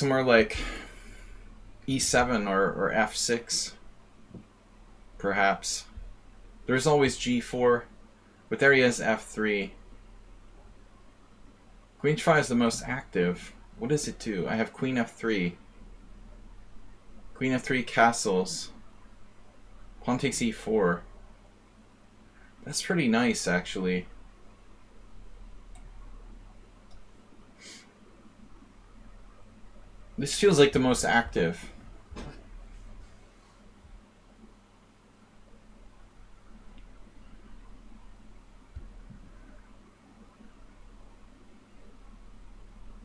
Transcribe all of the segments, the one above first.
somewhere like e7 or f6, perhaps. There's always g4, but there he is, f3. Queen h5 is the most active. What does it do? I have queen f3. Queen f3 castles. Pawn takes e4. That's pretty nice, actually. This feels like the most active.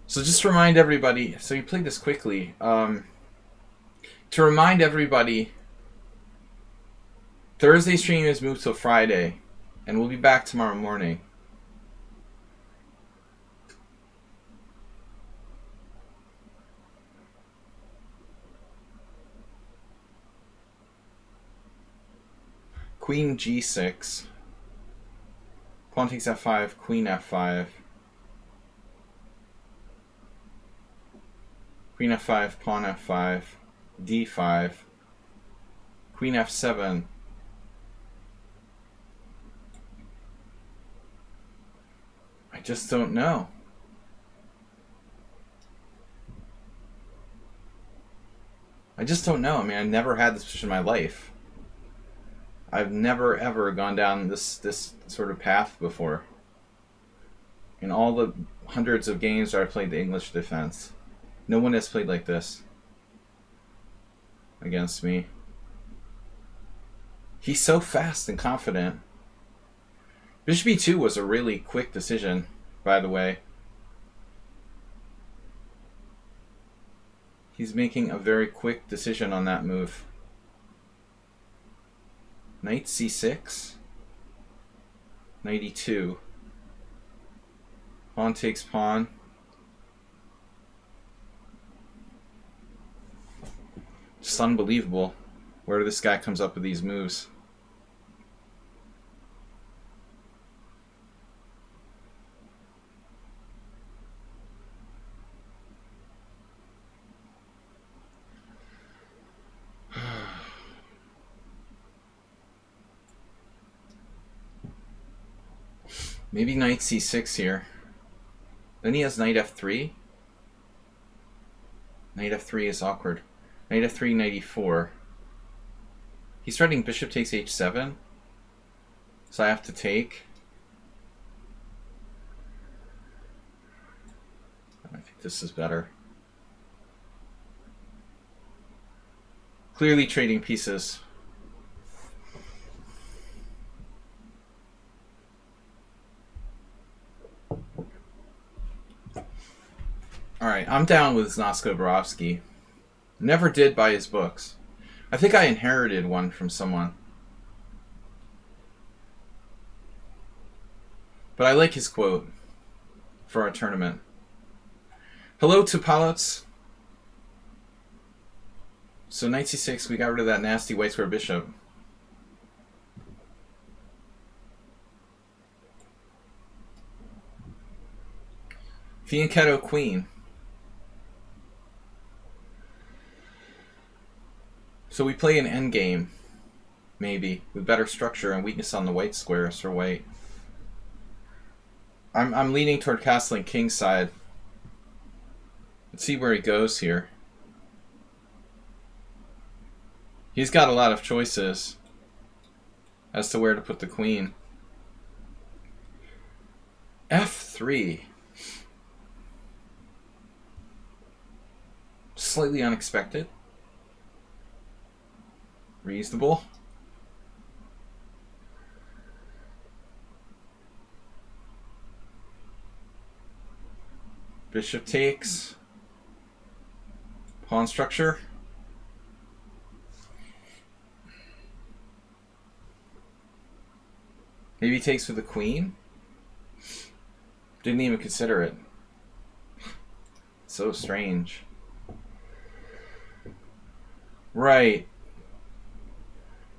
So just to remind everybody, so you played this quickly. To remind everybody, Thursday stream is moved till Friday, and we'll be back tomorrow morning. Queen g6. Pawn takes f5, queen f5. Queen f5, pawn f5, d5, queen f7. I just don't know. I just don't know. I mean, I've never had this position in my life. I've never ever gone down this sort of path before. In all the hundreds of games where I played the English defense, no one has played like this against me. He's so fast and confident. Bishop e2 was a really quick decision, by the way. He's making a very quick decision on that move. Knight c6. Knight e2. Pawn takes pawn. Just unbelievable where this guy comes up with these moves. Maybe knight c6 here. Then he has knight f3. Knight f3 is awkward. Knight f3, knight e4. He's threatening bishop takes h7. So I have to take. I think this is better. Clearly trading pieces. Alright, I'm down with Znasko Borowski. Never did buy his books. I think I inherited one from someone. But I like his quote for our tournament. Hello to Palots. So knight c6, we got rid of that nasty white square bishop. Fianchetto queen. So we play an endgame, maybe, with better structure and weakness on the white squares for white. I'm leaning toward castling king side. Let's see where he goes here. He's got a lot of choices as to where to put the queen. f3. Slightly unexpected. Reasonable. Bishop takes. Pawn structure. Maybe he takes with the queen. Didn't even consider it. So strange. Right.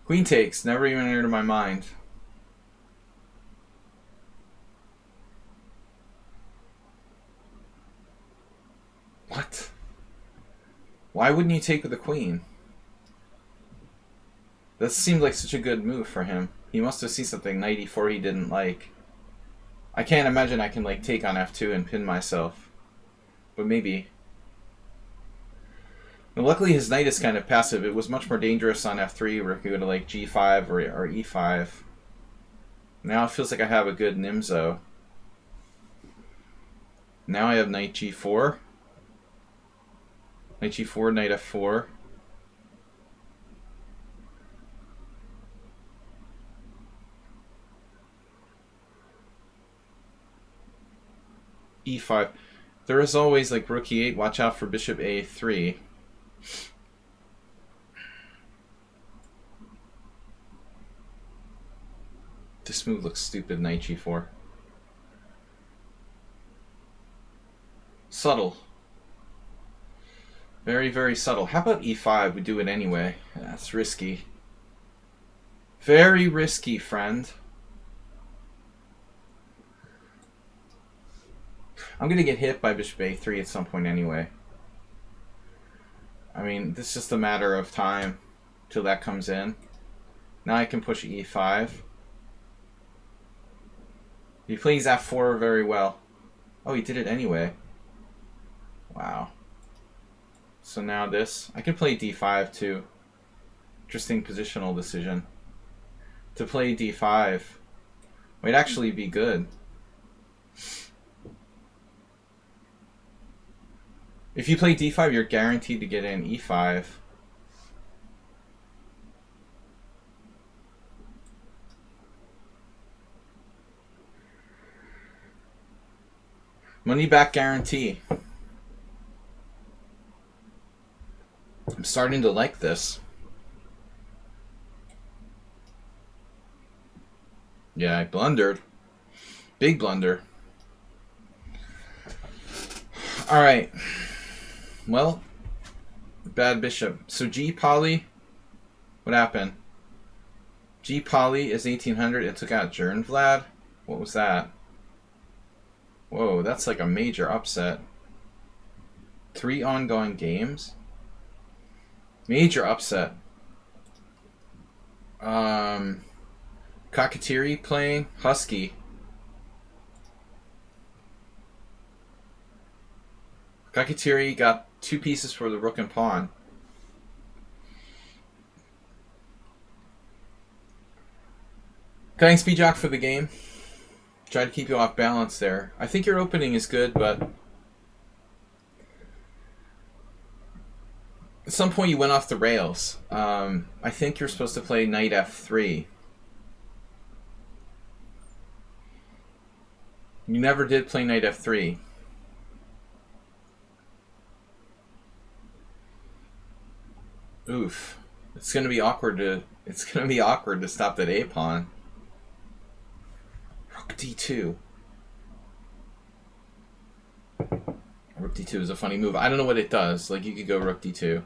Queen takes. Never even entered my mind. What? Why wouldn't you take with the queen? That seemed like such a good move for him. He must have seen something knight e4 he didn't like. I can't imagine I can like take on f2 and pin myself. But maybe. But luckily his knight is kind of passive. It was much more dangerous on f3 where if you go to like g5 or e5. Now it feels like I have a good Nimzo. Now I have knight g4. Knight g4, knight f4. e5. There is always like rook e8. Watch out for bishop a3. This move looks stupid, knight g4. Subtle. Very, very subtle. How about e5? We do it anyway. That's risky. Very risky, friend. I'm going to get hit by bishop a3 at some point anyway. I mean, this is just a matter of time till that comes in. Now I can push e5. He plays f4 very well. Oh, he did it anyway. Wow. So now this. I can play d5 too. Interesting positional decision. To play d5 might actually be good. If you play d5, you're guaranteed to get in e5. Money back guarantee. I'm starting to like this. Yeah, I blundered. Big blunder. Alright. Well, bad bishop. So G poly, what happened? G poly is 1800. It took out Jern Vlad. What was that? Whoa, that's like a major upset. 3 ongoing games. Major upset. Kakatiri playing Husky. Kakatiri got 2 pieces for the rook and pawn. Cutting speed jock for the game. Try to keep you off balance there. I think your opening is good, but at some point you went off the rails. I think you're supposed to play knight f3. You never did play knight f3. Oof. It's gonna be awkward to stop that A pawn. Rook d2. Rook d2 is a funny move. I don't know what it does. Like you could go rook d2.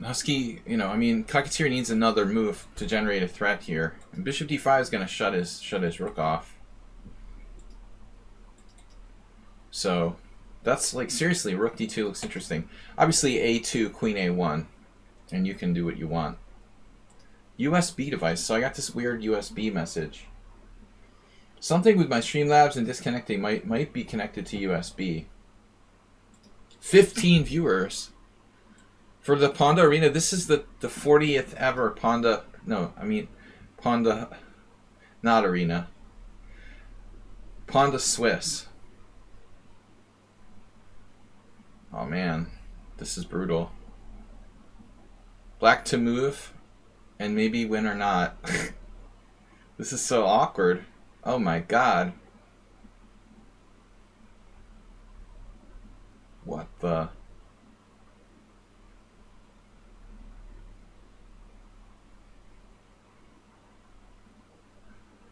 Husky, you know, I mean, Kakatiri needs another move to generate a threat here. And bishop d5 is gonna shut his rook off. So that's like seriously, rook d2 looks interesting. Obviously a2, queen a1, and you can do what you want. USB device. So I got this weird USB message. Something with my Streamlabs and disconnecting might be connected to USB. 15 viewers for the Pawnda Arena. This is the 40th ever Pawnda. No, I mean Pawnda, not Arena. Pawnda Swiss. Oh man, this is brutal. Black to move, and maybe win or not. This is so awkward. Oh my god. What the?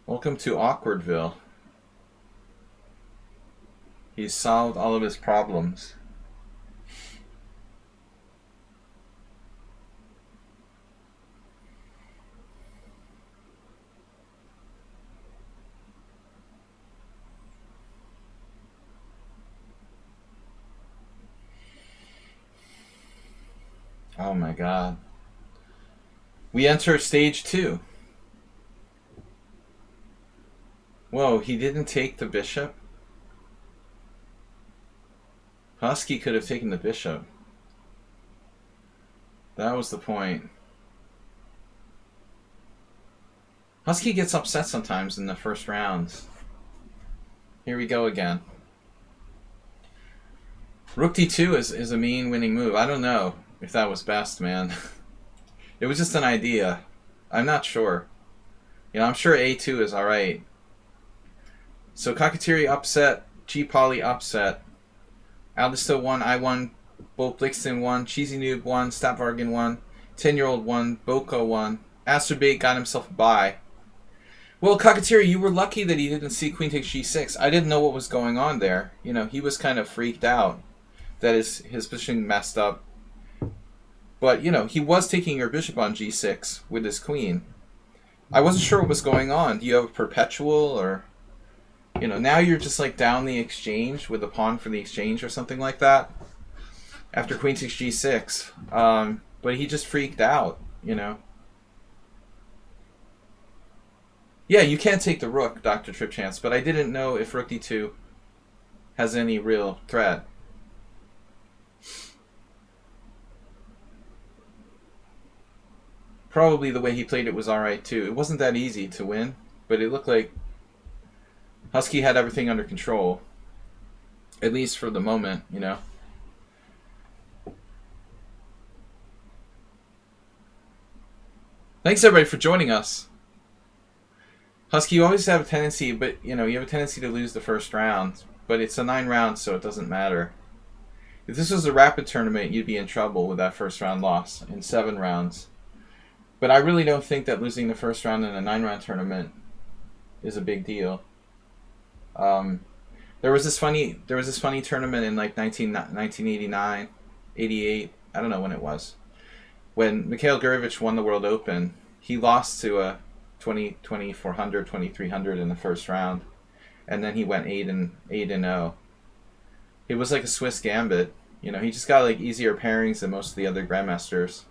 Welcome to Awkwardville. He's solved all of his problems. Oh my god. We enter stage 2. Whoa, he didn't take the bishop? Husky could have taken the bishop. That was the point. Husky gets upset sometimes in the first rounds. Here we go again. Rook d2 is a mean winning move. I don't know if that was best, man. It was just an idea. I'm not sure. You know, I'm sure a2 is alright. So Kakatiri upset, G Poly upset. Aldisto won, I won, Bolt Blixen won, Cheesy Noob won, Stapvargan won, 10-year-old won, Boko won. Asterbait got himself a bye. Well, Kakatiri, you were lucky that he didn't see queen takes g6. I didn't know what was going on there. You know, he was kind of freaked out that his position messed up. But, you know, he was taking your bishop on g6 with his queen. I wasn't sure what was going on. Do you have a perpetual or... You know, now you're just like down the exchange with a pawn for the exchange or something like that. After queen takes g6. But he just freaked out, you know. Yeah, you can't take the rook, Dr. Tripchance, but I didn't know if rook d2 has any real threat. Probably the way he played it was alright too. It wasn't that easy to win, but it looked like Husky had everything under control. At least for the moment, you know. Thanks everybody for joining us. Husky, you always have a tendency, but you know, you have a tendency to lose the first round. But it's a 9 rounds, so it doesn't matter. If this was a rapid tournament, you'd be in trouble with that first round loss in 7 rounds. But I really don't think that losing the first round in a 9-round tournament is a big deal. There was this funny tournament in like 1989, 88, I don't know when it was. When Mikhail Gurevich won the World Open, he lost to a 2400, 2300 in the first round, and then he went 8-0. It was like a Swiss gambit. You know, he just got like easier pairings than most of the other grandmasters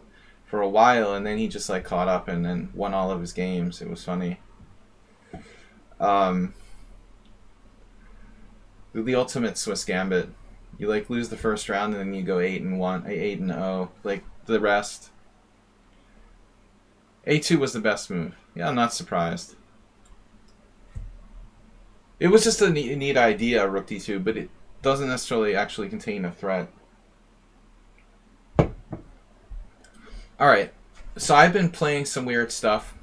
for a while, and then he just like caught up and then won all of his games. It was funny. The ultimate Swiss gambit. You like lose the first round and then you go 8-0, like the rest. A2 was the best move. Yeah, I'm not surprised. It was just a neat idea, rook d2, but it doesn't necessarily actually contain a threat. Alright, so I've been playing some weird stuff.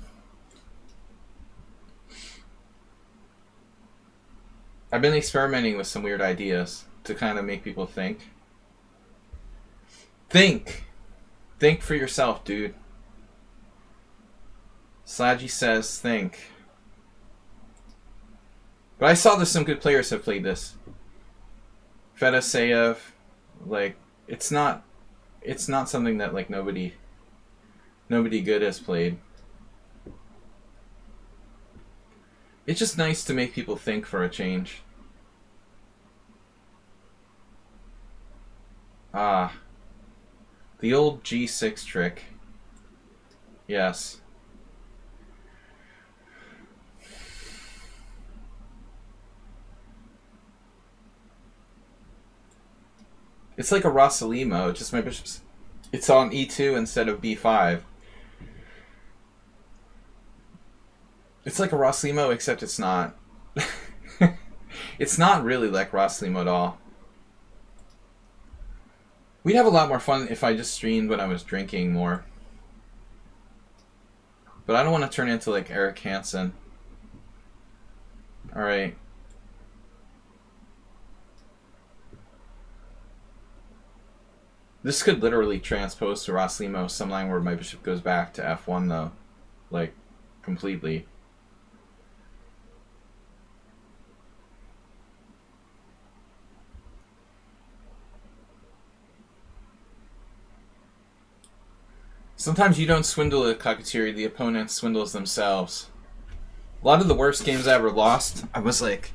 I've been experimenting with some weird ideas to kind of make people think. Think! Think for yourself, dude. Sladgie says think. But I saw that some good players have played this. Fedoseyev, like, it's not something that like nobody good has played. It's just nice to make people think for a change. Ah. The old G6 trick. Yes. It's like a Rossalimo, just my bishop's... It's on E2 instead of B5. It's like a Rossalimo, except it's not. It's not really like Rossalimo at all. We'd have a lot more fun if I just streamed when I was drinking more. But I don't want to turn into like Eric Hansen. Alright. This could literally transpose to Rossalimo, some line where my bishop goes back to F1 though. Like, completely. Sometimes you don't swindle a Kakatiri, the opponent swindles themselves. A lot of the worst games I ever lost, I was like,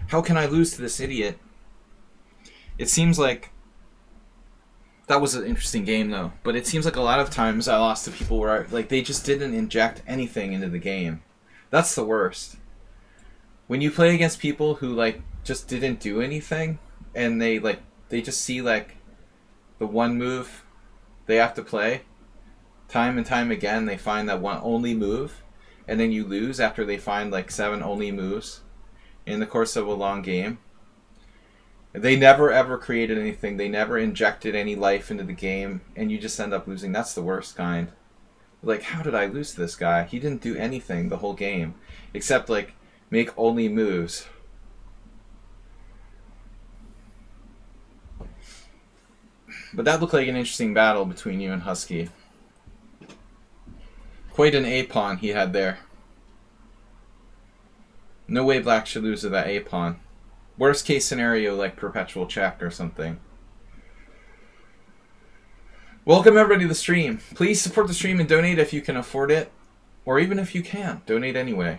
how can I lose to this idiot? It seems like That was an interesting game, though. But it seems like a lot of times I lost to people where they just didn't inject anything into the game. That's the worst. When you play against people who just didn't do anything, and they just see the one move they have to play, time and time again they find that one only move, and then you lose after they find 7 only moves in the course of a long game. They never ever created anything. They never injected any life into the game, and you just end up losing. That's the worst kind. How did I lose to this guy? He didn't do anything the whole game, except make only moves. But that looked like an interesting battle between you and Husky. Quite an A-pawn he had there. No way Black should lose to that A-pawn. Worst case scenario, perpetual check or something. Welcome everybody to the stream. Please support the stream and donate if you can afford it. Or even if you can't, donate anyway.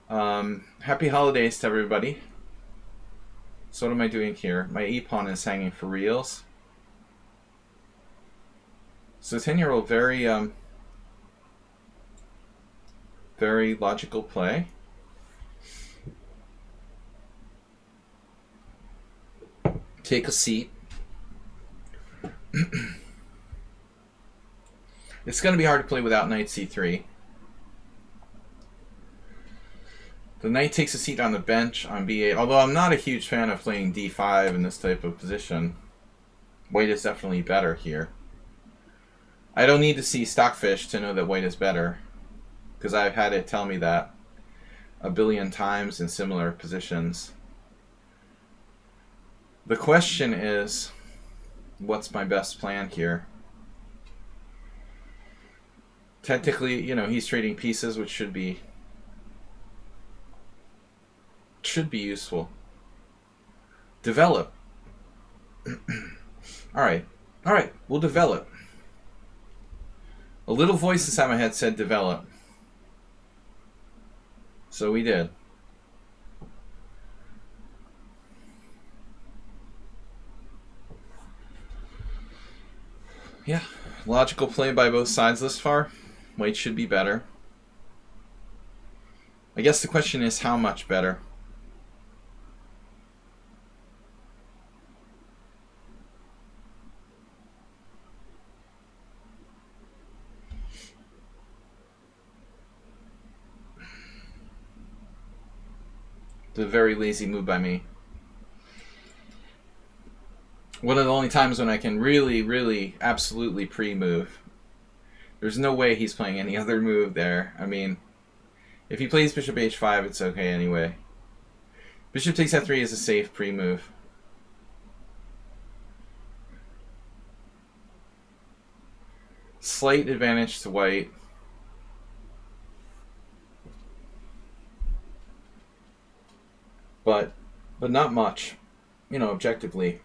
Happy holidays to everybody. So what am I doing here? My E-pawn is hanging for reals. So 10-year-old, very logical play. Take a seat. It's going to be hard to play without knight c3. The knight takes a seat on the bench on b8, although I'm not a huge fan of playing d5 in this type of position. White is definitely better here. I don't need to see Stockfish to know that white is better, because I've had it tell me that a billion times in similar positions. The question is, what's my best plan here? Technically, he's trading pieces, which should be useful. Develop. Alright, we'll develop. A little voice inside my head said develop. So we did. Yeah, logical play by both sides thus far. White should be better. I guess the question is how much better. It's a very lazy move by me. One of the only times when I can really, absolutely pre-move. There's no way he's playing any other move there. I mean, if he plays bishop h5, it's okay anyway. Bishop takes f3 is a safe pre-move. Slight advantage to white. But not much, objectively.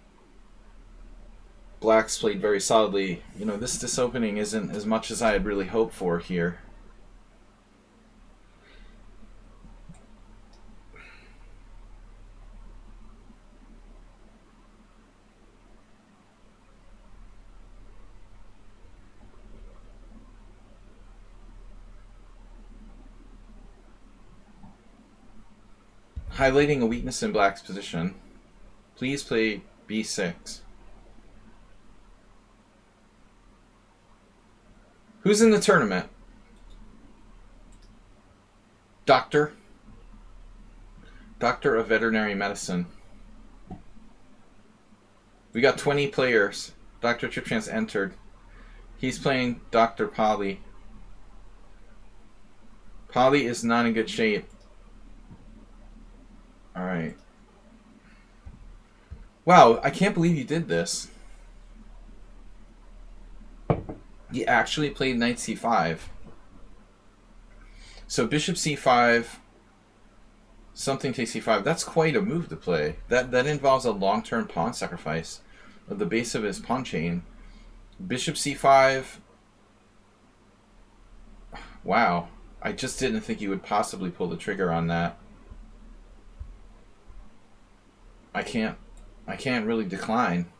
Black's played very solidly. This opening isn't as much as I had really hoped for here. Highlighting a weakness in Black's position. Please play b6. Who's in the tournament? Doctor of Veterinary Medicine. We got 20 players. Dr. Tripchance entered. He's playing Dr. Polly. Polly is not in good shape. Alright. Wow, I can't believe you did this. He actually played knight c5. So bishop c5, something takes c5. That's quite a move to play. That involves a long-term pawn sacrifice of the base of his pawn chain. Bishop c5. Wow. I just didn't think you would possibly pull the trigger on that. I can't really decline.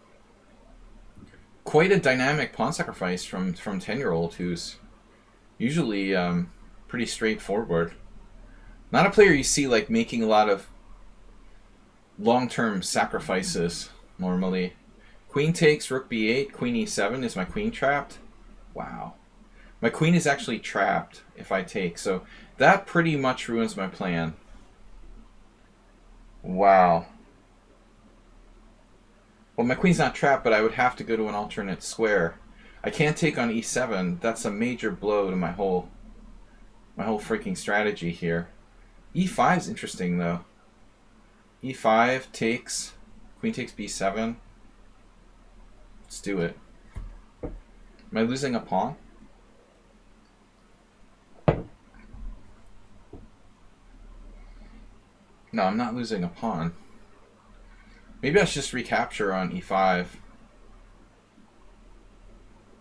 quite a dynamic pawn sacrifice from 10-year-old who's usually pretty straightforward. Not a player you see like making a lot of long-term sacrifices normally. Queen takes, rook b8, queen e7. Is my queen trapped? Wow. My queen is actually trapped if I take, so that pretty much ruins my plan. Wow. Well, my queen's not trapped, but I would have to go to an alternate square. I can't take on e7. That's a major blow to my whole freaking strategy here. e5 is interesting, though. e5 takes, queen takes b7. Let's do it. Am I losing a pawn? No, I'm not losing a pawn. Maybe I should just recapture on e5.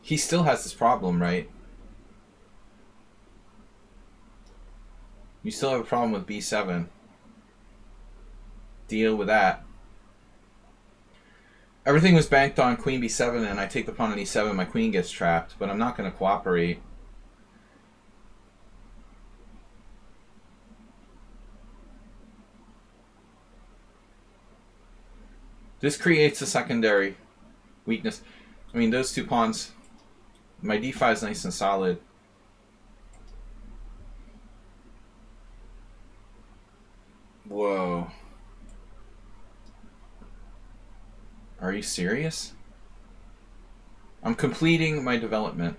He still has this problem, right? You still have a problem with b7. Deal with that. Everything was banked on queen b7, and I take the pawn on e7. My queen gets trapped, but I'm not going to cooperate. This creates a secondary weakness. I mean, those two pawns. My d5 is nice and solid. Whoa. Are you serious? I'm completing my development.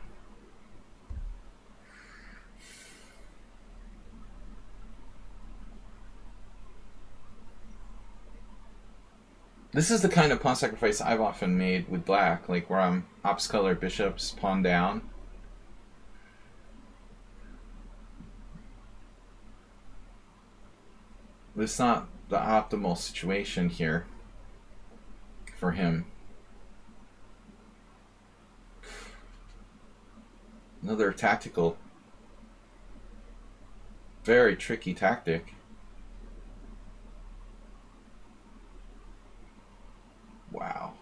This is the kind of pawn sacrifice I've often made with black, like where I'm ops color bishops, pawn down. This is not the optimal situation here for him. Another tactical, very tricky tactic. Wow.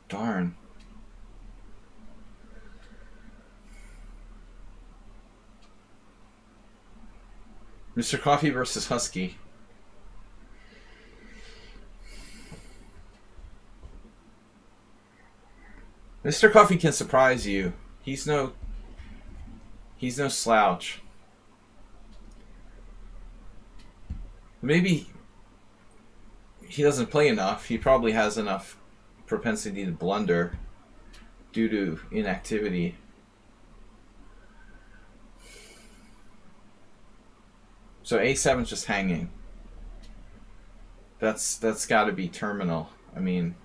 Darn. Mr. Coffee versus Husky. Mr. Coffee can surprise you. He's no slouch. Maybe he doesn't play enough. He probably has enough propensity to blunder due to inactivity. So a7's just hanging. That's got to be terminal. I mean,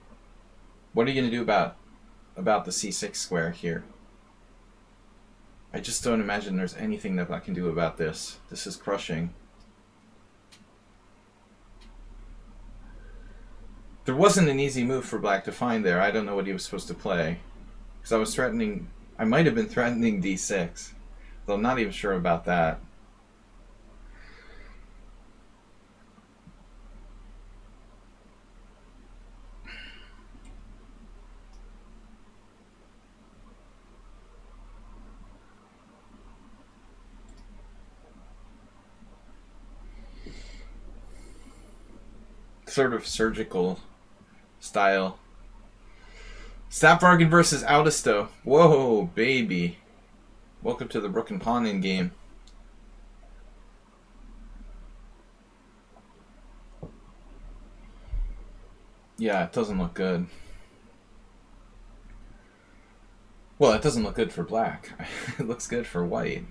what are you going to do about the c6 square here? I just don't imagine there's anything that I can do about this. This is crushing. There wasn't an easy move for black to find there. I don't know what he was supposed to play. Because I was threatening... I might have been threatening d6. Though I'm not even sure about that. Sort of surgical style. Snapdragon versus Audisto. Whoa, baby. Welcome to the Rook and Pawn in game. Yeah, it doesn't look good. Well, it doesn't look good for black. It looks good for white.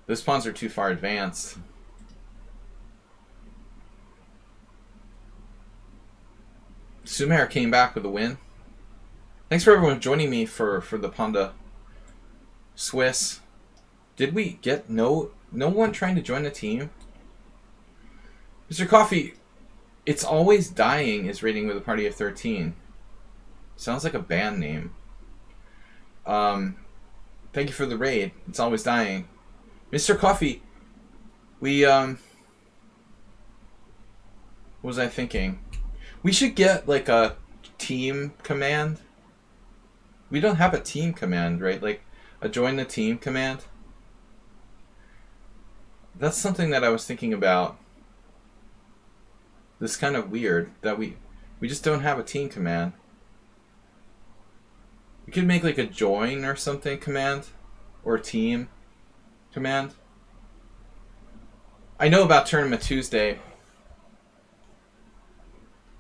Those pawns are too far advanced. Sumer came back with a win. Thanks for everyone joining me for the Pawnda Swiss. Did we get no one trying to join the team? Mr. Coffee, It's Always Dying is rating with a party of 13. Sounds like a band name. Thank you for the raid. It's Always Dying. Mr. Coffee, what was I thinking? We should get like a team command. We don't have a team command, right? Like a join the team command. That's something that I was thinking about. This kind of weird that we just don't have a team command. We could make like a join or something command or team command. I know about Tournament Tuesday.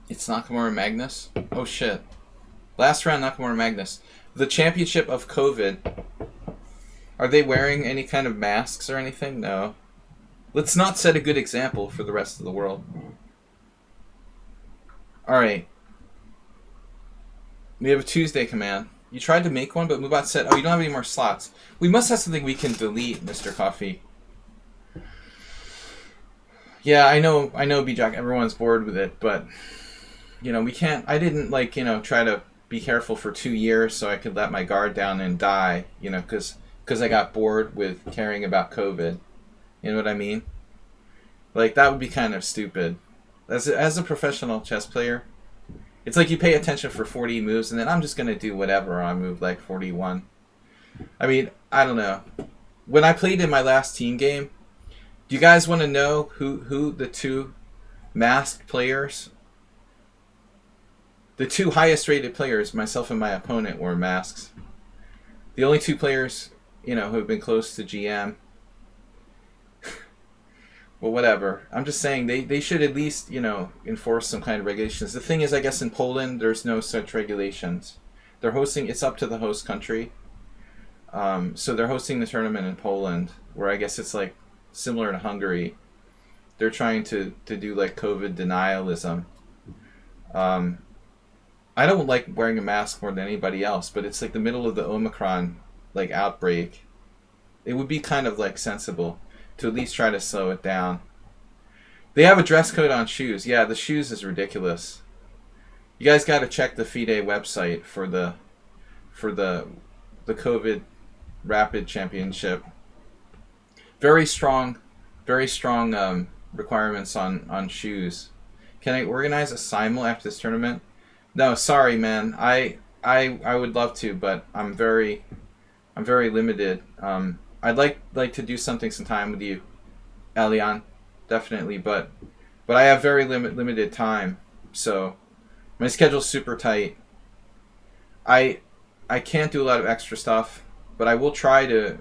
It's Nakamura Magnus. Oh shit. Last round Nakamura Magnus. The championship of COVID. Are they wearing any kind of masks or anything? No. Let's not set a good example for the rest of the world. Alright. We have a Tuesday command. You tried to make one, but Mubot said, oh, you don't have any more slots. We must have something we can delete, Mr. Coffee. Yeah, I know, B-Jack, everyone's bored with it, but, you know, we can't, I didn't, like, you know, try to be careful for 2 years so I could let my guard down and die, you know, because I got bored with caring about COVID. You know what I mean? Like, that would be kind of stupid. As a professional chess player, it's like you pay attention for 40 moves, and then I'm just going to do whatever on move like 41. I mean, I don't know. When I played in my last team game, do you guys want to know who the two masked players, the two highest rated players, myself and my opponent, wore masks? The only two players, you know, who have been close to GM. Well, whatever. I'm just saying they should at least, you know, enforce some kind of regulations. The thing is, I guess in Poland, there's no such regulations. They're hosting, it's up to the host country. So they're hosting the tournament in Poland, where I guess it's like similar to Hungary. They're trying to do like COVID denialism. I don't like wearing a mask more than anybody else, but it's like the middle of the Omicron like outbreak. It would be kind of like sensible to at least try to slow it down. They have a dress code on shoes. Yeah, the shoes is ridiculous. You guys got to check the FIDE website for the COVID Rapid Championship. Very strong requirements on shoes. Can I organize a simul after this tournament? No, sorry, man. I would love to, but I'm very limited. I'd like to do something sometime with you, Elian, definitely, but I have very limited time, so my schedule's super tight. I can't do a lot of extra stuff, but I will try to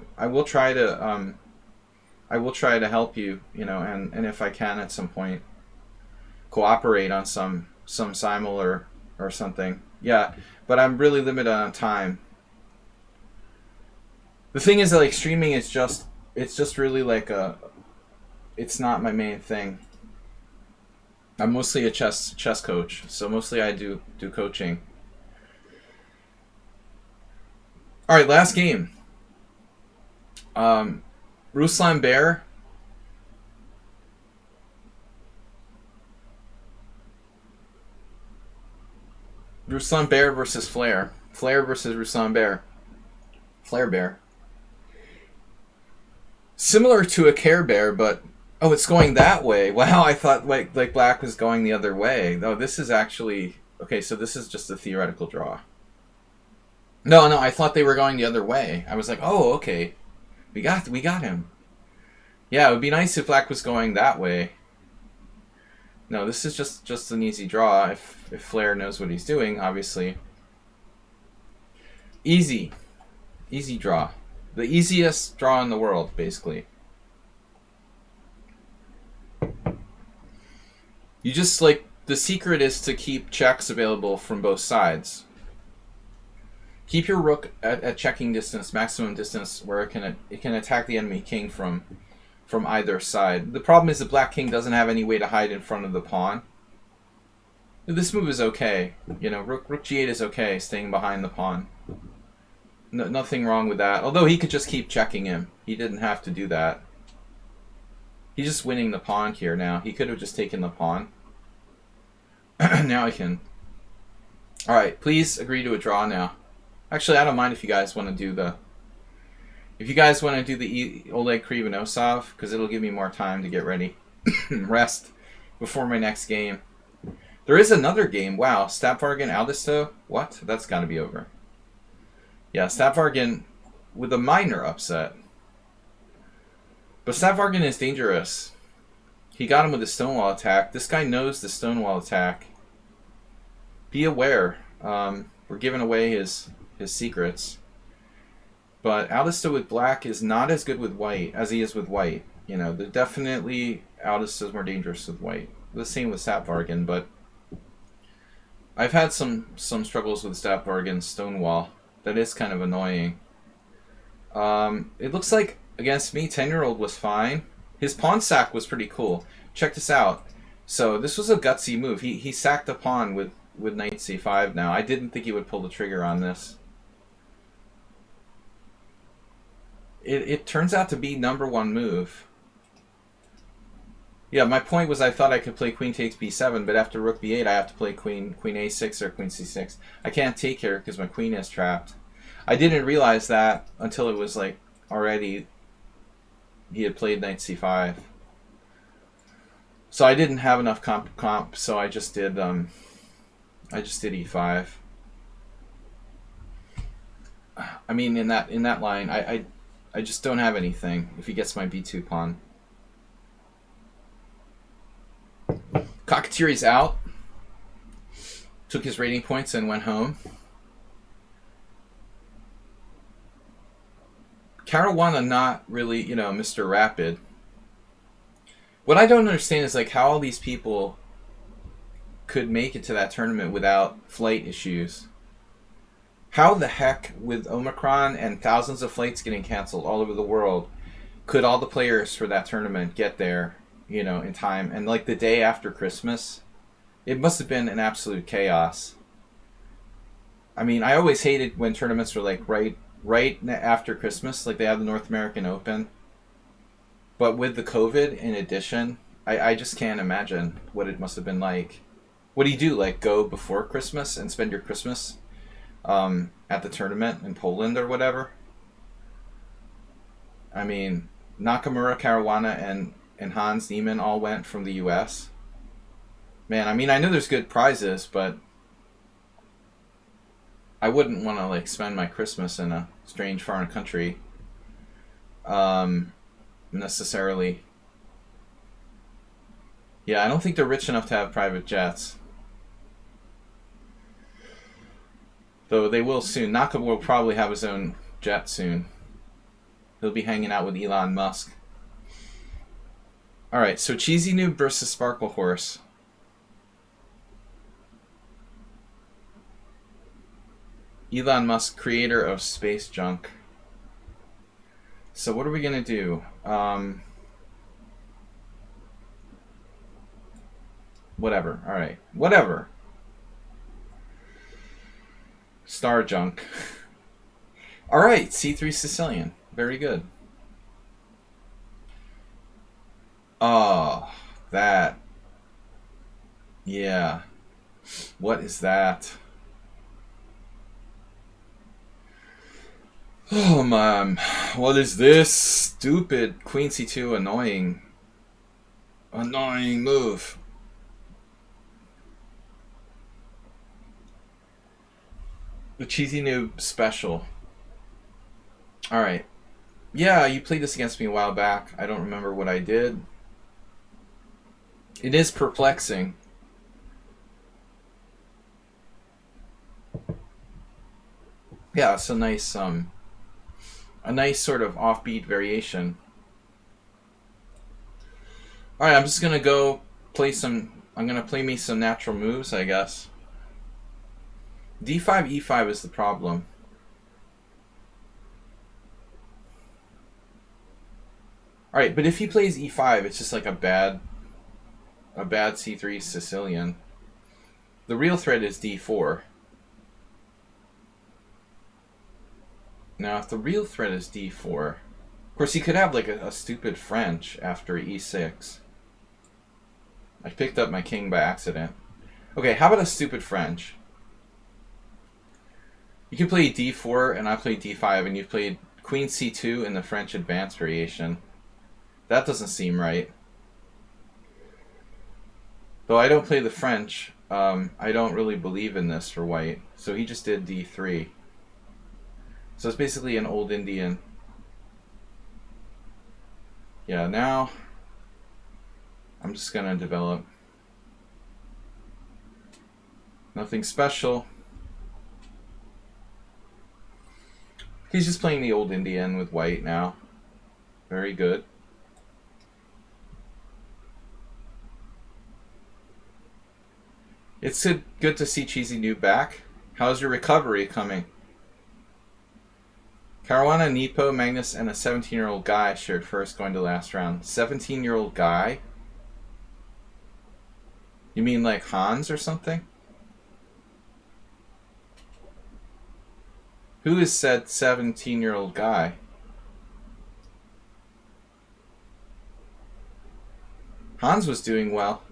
help you, you know, and if I can at some point cooperate on some simul or something. Yeah, but I'm really limited on time. The thing is that like streaming is just really like it's not my main thing. I'm mostly a chess coach, so mostly I do coaching. All right, last game. Ruslan Bear. Ruslan Bear versus Flair. Flair versus Ruslan Bear. Flair Bear. Similar to a Care Bear, but oh, it's going that way. Wow, I thought like black was going the other way. No, this is actually okay. So this is just a theoretical draw. No, I thought they were going the other way. I was like, oh, okay, we got him. Yeah, it would be nice if black was going that way. No, this is just an easy draw if Flair knows what he's doing, obviously. Easy draw. The easiest draw in the world, basically. You just, like, the secret is to keep checks available from both sides. Keep your rook at checking distance, maximum distance, where it can attack the enemy king from either side. The problem is the black king doesn't have any way to hide in front of the pawn. This move is okay. You know, rook g8 is okay, staying behind the pawn. No, nothing wrong with that. Although he could just keep checking him. He didn't have to do that. He's just winning the pawn here now. He could have just taken the pawn. Now I can. Alright, please agree to a draw now. Actually, I don't mind if you guys want to do the... If you guys want to do the Oleg Krivonosov, because it'll give me more time to get ready. Rest before my next game. There is another game. Wow, Stapvargan Aldisto? What? That's got to be over. Yeah, Stapvargan with a minor upset. But Stapvargan is dangerous. He got him with a stonewall attack. This guy knows the stonewall attack. Be aware. We're giving away his secrets. But Aldisto with black is not as good with white as he is with white. You know, they're definitely Aldisto is more dangerous with white. The same with Stapvargan, but I've had some struggles with Stapvargan's stonewall. That is kind of annoying. It looks like against me, 10-year-old was fine. His pawn sack was pretty cool. Check this out. So this was a gutsy move. He sacked a pawn with knight c5 now. I didn't think he would pull the trigger on this. It turns out to be #1 move. Yeah, my point was I thought I could play queen takes b7, but after rook b8 I have to play queen a6 or queen c6. I can't take here because my queen is trapped. I didn't realize that until it was like already he had played knight c5. So I didn't have enough comp, so I just did e5. I mean, in that line, I just don't have anything if he gets my b2 pawn. Cockatieri's out. Took his rating points and went home. Caruana not really, you know, Mr. Rapid. What I don't understand is like how all these people could make it to that tournament without flight issues. How the heck, with Omicron and thousands of flights getting canceled all over the world, could all the players for that tournament get there, you know, in time? And like the day after Christmas, it must have been an absolute chaos. I mean, I always hated when tournaments were like right after Christmas, like they have the North American Open. But with the COVID in addition, I just can't imagine what it must have been like. What do you do? Like go before Christmas and spend your Christmas at the tournament in Poland or whatever? I mean, Nakamura, Caruana, and Hans Niemann all went from the U.S. Man, I mean, I know there's good prizes, but I wouldn't want to like spend my Christmas in a strange foreign country necessarily. Yeah, I don't think they're rich enough to have private jets. Though they will soon. Nakamura will probably have his own jet soon. He'll be hanging out with Elon Musk. Alright, so Cheesy Noob versus Sparkle Horse. Elon Musk, creator of space junk. So what are we going to do? Whatever. Alright. Whatever. Star junk. Alright, C3 Sicilian. Very good. Oh, that. Yeah. What is that? Oh, man. What is this? Stupid Queen C2 annoying. Annoying move. The Cheesy Noob special. Alright. Yeah, you played this against me a while back. I don't remember what I did. It is perplexing. Yeah, it's a nice sort of offbeat variation. Alright, I'm just gonna go play some. I'm gonna play me some natural moves, I guess. D5, E5 is the problem. Alright, but if he plays E5, it's just like a bad C3 Sicilian. The real threat is D4. Now, if the real threat is d4, of course he could have like a stupid French after e6. I picked up my king by accident. Okay, how about a stupid French? You can play d4 and I play d5 and you played queen c2 in the French advanced variation. That doesn't seem right. Though I don't play the French, I don't really believe in this for white. So he just did d3. So it's basically an old Indian. Yeah, now I'm just going to develop. Nothing special. He's just playing the old Indian with white now. Very good. It's good to see Cheesy Noob back. How's your recovery coming? Caruana, Nepo, Magnus, and a 17-year-old guy shared first going to last round. 17-year-old guy? You mean like Hans or something? Who has said 17-year-old guy? Hans was doing well.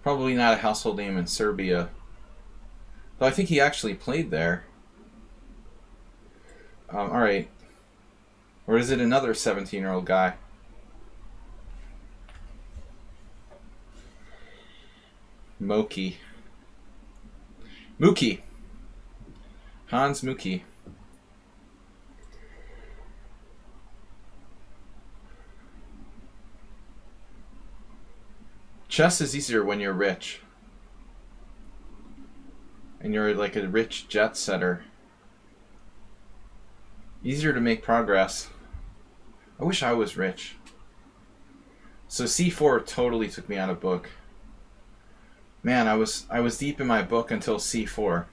Probably not a household name in Serbia. Though I think he actually played there. Alright. Or is it another 17-year-old guy? Mookie. Hans Mookie. Chess is easier when you're rich. And you're like a rich jet setter. Easier to make progress. I wish I was rich. So c4 totally took me out of book. Man, I was deep in my book until c4.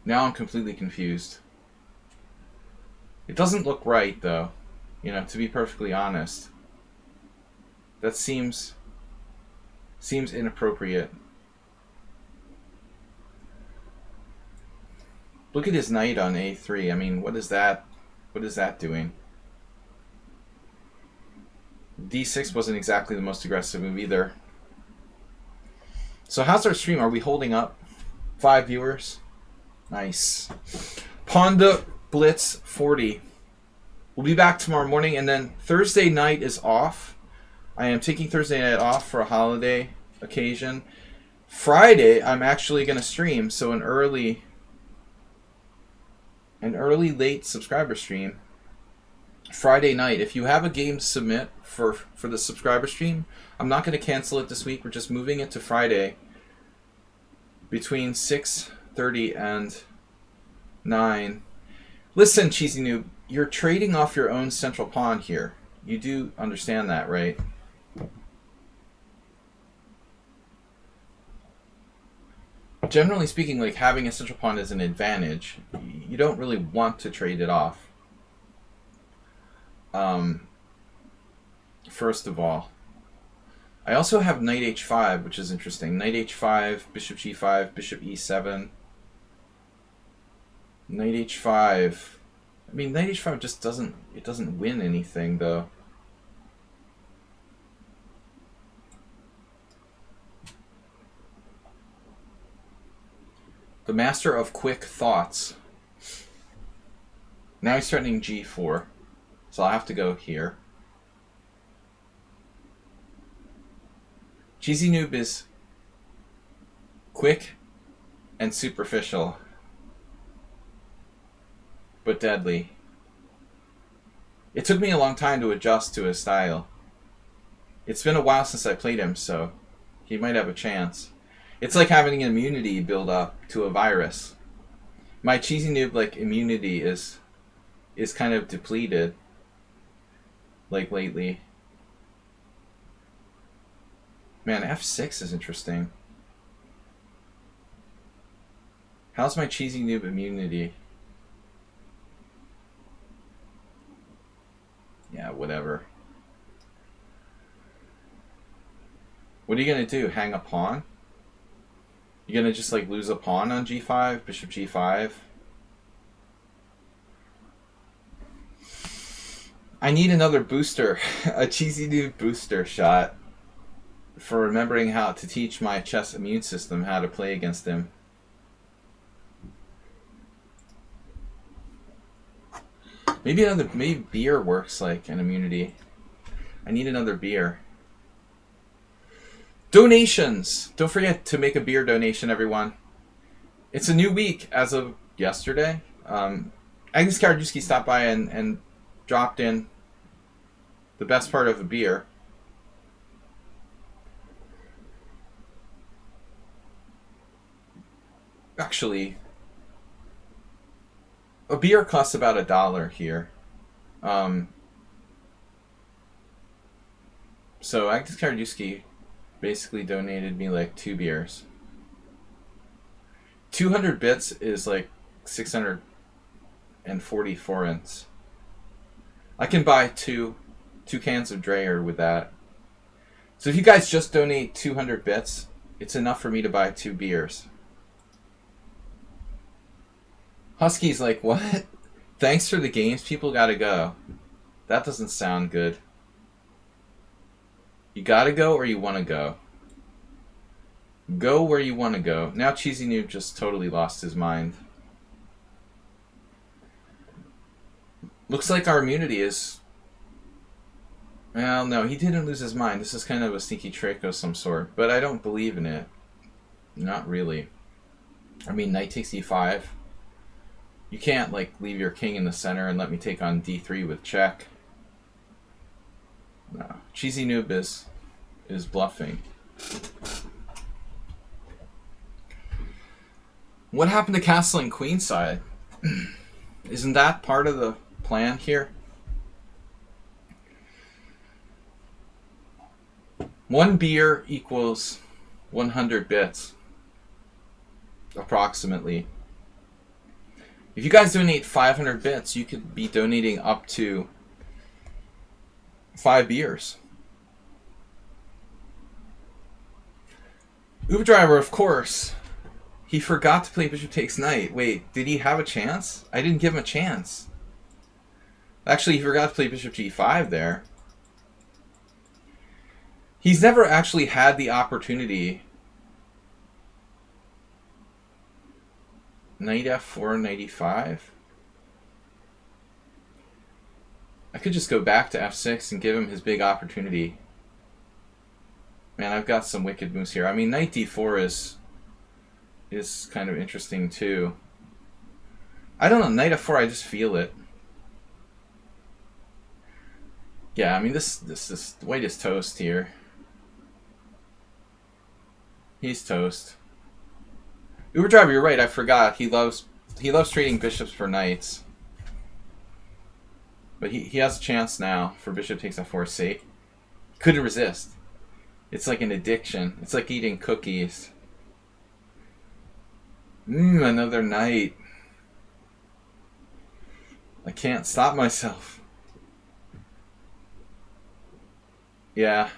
Now I'm completely confused. It doesn't look right though, you know, to be perfectly honest. That seems inappropriate. Look at his knight on a3. I mean, what is that? What is that doing? d6 wasn't exactly the most aggressive move either. So how's our stream? Are we holding up? 5 viewers? Nice. Pawnda Blitz 40. We'll be back tomorrow morning, and then Thursday night is off. I am taking Thursday night off for a holiday occasion. Friday, I'm actually going to stream, so an early late subscriber stream. Friday night. If you have a game to submit for the subscriber stream, I'm not going to cancel it this week. We're just moving it to Friday between 6:30 and 9. Listen, Cheesy Noob, you're trading off your own central pawn here. You do understand that, right? Generally speaking, like having a central pawn is an advantage. You don't really want to trade it off. First of all, I also have knight h5, which is interesting. Knight h5, bishop g5, bishop e7. Knight h5. I mean, knight h5 just doesn't win anything though. The master of quick thoughts. Now he's threatening g4. So I'll have to go here. Cheesy Noob is quick and superficial, but deadly. It took me a long time to adjust to his style. It's been a while since I played him, so he might have a chance. It's like having an immunity build up to a virus. My Cheesy Noob like immunity is kind of depleted. Like lately. Man, f6 is interesting. How's my Cheesy Noob immunity? whatever. What are you going to do? Hang a pawn? You're going to just like lose a pawn on g5, bishop g5? I need another booster, a cheesy new booster shot for remembering how to teach my chess immune system how to play against him. Maybe beer works like an immunity. I need another beer. Donations! Don't forget to make a beer donation, everyone. It's a new week as of yesterday. Agnes Karadzuski stopped by and dropped in the best part of a beer. Actually, a beer costs about $1 here. So Agnes Karadzuski basically donated me like 2 beers. 200 bits is like 640 forints. I can buy two cans of Dreyer with that. So if you guys just donate 200 bits, it's enough for me to buy 2 beers. Husky's like, what? Thanks for the games, people gotta go. That doesn't sound good. You gotta go or you wanna go? Go where you wanna go. Now Cheesy Noob just totally lost his mind. Looks like our immunity is... Well, no, he didn't lose his mind. This is kind of a sneaky trick of some sort, but I don't believe in it. Not really. I mean, knight takes e5. You can't, like, leave your king in the center and let me take on d3 with check. No. Cheesy Noob is bluffing. What happened to castling queenside? Isn't that part of the plan here? 1 beer equals 100 bits. Approximately. If you guys donate 500 bits, you could be donating up to 5 beers. Uber Driver, of course. He forgot to play bishop takes knight. Wait, did he have a chance? I didn't give him a chance. Actually, he forgot to play bishop g5 there. He's never actually had the opportunity. Knight f4, knight e5. I could just go back to f6 and give him his big opportunity. Man, I've got some wicked moves here. I mean, knight d4 is kind of interesting too. I don't know, knight f4, I just feel it. Yeah, I mean, this white is toast here. He's toast. Uber Driver, you're right. I forgot. He loves trading bishops for knights. But he has a chance now for bishop takes f4. See? Couldn't resist. It's like an addiction. It's like eating cookies. Another knight. I can't stop myself. Yeah.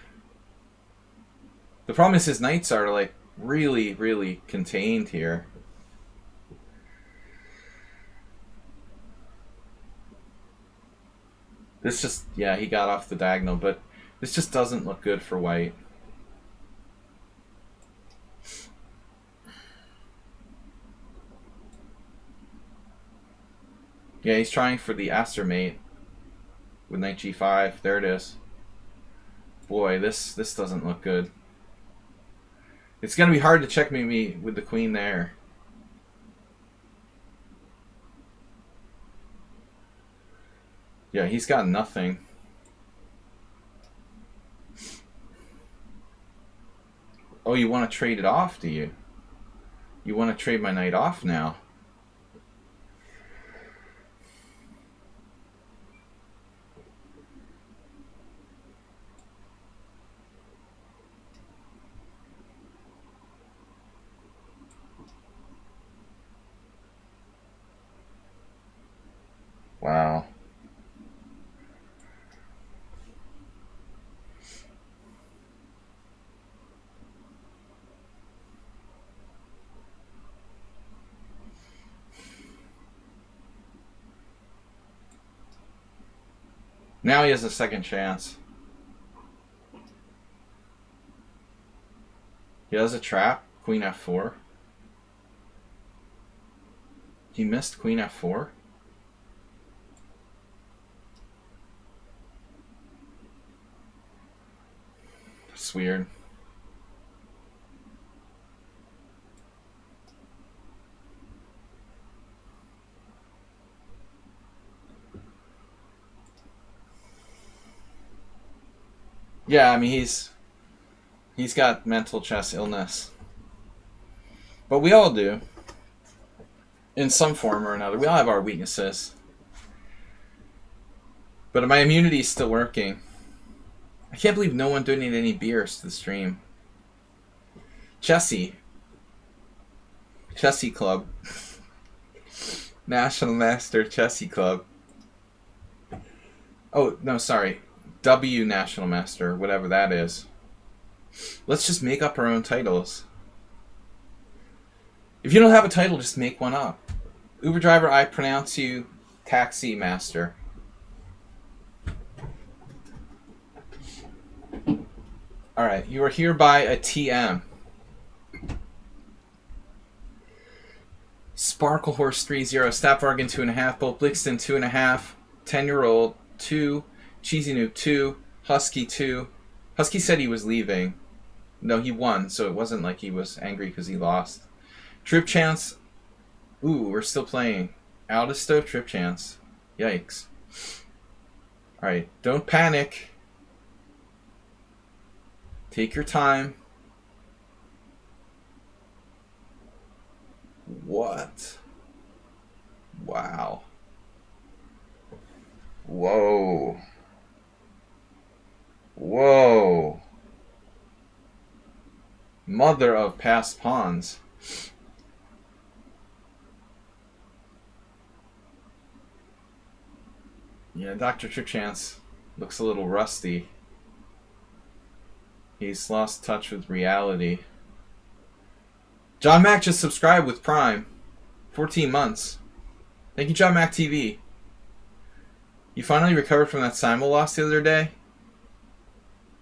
The problem is his knights are like really, really contained here. This just, yeah, he got off the diagonal, but this just doesn't look good for white. Yeah, he's trying for the Aster mate with knight g5. There it is. Boy, this doesn't look good. It's going to be hard to checkmate me with the queen there. Yeah, he's got nothing. Oh, you want to trade it off, do you? You want to trade my knight off now? Wow. Now he has a second chance. He has a trap. Queen f4. He missed queen f4. It's weird. Yeah, I mean he's got mental chess illness. But we all do. In some form or another. We all have our weaknesses. But my immunity is still working. I can't believe no one donated any beers to the stream. Chessy Club. National Master Chessy Club. Oh, no, sorry. W National Master, whatever that is. Let's just make up our own titles. If you don't have a title, just make one up. Uber driver, I pronounce you Taxi Master. Alright, you are hereby a TM. Sparkle Horse 3-0, Stapvargan 2.5, Bolt Blixton 2.5, 10-year-old 2, Cheesy Noob 2, Husky 2. Husky said he was leaving. No, he won, so it wasn't like he was angry because he lost. Trip Chance. Ooh, we're still playing. Out of stove Trip Chance. Yikes. Alright, don't panic. Take your time. What? Wow. Whoa. Whoa. Mother of past pawns. Yeah, Dr. Tripchance looks a little rusty. He's lost touch with reality. John Mac just subscribed with Prime. 14 months. Thank you, John Mac TV. You finally recovered from that Simul loss the other day?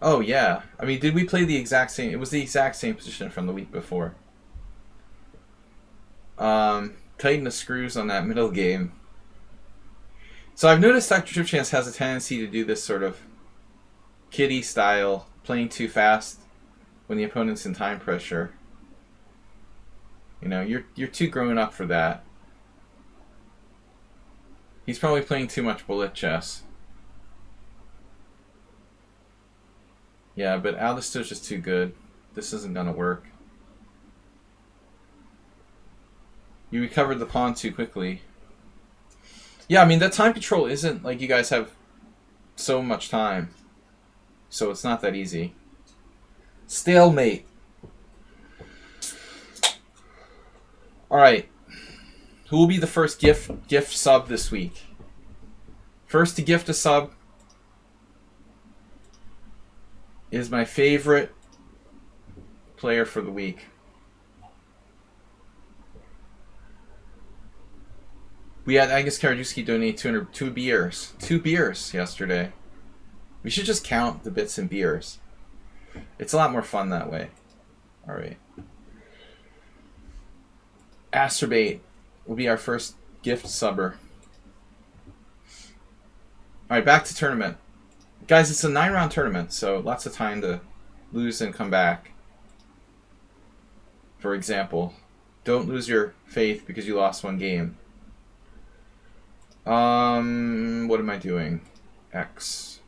Oh, yeah. I mean, did we play the exact same... It was the exact same position from the week before. Tighten the screws on that middle game. So I've noticed Dr. Tripchance has a tendency to do this sort of kiddie style, playing too fast when the opponent's in time pressure. You know, you're too grown up for that. He's probably playing too much bullet chess. Yeah, but Aldisto's just too good. This isn't gonna work. You recovered the pawn too quickly. Yeah, I mean, that time control isn't like you guys have so much time. So it's not that easy. Stalemate. Alright. Who will be the first gift sub this week? First to gift a sub is my favorite player for the week. We had Angus Karajewski donate 2 beers. 2 beers yesterday. We should just count the bits in beers. It's a lot more fun that way. Alright. Asterbait will be our first gift subber. Alright, back to tournament. Guys, it's a 9-round tournament, so lots of time to lose and come back. For example, don't lose your faith because you lost one game. What am I doing? X.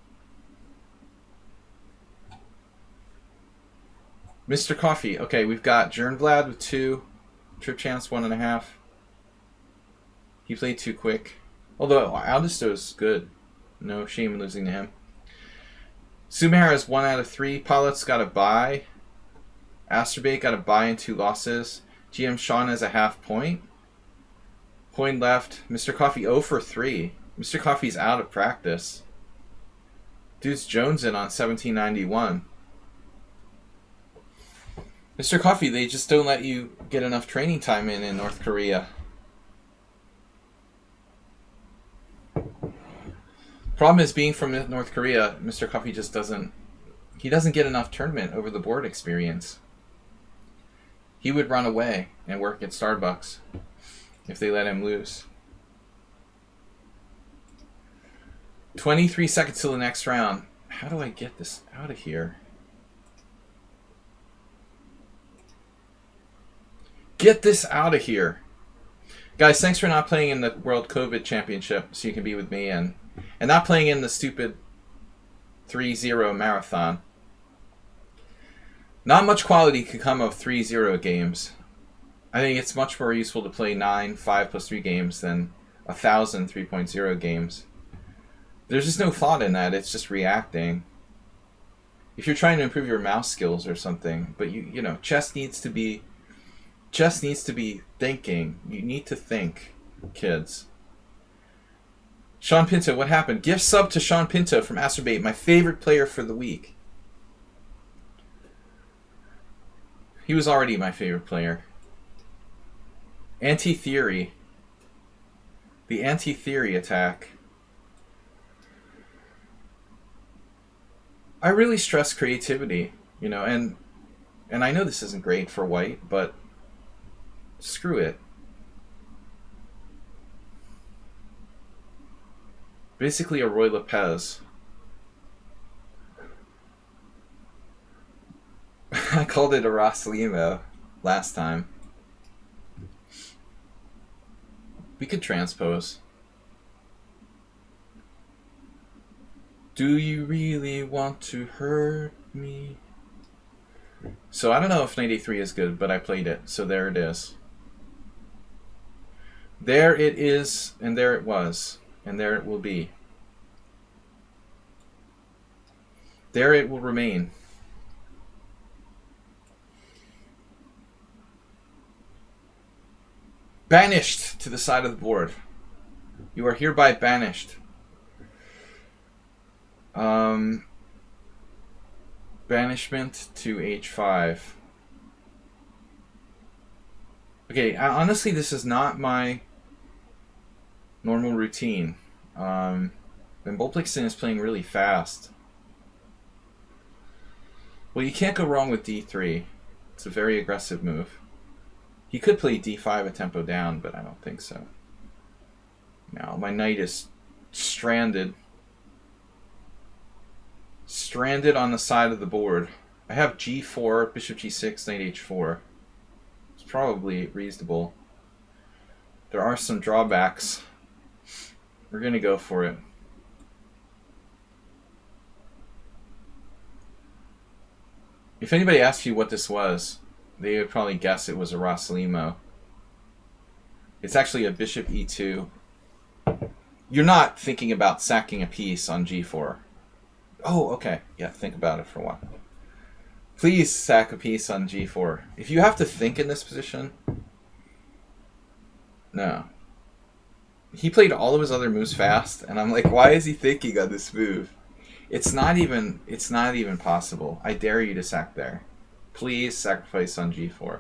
Mr. Coffee. Okay, we've got Jernvlad with 2. Trip Chance 1.5. He played too quick. Although Aldisto's good. No shame in losing to him. Sumahara has 1 out of 3. Paulette's got a bye. Asterbait got a bye and 2 losses. GM Sean has a half point. Point left. Mr. Coffee 0 for 3. Mr. Coffee's out of practice. Dude's Jones in on 1791. Mr. Coffee, they just don't let you get enough training time in North Korea. Problem is, being from North Korea, Mr. Coffee just doesn't. He doesn't get enough tournament over the board experience. He would run away and work at Starbucks if they let him loose. 23 seconds till the next round. How do I get this out of here? Get this out of here. Guys, thanks for not playing in the World COVID Championship so you can be with me and not playing in the stupid 3-0 marathon. Not much quality could come of 3-0 games. I think it's much more useful to play 9 5+3 games than 1,000 3.0 games. There's just no thought in that. It's just reacting. If you're trying to improve your mouse skills or something, but you know, chess needs to be thinking. You need to think, kids. Sean Pinto, what happened? Gift sub to Sean Pinto from Asterbait, my favorite player for the week. He was already my favorite player. Anti-theory. The anti-theory attack. I really stress creativity, you know, and I know this isn't great for white, but screw it. Basically a Roy Lopez. I called it a Rosalimo last time. We could transpose. Do you really want to hurt me? So I don't know if 93 is good, but I played it, so there it is. There it is, and there it was, and there it will be. There it will remain. Banished to the side of the board. You are hereby banished. Banishment to H5. Okay, honestly, this is not my normal routine. And Bolplixon is playing really fast. Well, you can't go wrong with D3. It's a very aggressive move. He could play D5 a tempo down, but I don't think so. Now, my knight is stranded. Stranded on the side of the board. I have G4, Bishop G6, Knight H4. It's probably reasonable. There are some drawbacks. We're going to go for it. If anybody asks you what this was, they would probably guess it was a Rosalimo. It's actually a Bishop E2. You're not thinking about sacking a piece on G4. Oh, okay. Yeah, think about it for a while. Please sack a piece on G4. If you have to think in this position, no. He played all of his other moves fast, and I'm like, why is he thinking on this move? It's not even possible. I dare you to sack there. Please sacrifice on G4.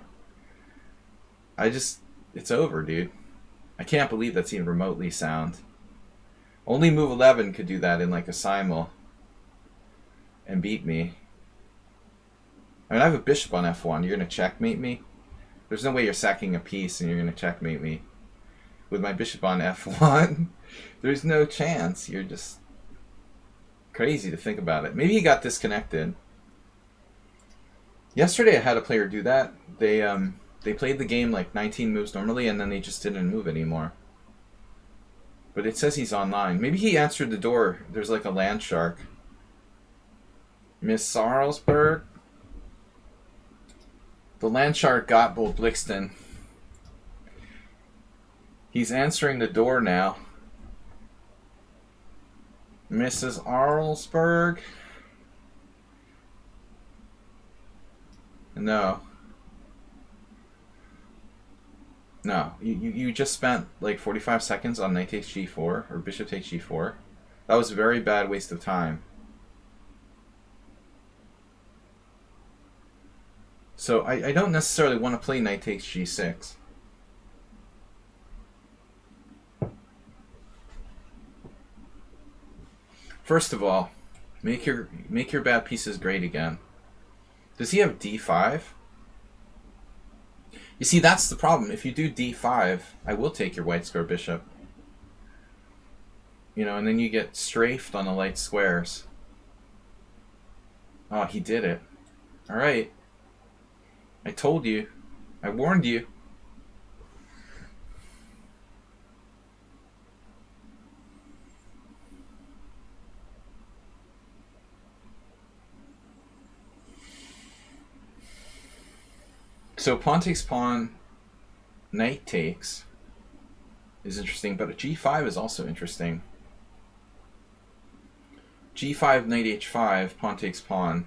It's over, dude. I can't believe that's even remotely sound. Only move 11 could do that in like a simul and beat me. I mean, I have a bishop on F1. You're going to checkmate me? There's no way you're sacking a piece and you're going to checkmate me. With my bishop on F1, there's no chance. You're just crazy to think about it. Maybe he got disconnected. Yesterday I had a player do that. They played the game like 19 moves normally and then they just didn't move anymore. But it says he's online. Maybe he answered the door. There's like a land shark. Miss Sarlsberg. The land shark got Bolplixon. He's answering the door now. Mrs. Arlsberg. No. No. You just spent like 45 seconds on knight takes G4 or bishop takes G4. That was a very bad waste of time. So I don't necessarily want to play knight takes G6. First of all, make your bad pieces great again. Does he have d5? You see, that's the problem. If you do d5, I will take your white square bishop. You know, and then you get strafed on the light squares. Oh, he did it. Alright. I told you. I warned you. So pawn takes pawn, knight takes is interesting, but a g5 is also interesting. g5, knight h5, pawn takes pawn,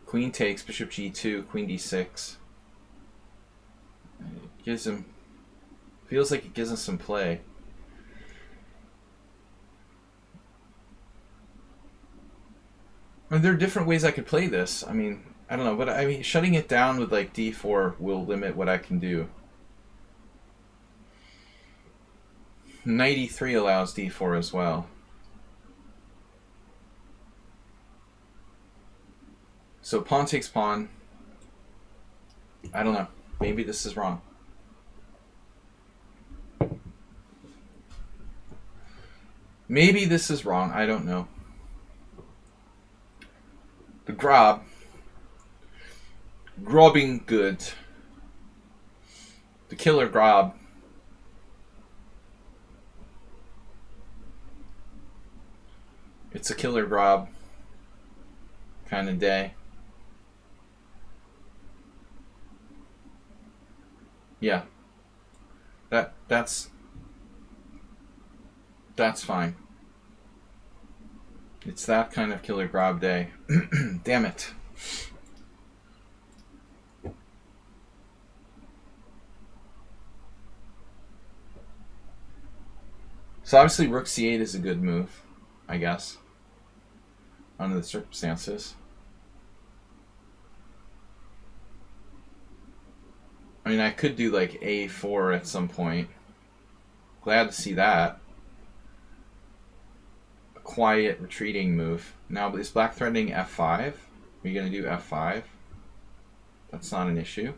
queen takes, bishop g2, queen d6. It gives him, feels like it gives him some play. And there are different ways I could play this. I mean, I don't know, but I mean, shutting it down with like d4 will limit what I can do. Knight e3 allows d4 as well. So pawn takes pawn. I don't know. Maybe this is wrong. Maybe this is wrong. I don't know. The grob. Grobbing good. The killer grob. It's a killer grob kind of day. Yeah. That's fine. It's that kind of killer grob day. Damn it. So obviously rook c8 is a good move, I guess, under the circumstances. I mean, I could do like a4 at some point. Glad to see that. A quiet retreating move. Now, is black threatening f5? Are you going to do f5? That's not an issue.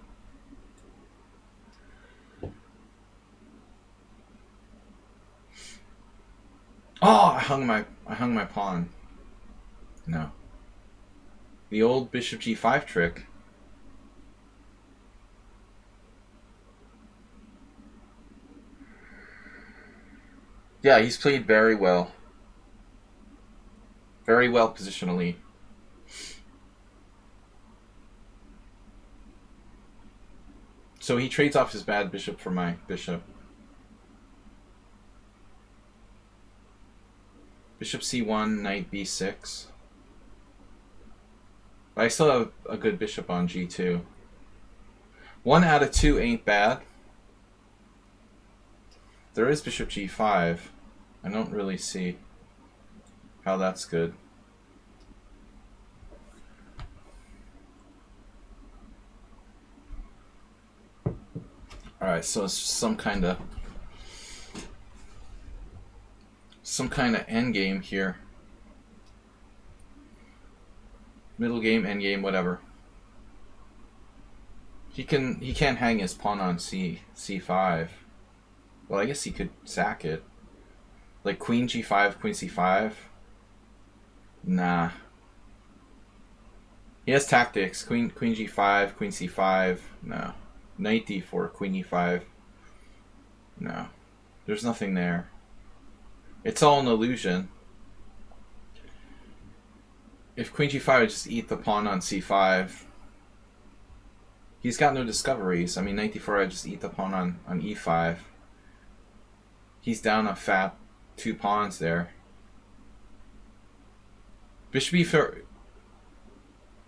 Oh, I hung my pawn. No. The old bishop g5 trick. Yeah, he's played very well. Very well positionally. So he trades off his bad bishop for my bishop. Bishop c1, knight b6. But I still have a good bishop on g2. 1 out of 2 ain't bad. There is bishop g5. I don't really see how that's good. Alright, so it's some kind of end game here. Middle game, end game, whatever. He can't hang his pawn on c5. Well, I guess he could sack it. Like queen g5, queen c5. Nah. He has tactics. Queen g5, queen c5. No. Knight d4, queen e5. No. There's nothing there. It's all an illusion. If queen g5, I just eat the pawn on c5. He's got no discoveries. I mean, knight d4, I just eat the pawn on e5. He's down a fat 2 pawns there. Bishop e4.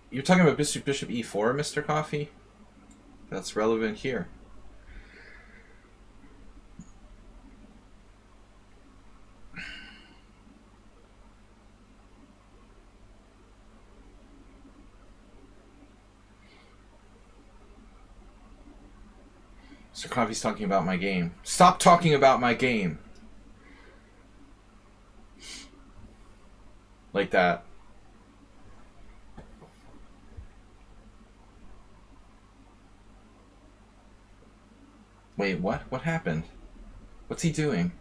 You're talking about bishop e4, Mr. Coffee? That's relevant here. Mr. Coffee's talking about my game. Stop talking about my game! like that. Wait, what? What happened? What's he doing?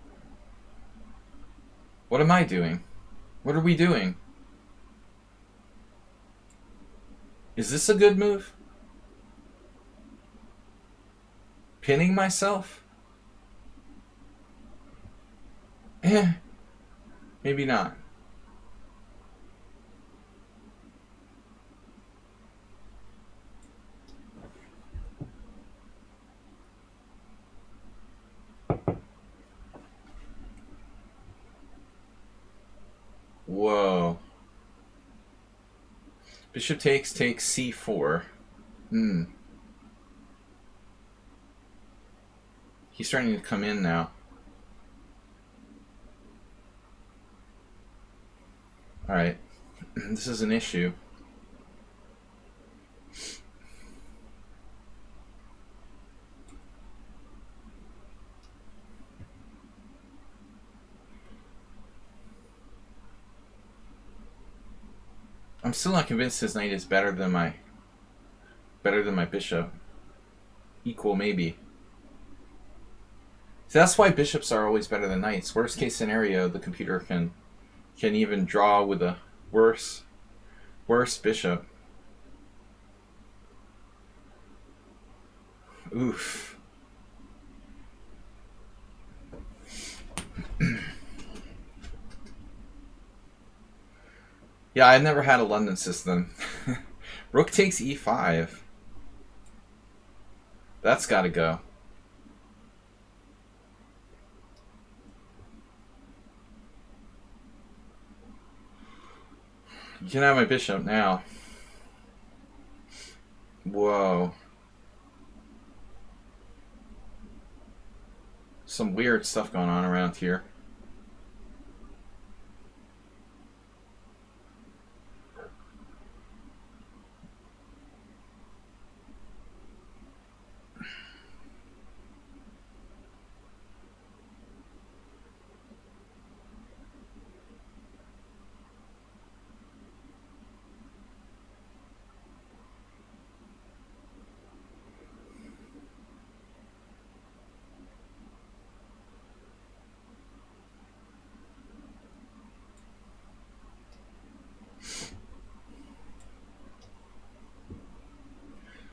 What am I doing? What are we doing? Is this a good move? Pinning myself? Eh, maybe not. Whoa. Bishop takes c4. Hmm. He's starting to come in now. Alright. This is an issue. I'm still not convinced his knight is better than my bishop. Equal, maybe. So that's why bishops are always better than knights. Worst case scenario, the computer can even draw with a worse bishop. Oof. Yeah, I've never had a London system. Rook takes e5. That's got to go. You can have my bishop now. Whoa. Some weird stuff going on around here.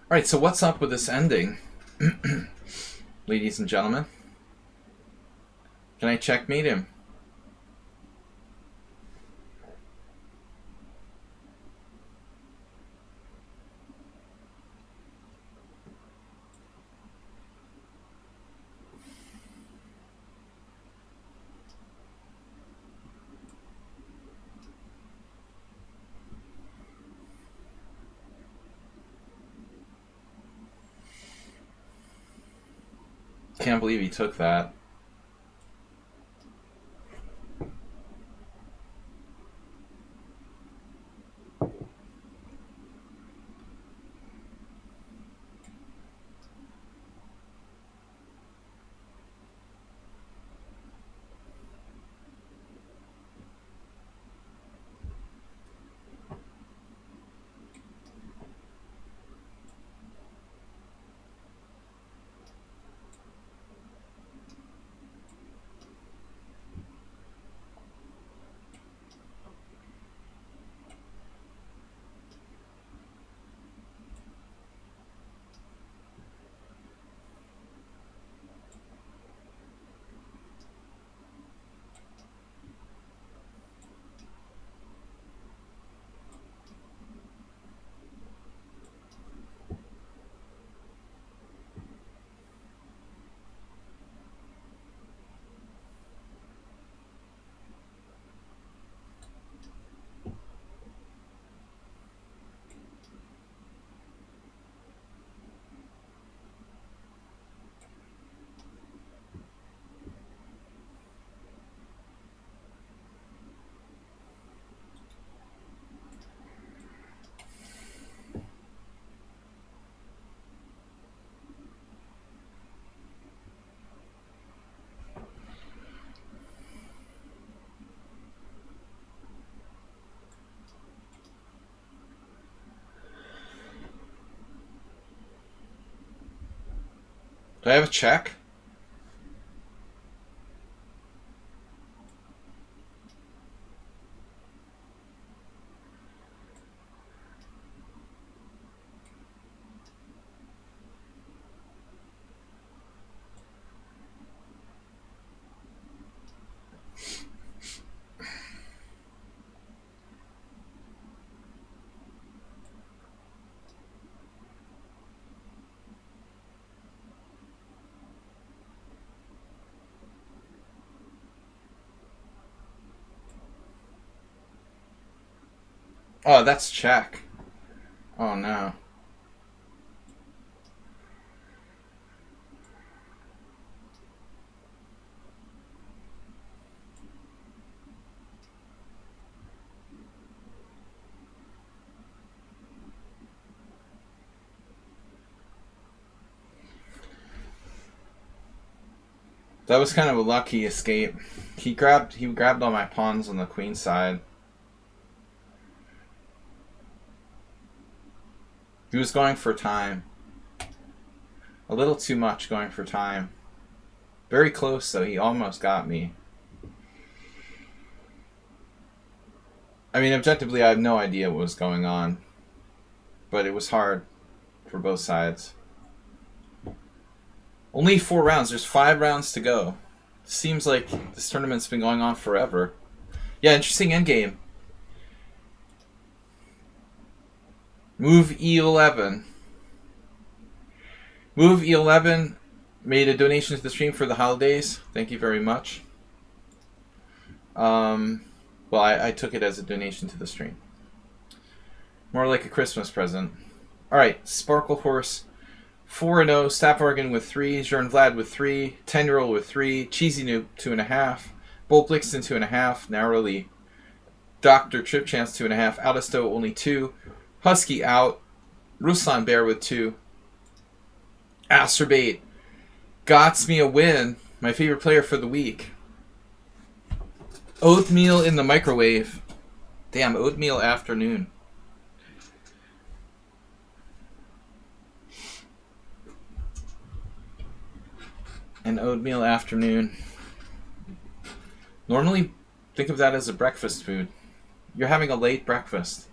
Alright, so what's up with this ending? Ladies and gentlemen. Can I checkmate him? Can't believe he took that. Do I have a check? Oh, that's check. Oh no. That was kind of a lucky escape. He grabbed all my pawns on the queen side. He was going for time. A little too much going for time. Very close though, he almost got me. I mean, objectively I have no idea what was going on. But it was hard for both sides. Only 4 rounds. There's 5 rounds to go. Seems like this tournament's been going on forever. Yeah, interesting endgame. Move E11. Move E11 made a donation to the stream for the holidays. Thank you very much. Well, I took it as a donation to the stream. More like a Christmas present. Alright, Sparkle Horse 4-0, Staff Organ with 3, Jern Vlad with 3, 10-year-old with 3, Cheesy Noob 2.5, Bolt Blixton 2.5, narrowly Dr. Trip Chance 2.5, Altisto only 2, Husky out, Ruslan Bear with 2, Asterbait gots me a win, my favorite player for the week. Oatmeal in the microwave. Damn, oatmeal afternoon. An oatmeal afternoon. Normally, think of that as a breakfast food. You're having a late breakfast.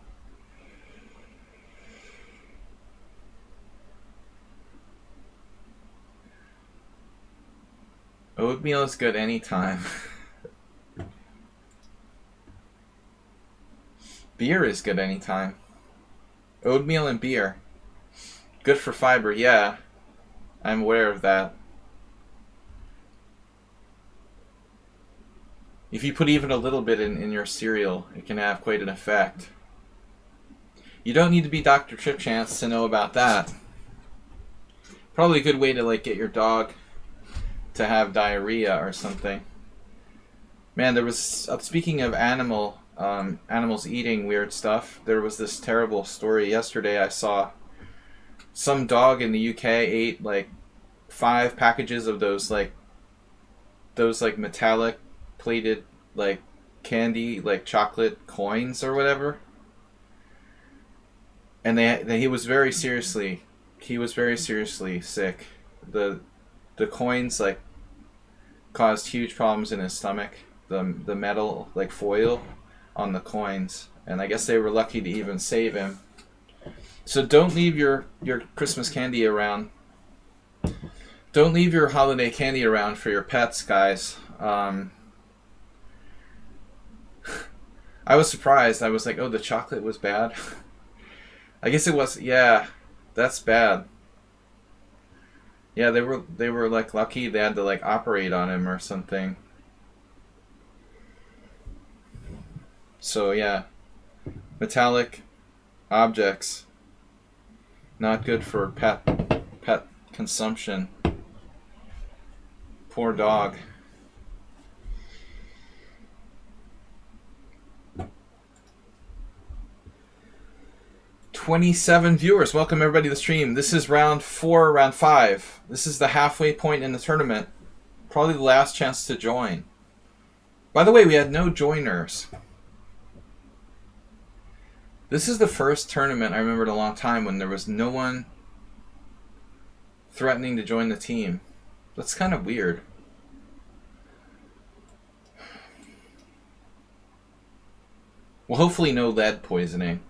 Oatmeal is good anytime. Beer is good anytime. Oatmeal and beer. Good for fiber, yeah. I'm aware of that. If you put even a little bit in your cereal, it can have quite an effect. You don't need to be Dr. Trip Chance to know about that. Probably a good way to get your dog to have diarrhea or something. Man, there was, speaking of animals eating weird stuff, there was this terrible story yesterday I saw. Some dog in the UK ate 5 packages of those metallic plated candy, chocolate coins or whatever. And he was very seriously sick. The coins caused huge problems in his stomach. The metal foil on the coins, and I guess they were lucky to even save him. So don't leave your Christmas candy around. Don't leave your holiday candy around for your pets, guys. I was surprised. I was like, oh, the chocolate was bad. I guess it was. Yeah, that's bad. Yeah, they were lucky they had to operate on him or something. So yeah, metallic objects not good for pet consumption. Poor dog. $27 viewers. Welcome everybody to the stream. This is round 5. This is the halfway point in the tournament. Probably the last chance to join. By the way, we had no joiners. This is the first tournament I remember in a long time when there was no one threatening to join the team. That's kind of weird. Well, hopefully no lead poisoning.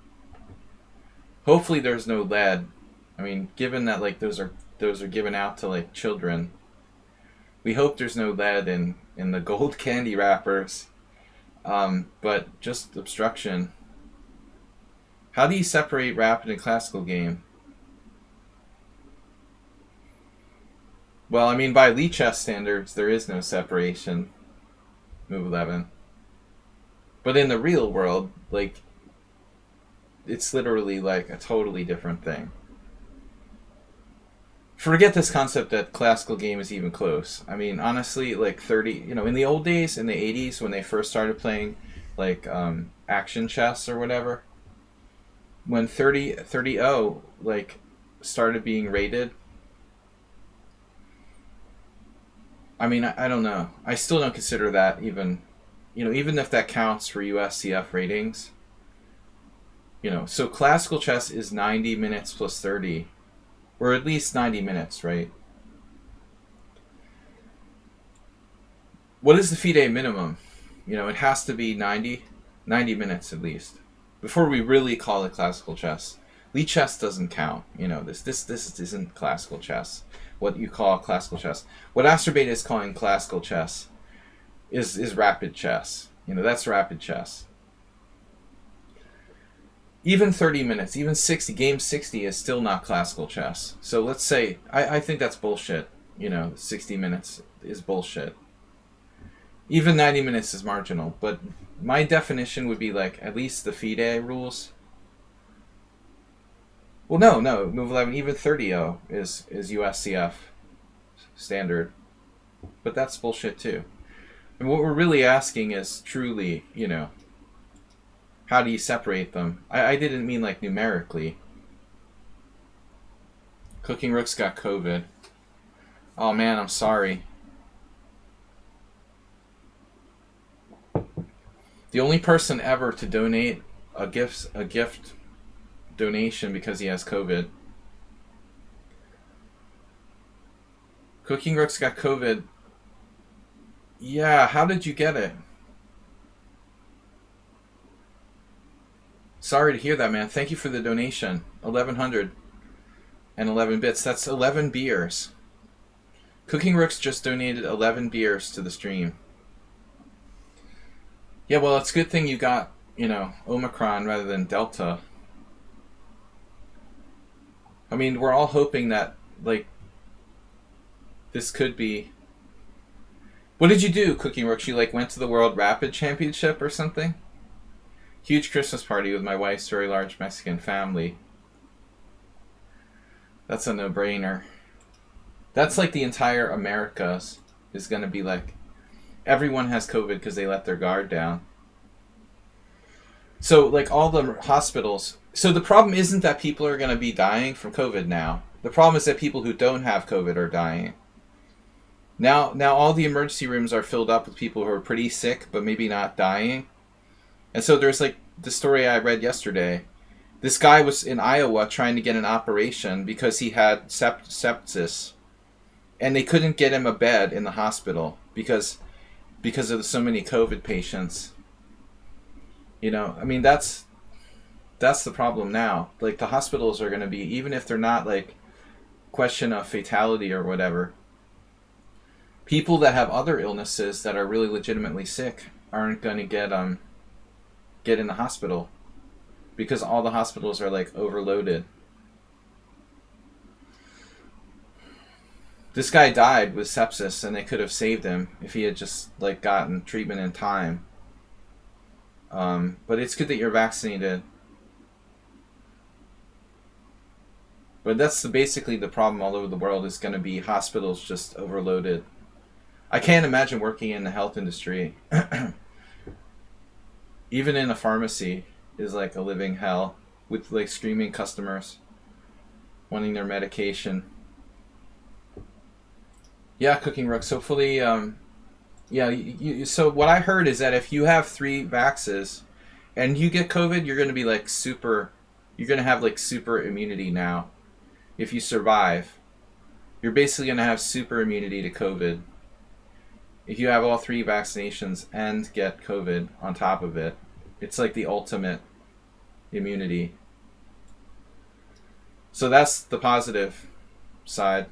Hopefully there's no lead. I mean, given that like those are given out to like children, we hope there's no lead in the gold candy wrappers. But just obstruction. How do you separate rapid and classical game? Well, I mean, by lichess standards, there is no separation. Move 11. But in the real world, like, it's literally like a totally different thing. Forget this concept that classical game is even close. I mean, honestly, like 30, in the old days, in the 80s, when they first started playing, like, action chess or whatever, when 30-0, like, started being rated, I mean, I don't know. I still don't consider that even, even if that counts for USCF ratings. So classical chess is 90 minutes plus 30, or at least 90 minutes, right? What is the FIDE minimum? It has to be 90 minutes at least before we really call it classical chess. Lichess doesn't count. This isn't classical chess. What you call classical chess. What Astrobeta is calling classical chess is rapid chess. That's rapid chess. Even 30 minutes, even 60, game 60 is still not classical chess. So let's say, I think that's bullshit. 60 minutes is bullshit. Even 90 minutes is marginal. But my definition would be like at least the FIDE rules. Well, no, move 11, even 30-0 is USCF standard. But that's bullshit too. And what we're really asking is truly, how do you separate them? I didn't mean like numerically. Cooking Rook's got COVID. Oh man, I'm sorry. The only person ever to donate a gift donation because he has COVID. Cooking Rook's got COVID. Yeah, how did you get it? Sorry to hear that, man. Thank you for the donation. 1,111 bits. That's 11 beers. Cooking Rooks just donated 11 beers to the stream. Yeah, well, it's a good thing you got, Omicron rather than Delta. I mean, we're all hoping that, like, this could be... What did you do, Cooking Rooks? You, like, went to the World Rapid Championship or something? Huge Christmas party with my wife's very large Mexican family. That's a no-brainer. That's like the entire Americas is going to be like, everyone has COVID because they let their guard down. So like all the hospitals. So the problem isn't that people are going to be dying from COVID now. The problem is that people who don't have COVID are dying. Now all the emergency rooms are filled up with people who are pretty sick but maybe not dying. And so there's like the story I read yesterday. This guy was in Iowa trying to get an operation because he had sepsis. And they couldn't get him a bed in the hospital because of so many COVID patients. I mean, that's the problem now. Like, the hospitals are going to be, even if they're not, like, question of fatality or whatever, people that have other illnesses that are really legitimately sick aren't going to get in the hospital because all the hospitals are, like, overloaded. This guy died with sepsis, and they could have saved him if he had just, like, gotten treatment in time. But it's good that you're vaccinated. But that's basically the problem all over the world is going to be hospitals just overloaded. I can't imagine working in the health industry. Even in a pharmacy is like a living hell with, like, screaming customers wanting their medication. Yeah, Cooking Rooks. Hopefully, so what I heard is that if you have 3 vaxes and you get COVID, you're going to be like you're going to have like super immunity now if you survive. you're basically going to have super immunity to COVID. If you have all 3 vaccinations and get COVID on top of it, it's like the ultimate immunity. So that's the positive side.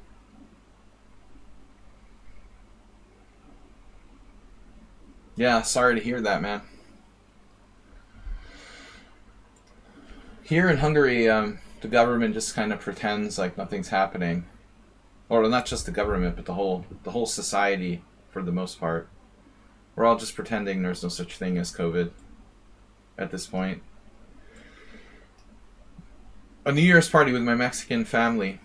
Yeah, sorry to hear that, man. Here in Hungary, the government just kind of pretends like nothing's happening. Or not just the government, but the whole society, for the most part. We're all just pretending there's no such thing as COVID at this point. A New Year's party with my Mexican family.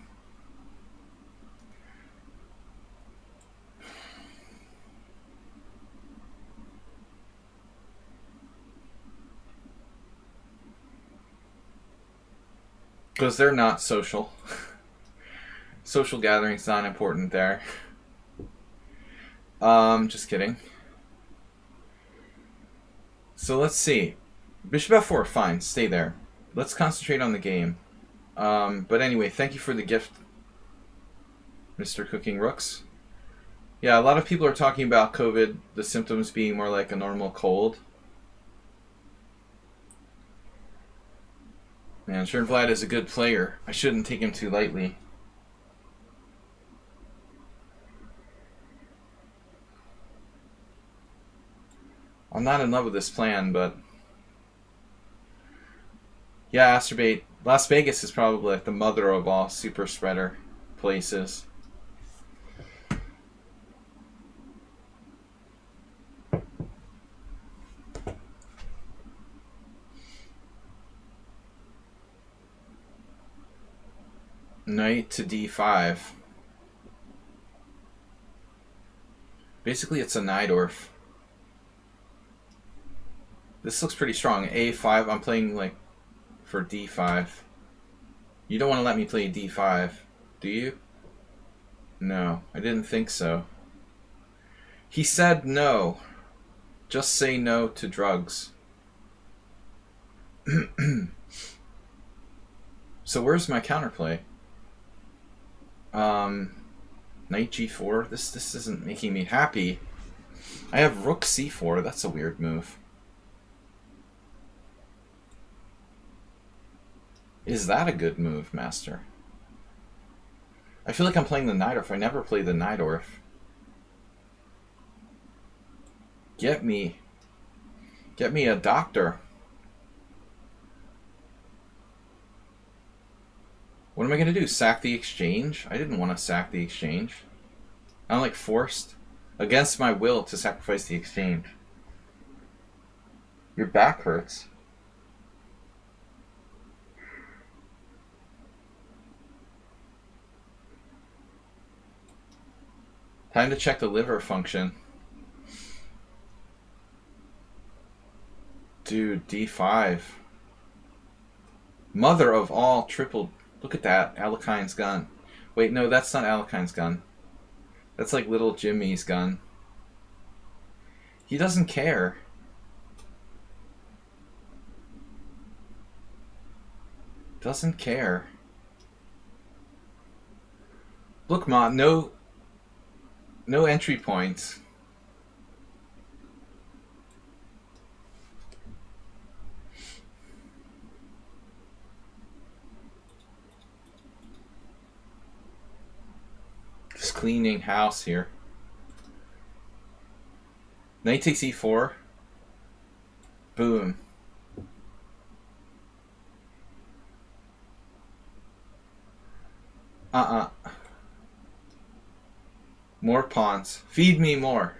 Because they're not social. Social gatherings not important there. Just kidding. So let's see. Bishop f4, fine, stay there. Let's concentrate on the game. But anyway, thank you for the gift, Mr. Cooking Rooks. Yeah, a lot of people are talking about COVID, the symptoms being more like a normal cold. Man, sure Vlad is a good player. I shouldn't take him too lightly. I'm not in love with this plan, but... Yeah, Astrobate. Las Vegas is probably like the mother of all super spreader places. Knight to d5. Basically, it's a Najdorf. This looks pretty strong. a5, I'm playing like for d5. You don't want to let me play d5, do you? No, I didn't think so. He said no. Just say no to drugs. So where's my counterplay? Knight g4. This isn't making me happy. I have rook c4. That's a weird move. Is that a good move, Master? I feel like I'm playing the Najdorf. I never play the Najdorf. Get me a doctor. What am I going to do? Sack the exchange? I didn't want to sack the exchange. I'm like forced against my will to sacrifice the exchange. Your back hurts. Time to check the liver function. Dude, d5. Mother of all triple... Look at that, Alekine's gun. Wait, no, that's not Alekine's gun. That's like little Jimmy's gun. He doesn't care. Doesn't care. Look, Ma, no entry points. Just cleaning house here. Knight takes e4. Boom. More pawns. Feed me more.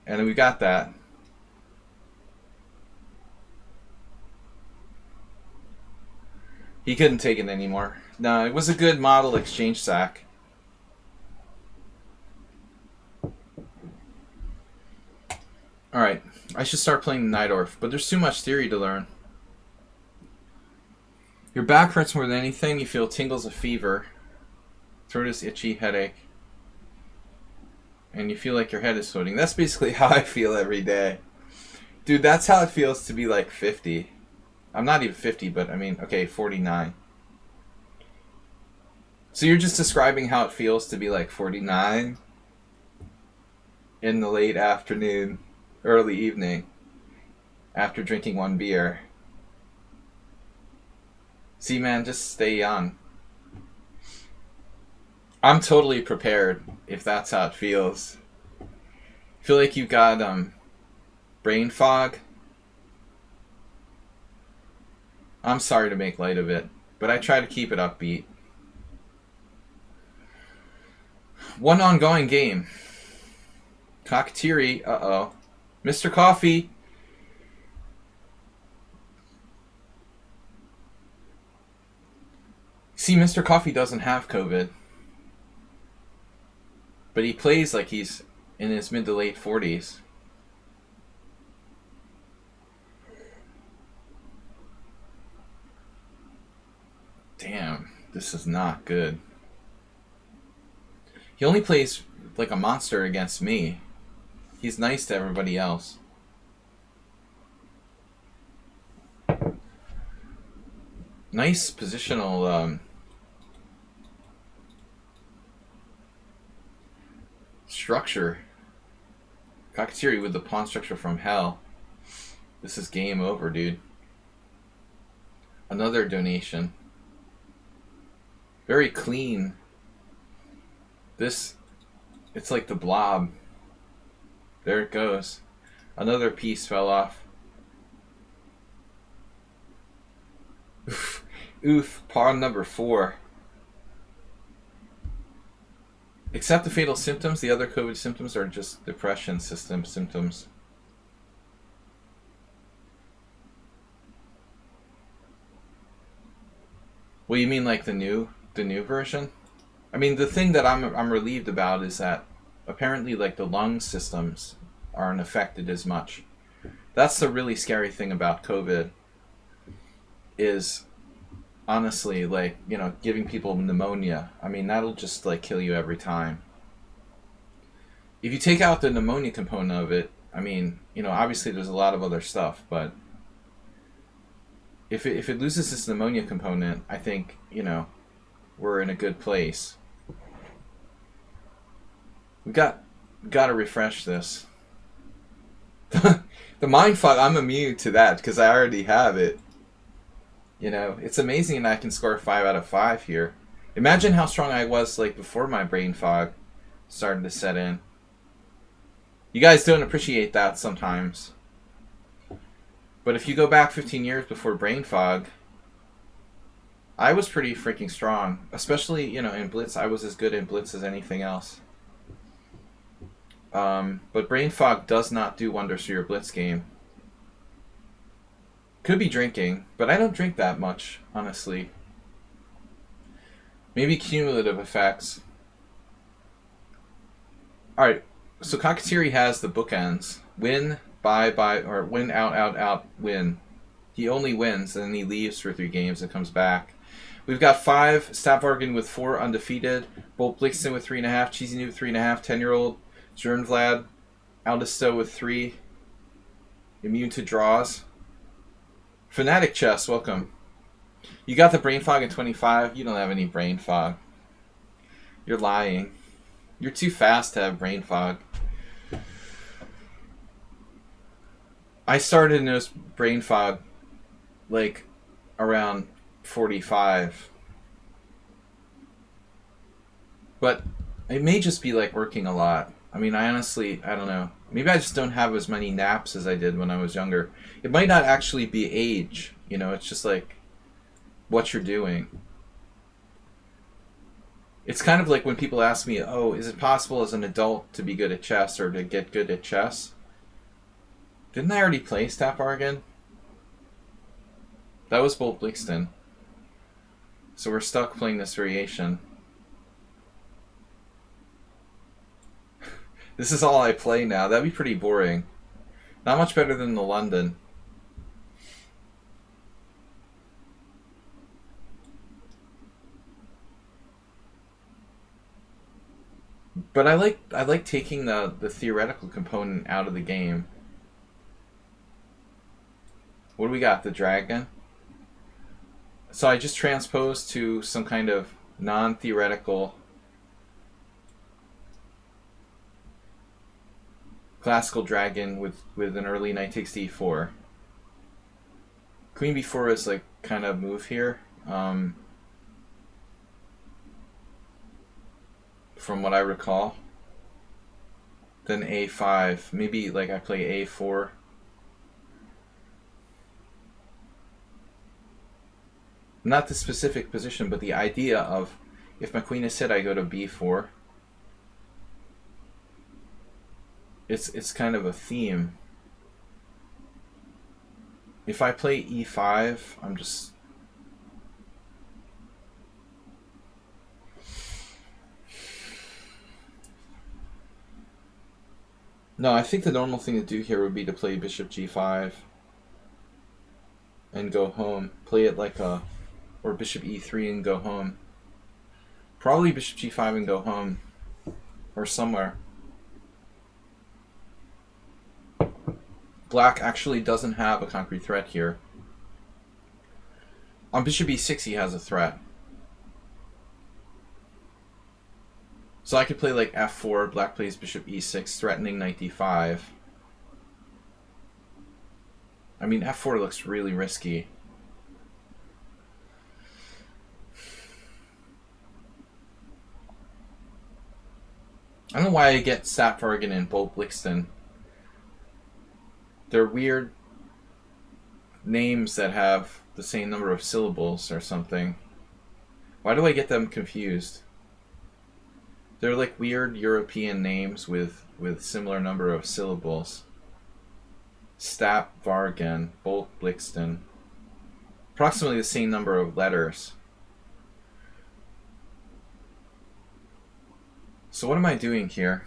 And we got that. He couldn't take it anymore. No, it was a good model exchange sack. Alright, I should start playing the Najdorf, but there's too much theory to learn. Your back hurts more than anything. You feel tingles of fever. Throat is itchy, headache. And you feel like your head is floating. That's basically how I feel every day. Dude, that's how it feels to be like 50. I'm not even 50, but I mean, okay, 49. So you're just describing how it feels to be like 49 in the late afternoon, early evening, after drinking one beer. See, man, just stay young. I'm totally prepared if that's how it feels. I feel like you got brain fog. I'm sorry to make light of it, but I try to keep it upbeat. One ongoing game. Cockatieri, uh-oh. Mr. Coffee. See, Mr. Coffee doesn't have COVID. But he plays like he's in his mid to late 40s. Damn, this is not good. He only plays like a monster against me. He's nice to everybody else. Nice positional structure. Cockatieri with the pawn structure from hell. This is game over, dude. Another donation. Very clean. This, it's like the blob. There it goes. Another piece fell off. Oof, pawn number 4. Except the fatal symptoms, the other COVID symptoms are just depression system symptoms. Well, you mean like the new version? I mean, the thing that I'm relieved about is that apparently like the lung systems aren't affected as much. That's the really scary thing about COVID is honestly like, you know, giving people pneumonia. I mean, that'll just like kill you every time. If you take out the pneumonia component of it, I mean, you know, obviously there's a lot of other stuff, but if it loses this pneumonia component, I think, you know, we're in a good place. We got to refresh this. The mind fog, I'm immune to that because I already have it. You know, it's amazing that I can score 5 out of 5 here. Imagine how strong I was like before my brain fog started to set in. You guys don't appreciate that sometimes. But if you go back 15 years before brain fog, I was pretty freaking strong. Especially, you know, in Blitz, I was as good in Blitz as anything else. But brain fog does not do wonders for your Blitz game. Could be drinking, but I don't drink that much, honestly. Maybe cumulative effects. Alright, so Cockatieri has the bookends. Win, bye, or win, out, win. He only wins, and then he leaves for 3 games and comes back. We've got 5, Stavvargan with 4 undefeated, Bolt Blixen with 3.5, Cheesy New with 3.5, 10-year-old, Jern Vlad, Aldisto with 3, immune to draws. Fanatic Chess, welcome. You got the brain fog at 25. You don't have any brain fog. You're lying. You're too fast to have brain fog. I started to notice brain fog like around 45. But it may just be like working a lot. I mean, I honestly, I don't know. Maybe I just don't have as many naps as I did when I was younger. It might not actually be age, you know, it's just like what you're doing. It's kind of like when people ask me, oh, is it possible as an adult to be good at chess or to get good at chess? Didn't I already play Stavvargan? That was Bolt Blixen. So we're stuck playing this variation. This is all I play now. That'd be pretty boring. Not much better than the London. But I like taking the theoretical component out of the game. What do we got? The dragon? So I just transposed to some kind of non-theoretical classical dragon with an early knight takes to e4. Queen b4 is like kind of move here. From what I recall. Then a5. Maybe like I play a4. Not the specific position, but the idea of if my queen is hit, I go to b4. It's kind of a theme. If I play e5, I'm just... No, I think the normal thing to do here would be to play bishop g5 and go home. Play it like a... or bishop e3 and go home. Probably bishop g5 and go home. Or somewhere. Black actually doesn't have a concrete threat here. On bishop e6 he has a threat. So I could play like f4, black plays bishop e6, threatening knight d5. I mean, f4 looks really risky. I don't know why I get Sapvargan and Blixton. They're weird names that have the same number of syllables or something. Why do I get them confused? They're like weird European names with similar number of syllables. Sapvargan, Blixton. Approximately the same number of letters. So what am I doing here?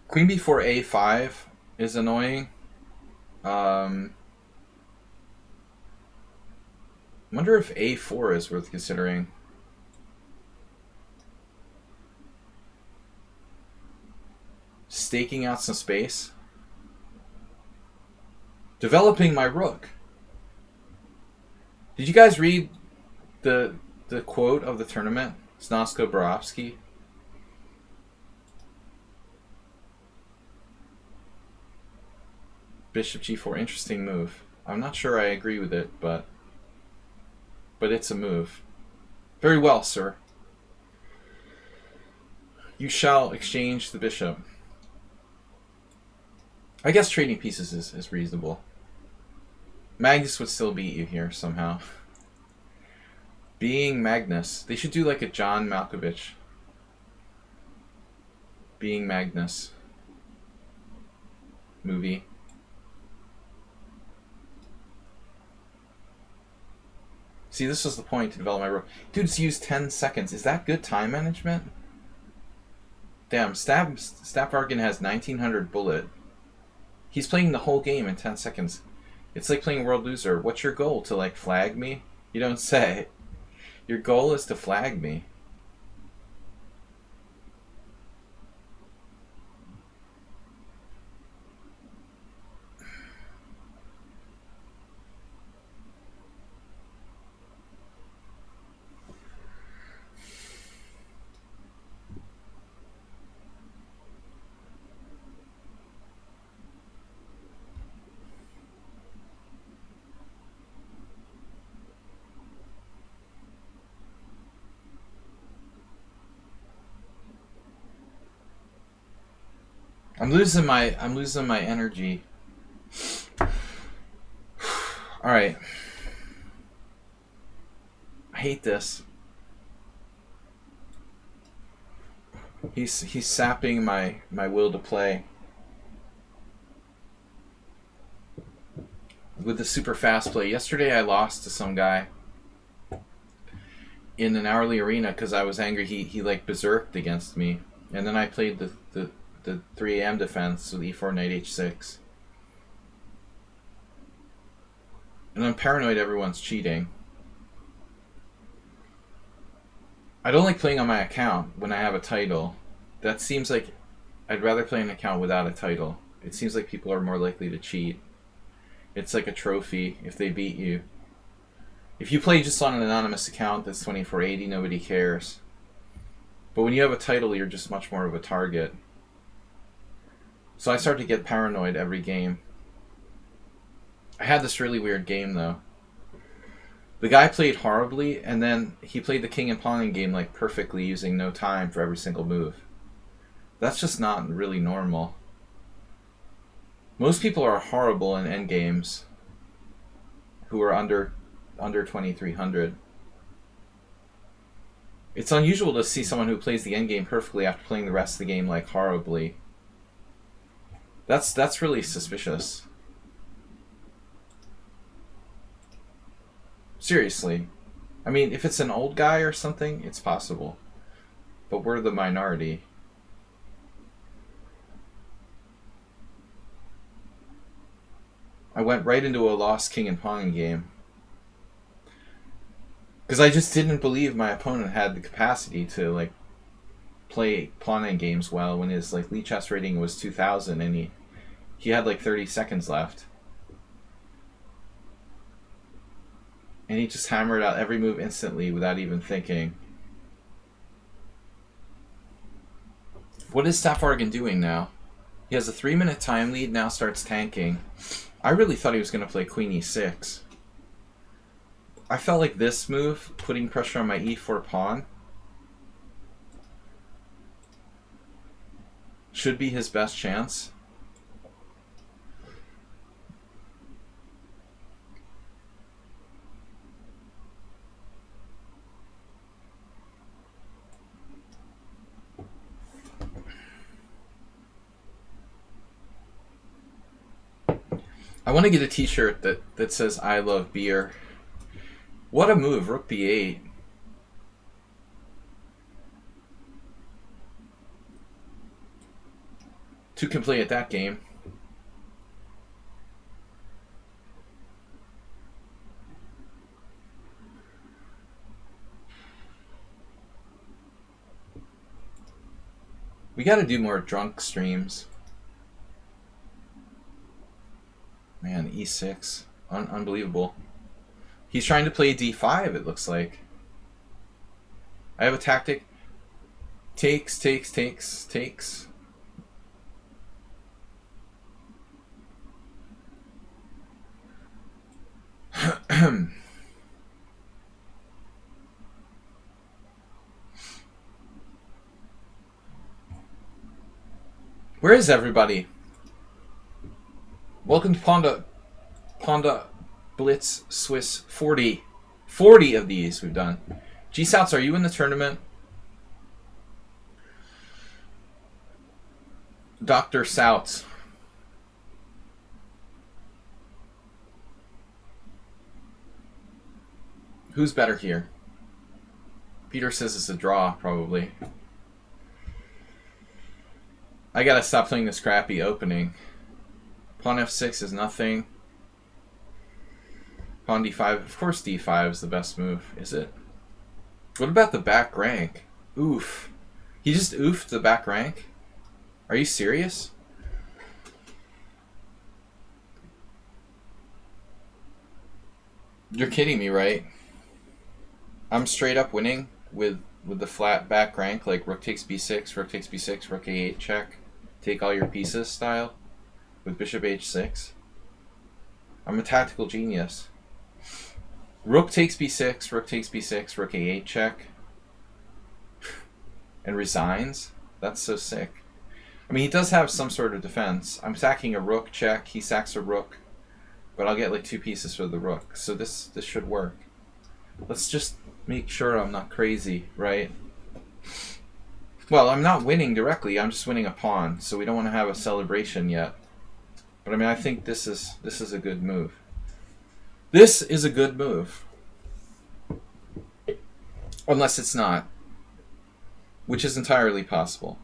Queen b4 a5 is annoying. Wonder if a4 is worth considering. Staking out some space. Developing my rook. Did you guys read the quote of the tournament? Snosko Borovsky. Bishop g4, interesting move. I'm not sure I agree with it, but it's a move. Very well, sir. You shall exchange the bishop. I guess trading pieces is reasonable. Magnus would still beat you here somehow. Being Magnus. They should do like a John Malkovich. Being Magnus movie. See, this was the point to develop my rook. Dude, it's used 10 seconds. Is that good time management? Damn, Sapvargan has 1900 bullet. He's playing the whole game in 10 seconds. It's like playing World Loser. What's your goal? To like flag me? You don't say. Your goal is to flag me. I'm losing my energy. All right. I hate this. He's sapping my will to play with the super fast play. Yesterday I lost to some guy in an hourly arena because I was angry. He like berserked against me, and then I played the 3 a.m. defense with e4 knight h6. And I'm paranoid everyone's cheating. I don't like playing on my account when I have a title. That seems like I'd rather play an account without a title. It seems like people are more likely to cheat. It's like a trophy if they beat you. If you play just on an anonymous account that's 2480, nobody cares. But when you have a title, you're just much more of a target. So I start to get paranoid every game. I had this really weird game, though. The guy played horribly, and then he played the king and pawn game like perfectly, using no time for every single move. That's just not really normal. Most people are horrible in endgames who are under 2300. It's unusual to see someone who plays the endgame perfectly after playing the rest of the game like horribly. That's really suspicious. Seriously. I mean, if it's an old guy or something, it's possible. But we're the minority. I went right into a lost king and pawn game. Because I just didn't believe my opponent had the capacity to, like, play pawn games well when his, like, lichess rating was 2000 and he had, like, 30 seconds left. And he just hammered out every move instantly without even thinking. What is Stafargan doing now? He has a 3-minute time lead, now starts tanking. I really thought he was going to play queen e6. I felt like this move, putting pressure on my e4 pawn, should be his best chance. I want to get a t-shirt that says I love beer. What a move, rook b8. Two can play at that game. We got to do more drunk streams. Man, e6. Unbelievable. He's trying to play d5, it looks like. I have a tactic. Takes. Where is everybody? Welcome to Pawnda Blitz Swiss 40. 40 of these we've done. G-Souts, are you in the tournament? Dr. Souts. Who's better here? Peter says it's a draw, probably. I gotta stop playing this crappy opening. Pawn f6 is nothing. Pawn d5. Of course d5 is the best move, is it? What about the back rank? Oof. He just oofed the back rank? Are you serious? You're kidding me, right? I'm straight up winning with the flat back rank, like rook takes b6, rook takes b6, rook a8 check, take all your pieces style, with bishop h6. I'm a tactical genius. Rook takes b6, rook takes b6, rook a8 check, and resigns? That's so sick. I mean, he does have some sort of defense. I'm sacking a rook check, he sacks a rook, but I'll get like 2 pieces for the rook, so this should work. Let's just make sure I'm not crazy, right? Well, I'm not winning directly, I'm just winning a pawn, so we don't want to have a celebration yet. But I mean, I think this is a good move. This is a good move. Unless it's not. Which is entirely possible.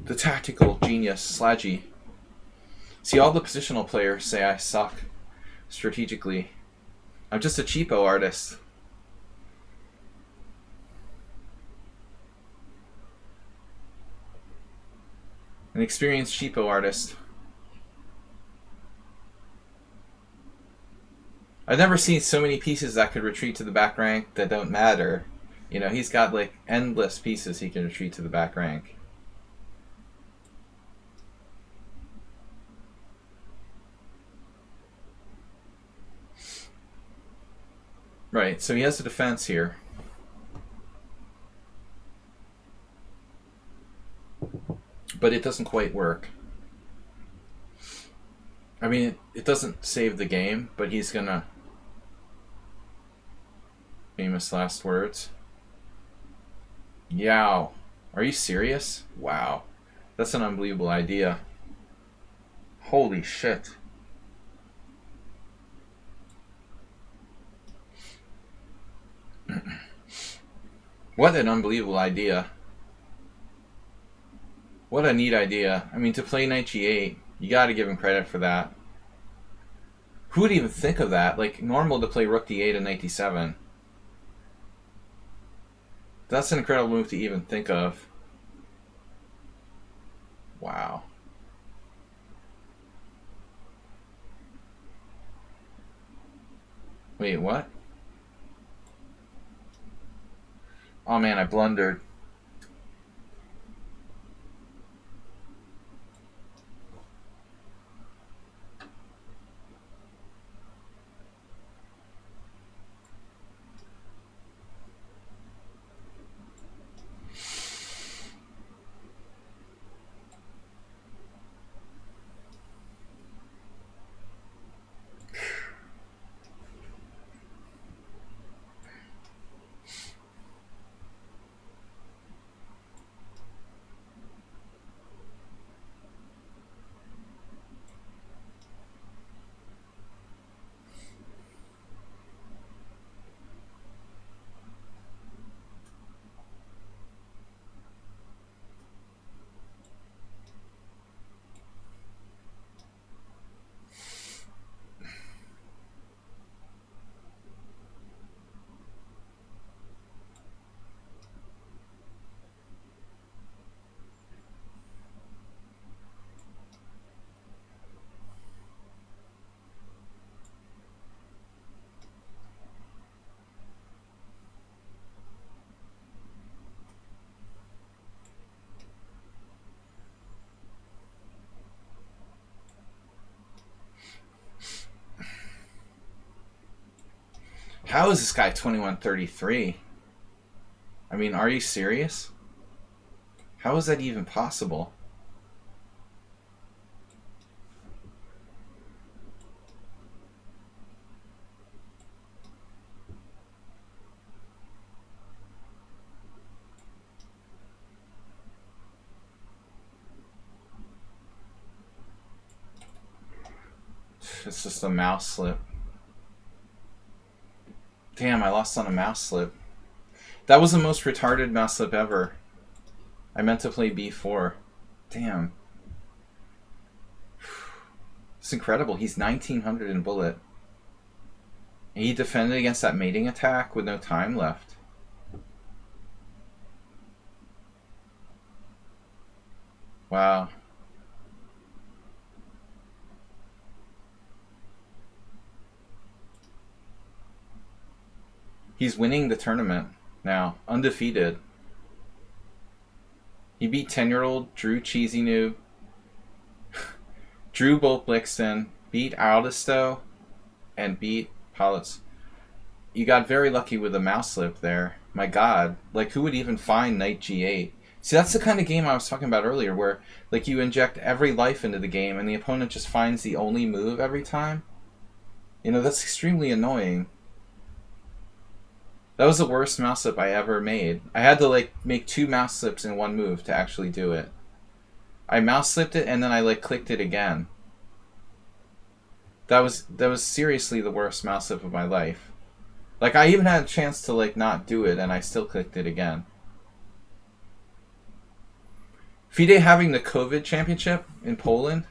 The tactical genius, Sladgie. See, all the positional players say I suck strategically. I'm just a cheapo artist. An experienced cheapo artist. I've never seen so many pieces that could retreat to the back rank that don't matter. You know, he's got like endless pieces he can retreat to the back rank. Right, so he has a defense here. But it doesn't quite work. I mean, it doesn't save the game, but he's gonna... Famous last words. Yow. Are you serious? Wow. That's an unbelievable idea. Holy shit. What an unbelievable idea. What a neat idea. I mean, to play knight g8, you gotta give him credit for that. Who would even think of that? Like, normal to play rook d8 and knight d7. That's an incredible move to even think of. Wow. Wait, what? Oh man, I blundered. How is this guy 2133? I mean, are you serious? How is that even possible? It's just a mouse slip. Damn, I lost on a mouse slip. That was the most retarded mouse slip ever. I meant to play b4. Damn. It's incredible. He's 1900 in bullet. And he defended against that mating attack with no time left. Wow. He's winning the tournament now, undefeated. He beat 10-year-old Drew Cheesy New, Drew Bolt Blixton, beat Aldisto, and beat Palitz. You got very lucky with a mouse slip there. My god. Like, who would even find knight g8? See, that's the kind of game I was talking about earlier, where like you inject every life into the game and the opponent just finds the only move every time. You know, that's extremely annoying. That was the worst mouse slip I ever made. I had to like make 2 mouse slips in one move to actually do it. I mouse slipped it and then I like clicked it again. That was seriously the worst mouse slip of my life. Like, I even had a chance to like not do it and I still clicked it again. FIDE having the COVID championship in Poland.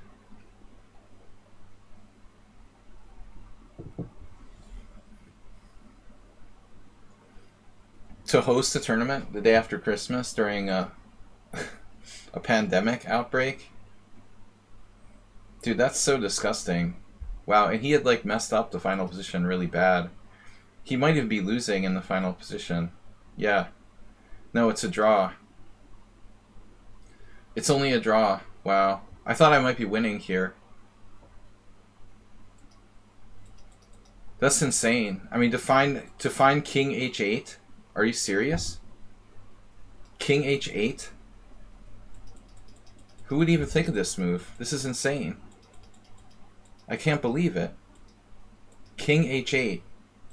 To host a tournament the day after Christmas during a pandemic outbreak. Dude, that's so disgusting. Wow, and he had like messed up the final position really bad. He might even be losing in the final position. Yeah. No, it's a draw. It's only a draw. Wow. I thought I might be winning here. That's insane. I mean, to find King H8? Are you serious? King H8? Who would even think of this move? This is insane. I can't believe it. King H8.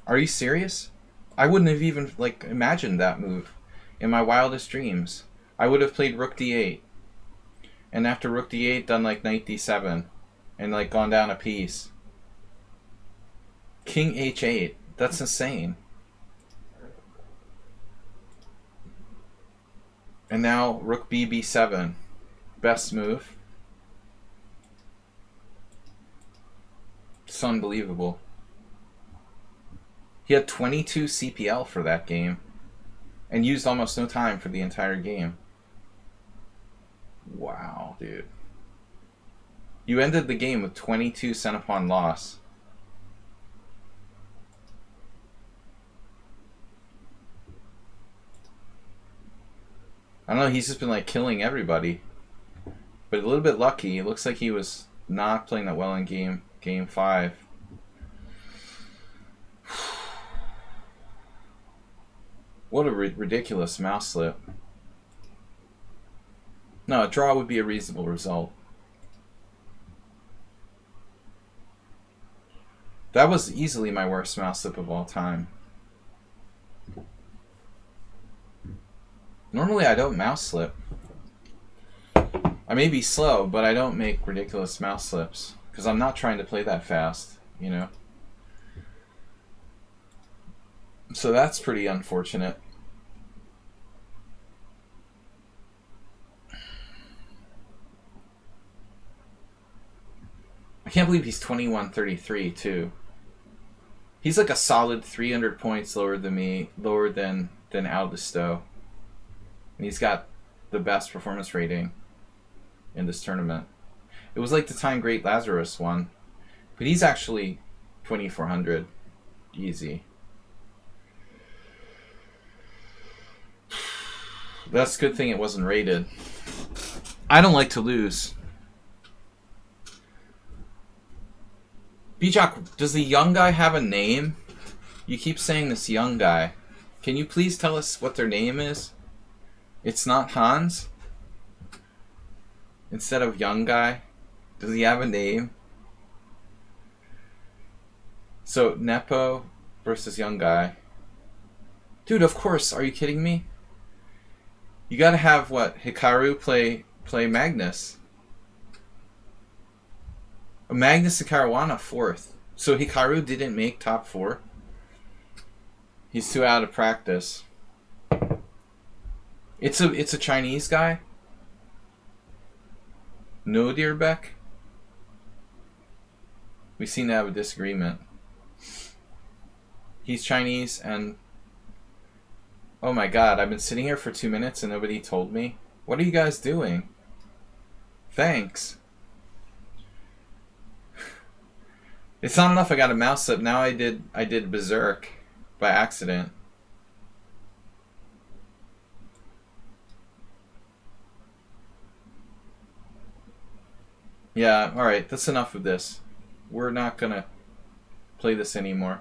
Are you serious? I wouldn't have even like imagined that move in my wildest dreams. I would have played Rook D8. And after Rook D8 done like Knight D7 and like gone down a piece. King H8. That's insane. And now Rook B B7. Best move. It's unbelievable. He had 22 CPL for that game and used almost no time for the entire game. Wow, dude. You ended the game with 22 cent-upon loss. I don't know, he's just been like killing everybody. But a little bit lucky. It looks like he was not playing that well in game 5. What a ridiculous mouse slip. No, a draw would be a reasonable result. That was easily my worst mouse slip of all time. Normally I don't mouse slip. I may be slow, but I don't make ridiculous mouse slips. Because I'm not trying to play that fast, you know? So that's pretty unfortunate. I can't believe he's 21-33 too. He's like a solid 300 points lower than me, lower than Aldisto. And he's got the best performance rating in this tournament. It was like the time Great Lazarus won. But he's actually 2400. Easy. That's a good thing it wasn't rated. I don't like to lose. Bijak, does the young guy have a name? You keep saying this young guy. Can you please tell us what their name is? It's not Hans? Instead of young guy? Does he have a name? So, Nepo versus young guy. Dude, of course. Are you kidding me? You gotta have, what, Hikaru play Magnus. Magnus and Caruana 4th. So Hikaru didn't make top 4? He's too out of practice. It's a Chinese guy? No, Deerbeck? We seem to have a disagreement. He's Chinese and... Oh my god, I've been sitting here for 2 minutes and nobody told me. What are you guys doing? Thanks. It's not enough I got a mouse slip. Now I did Berserk by accident. Yeah, alright, that's enough of this. We're not gonna play this anymore.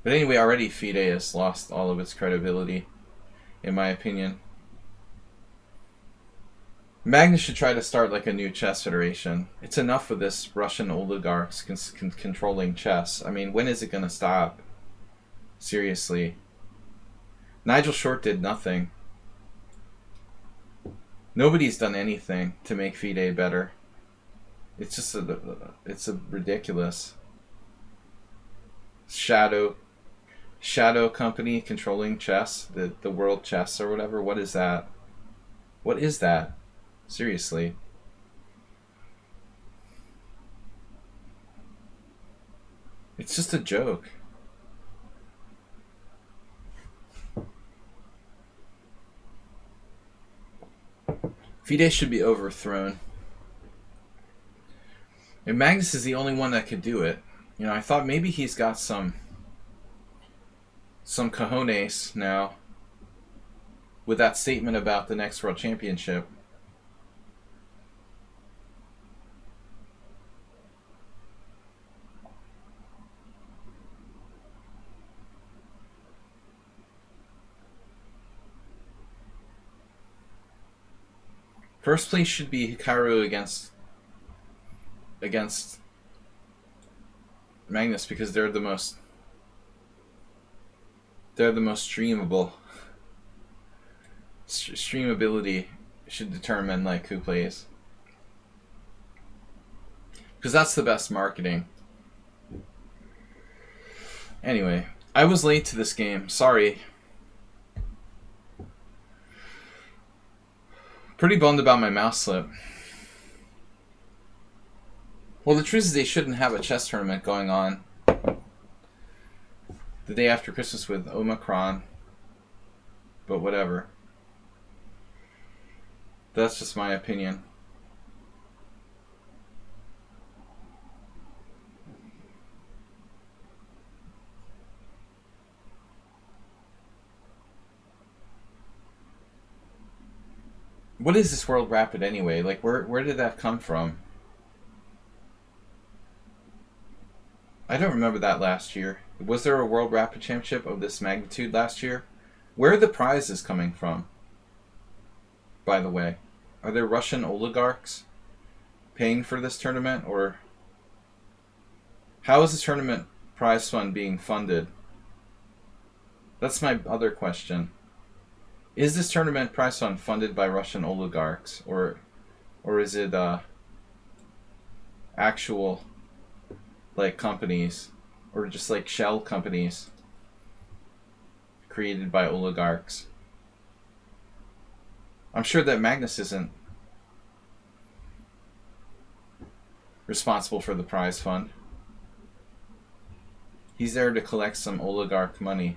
But anyway, already FIDE has lost all of its credibility, in my opinion. Magnus should try to start like a new chess federation. It's enough with this Russian oligarchs controlling chess. I mean, when is it going to stop? Seriously. Nigel Short did nothing. Nobody's done anything to make FIDE better. It's just it's a ridiculous. Shadow company controlling chess, the world chess or whatever. What is that? What is that? Seriously. It's just a joke. FIDE should be overthrown. And Magnus is the only one that could do it. You know, I thought maybe he's got some cojones now with that statement about the next World Championship. First place should be Hikaru against Magnus because they're the most streamable. Streamability should determine like who plays, because that's the best marketing. Anyway, I was late to this game. Sorry. Pretty bummed about my mouse slip. Well, the truth is they shouldn't have a chess tournament going on the day after Christmas with Omicron. But whatever. That's just my opinion. What is this World Rapid anyway? Like, where did that come from? I don't remember that last year. Was there a World Rapid Championship of this magnitude last year? Where are the prizes coming from? By the way, are there Russian oligarchs paying for this tournament, or how is the tournament prize fund being funded? That's my other question. Is this tournament prize fund funded by Russian oligarchs, or is it actual like companies, or just like shell companies created by oligarchs? I'm sure that Magnus isn't responsible for the prize fund. He's there to collect some oligarch money.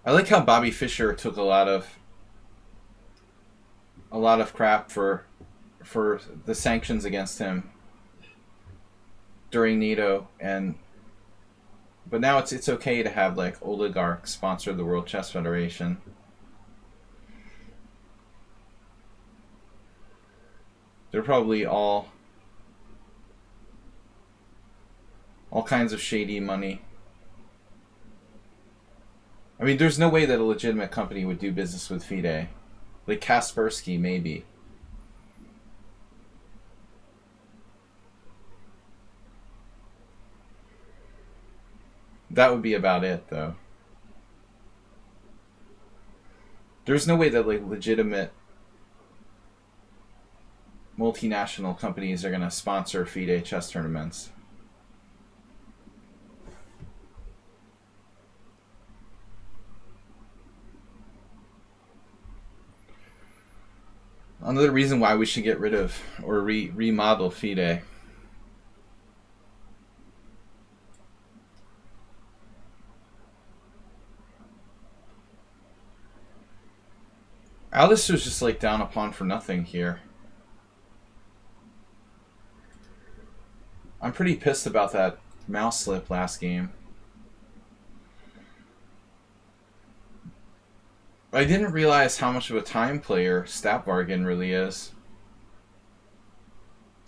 I like how Bobby Fischer took a lot of crap for the sanctions against him during NATO, but now it's okay to have like oligarchs sponsor the World Chess Federation. They're probably all kinds of shady money. I mean, there's no way that a legitimate company would do business with FIDE. Like Kaspersky, maybe. That would be about it, though. There's no way that like legitimate multinational companies are going to sponsor FIDE chess tournaments. Another reason why we should get rid of or remodel FIDE. Alistair's just like down upon for nothing here. I'm pretty pissed about that mouse slip last game. I didn't realize how much of a time player Statbargen really is.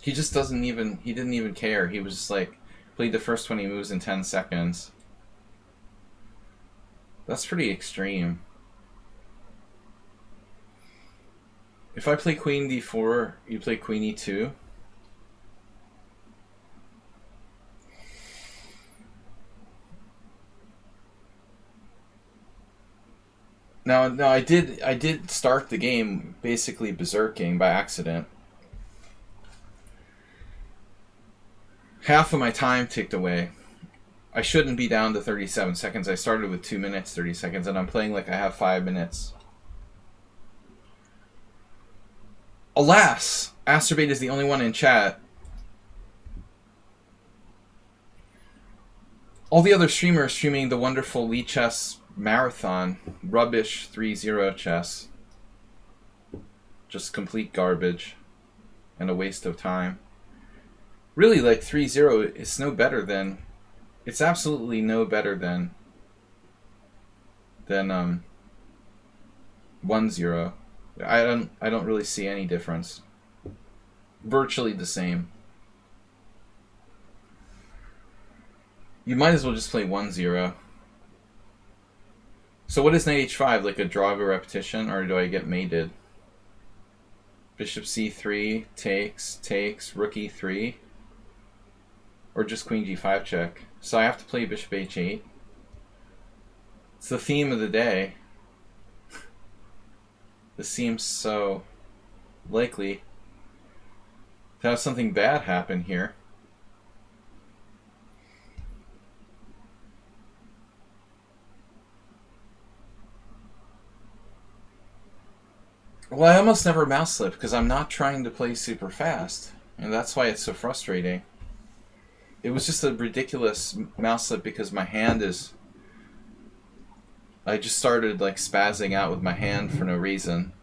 He just didn't even care. He was just like, played the first 20 moves in 10 seconds. That's pretty extreme. If I play Queen D4, you play Queen E2. No, I did start the game basically berserking by accident. Half of my time ticked away. I shouldn't be down to 37 seconds. I started with 2 minutes, 30 seconds, and I'm playing like I have 5 minutes. Alas! Astrobate is the only one in chat. All the other streamers are streaming the wonderful lichess marathon. Rubbish 3-0 chess. Just complete garbage. And a waste of time. Really, like 3-0, it's no better than... It's absolutely no better than 1-0. I don't really see any difference. Virtually the same. You might as well just play 1-0. So what is knight h5? Like a draw of a repetition, or do I get mated? Bishop c3, takes, rook e3. Or just queen g5 check. So I have to play bishop h8. It's the theme of the day. This seems so likely to have something bad happen here. Well, I almost never mouse slip because I'm not trying to play super fast. And that's why it's so frustrating. It was just a ridiculous mouse slip because my hand is... I just started like spazzing out with my hand for no reason.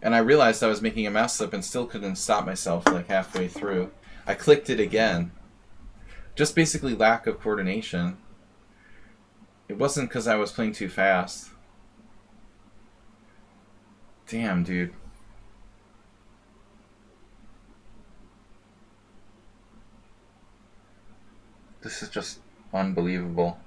And I realized I was making a mouse slip and still couldn't stop myself like halfway through. I clicked it again. Just basically lack of coordination. It wasn't because I was playing too fast. Damn, dude. This is just unbelievable.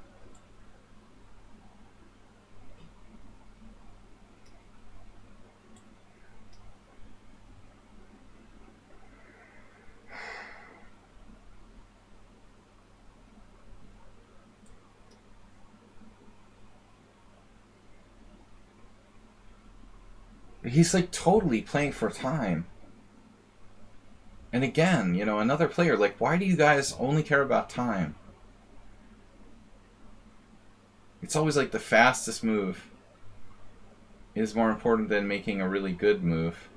He's like totally playing for time. And again, you know, another player, like, why do you guys only care about time? It's always like the fastest move is more important than making a really good move.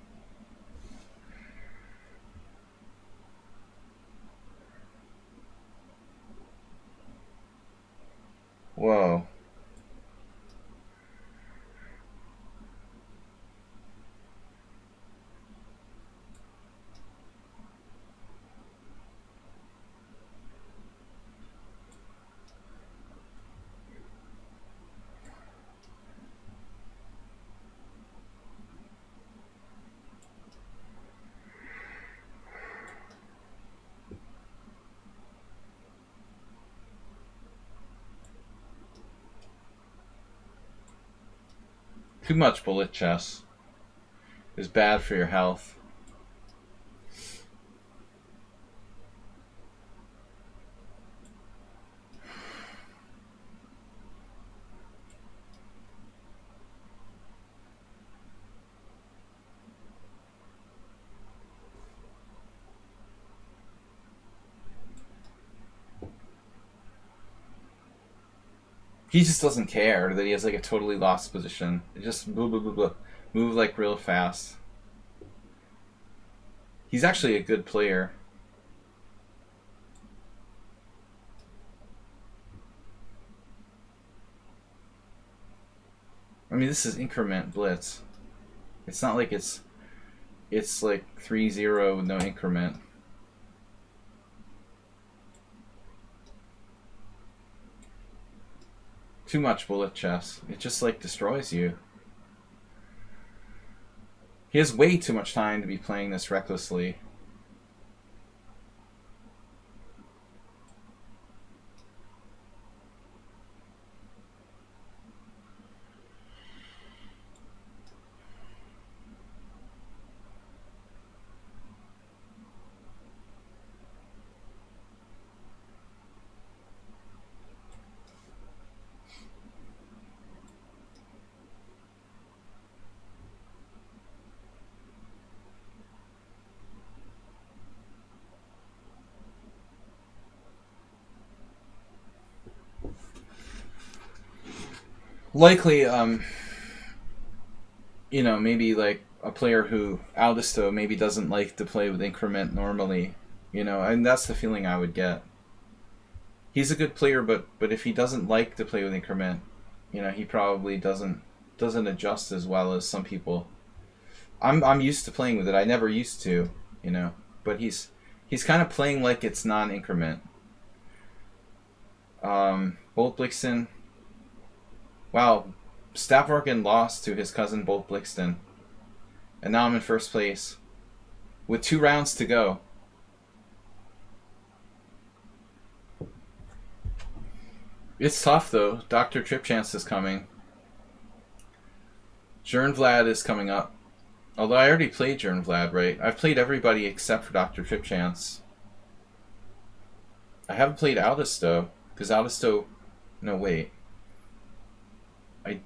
Whoa. Too much bullet chess is bad for your health. He just doesn't care that he has like a totally lost position. It just blah, blah, blah, blah. Move like real fast. He's actually a good player. I mean, this is increment blitz. It's not like it's like 3-0 with no increment. Too much bullet chess. It just like destroys you. He has way too much time to be playing this recklessly. Likely, you know, maybe like a player who Aldisto maybe doesn't like to play with increment normally, you know, and that's the feeling I would get. He's a good player, but if he doesn't like to play with increment, you know, he probably doesn't adjust as well as some people. I'm used to playing with it. I never used to, you know, but he's kind of playing like it's non-increment. Bolt Blixen. Wow, Stavrogan lost to his cousin Bolt Blixen, and now I'm in first place with 2 rounds to go. It's tough though. Dr. Tripchance is coming. Jern Vlad is coming up. Although I already played Jern Vlad, right? I've played everybody except for Dr. Tripchance. I haven't played Aldisto, because Aldisto... No, wait. I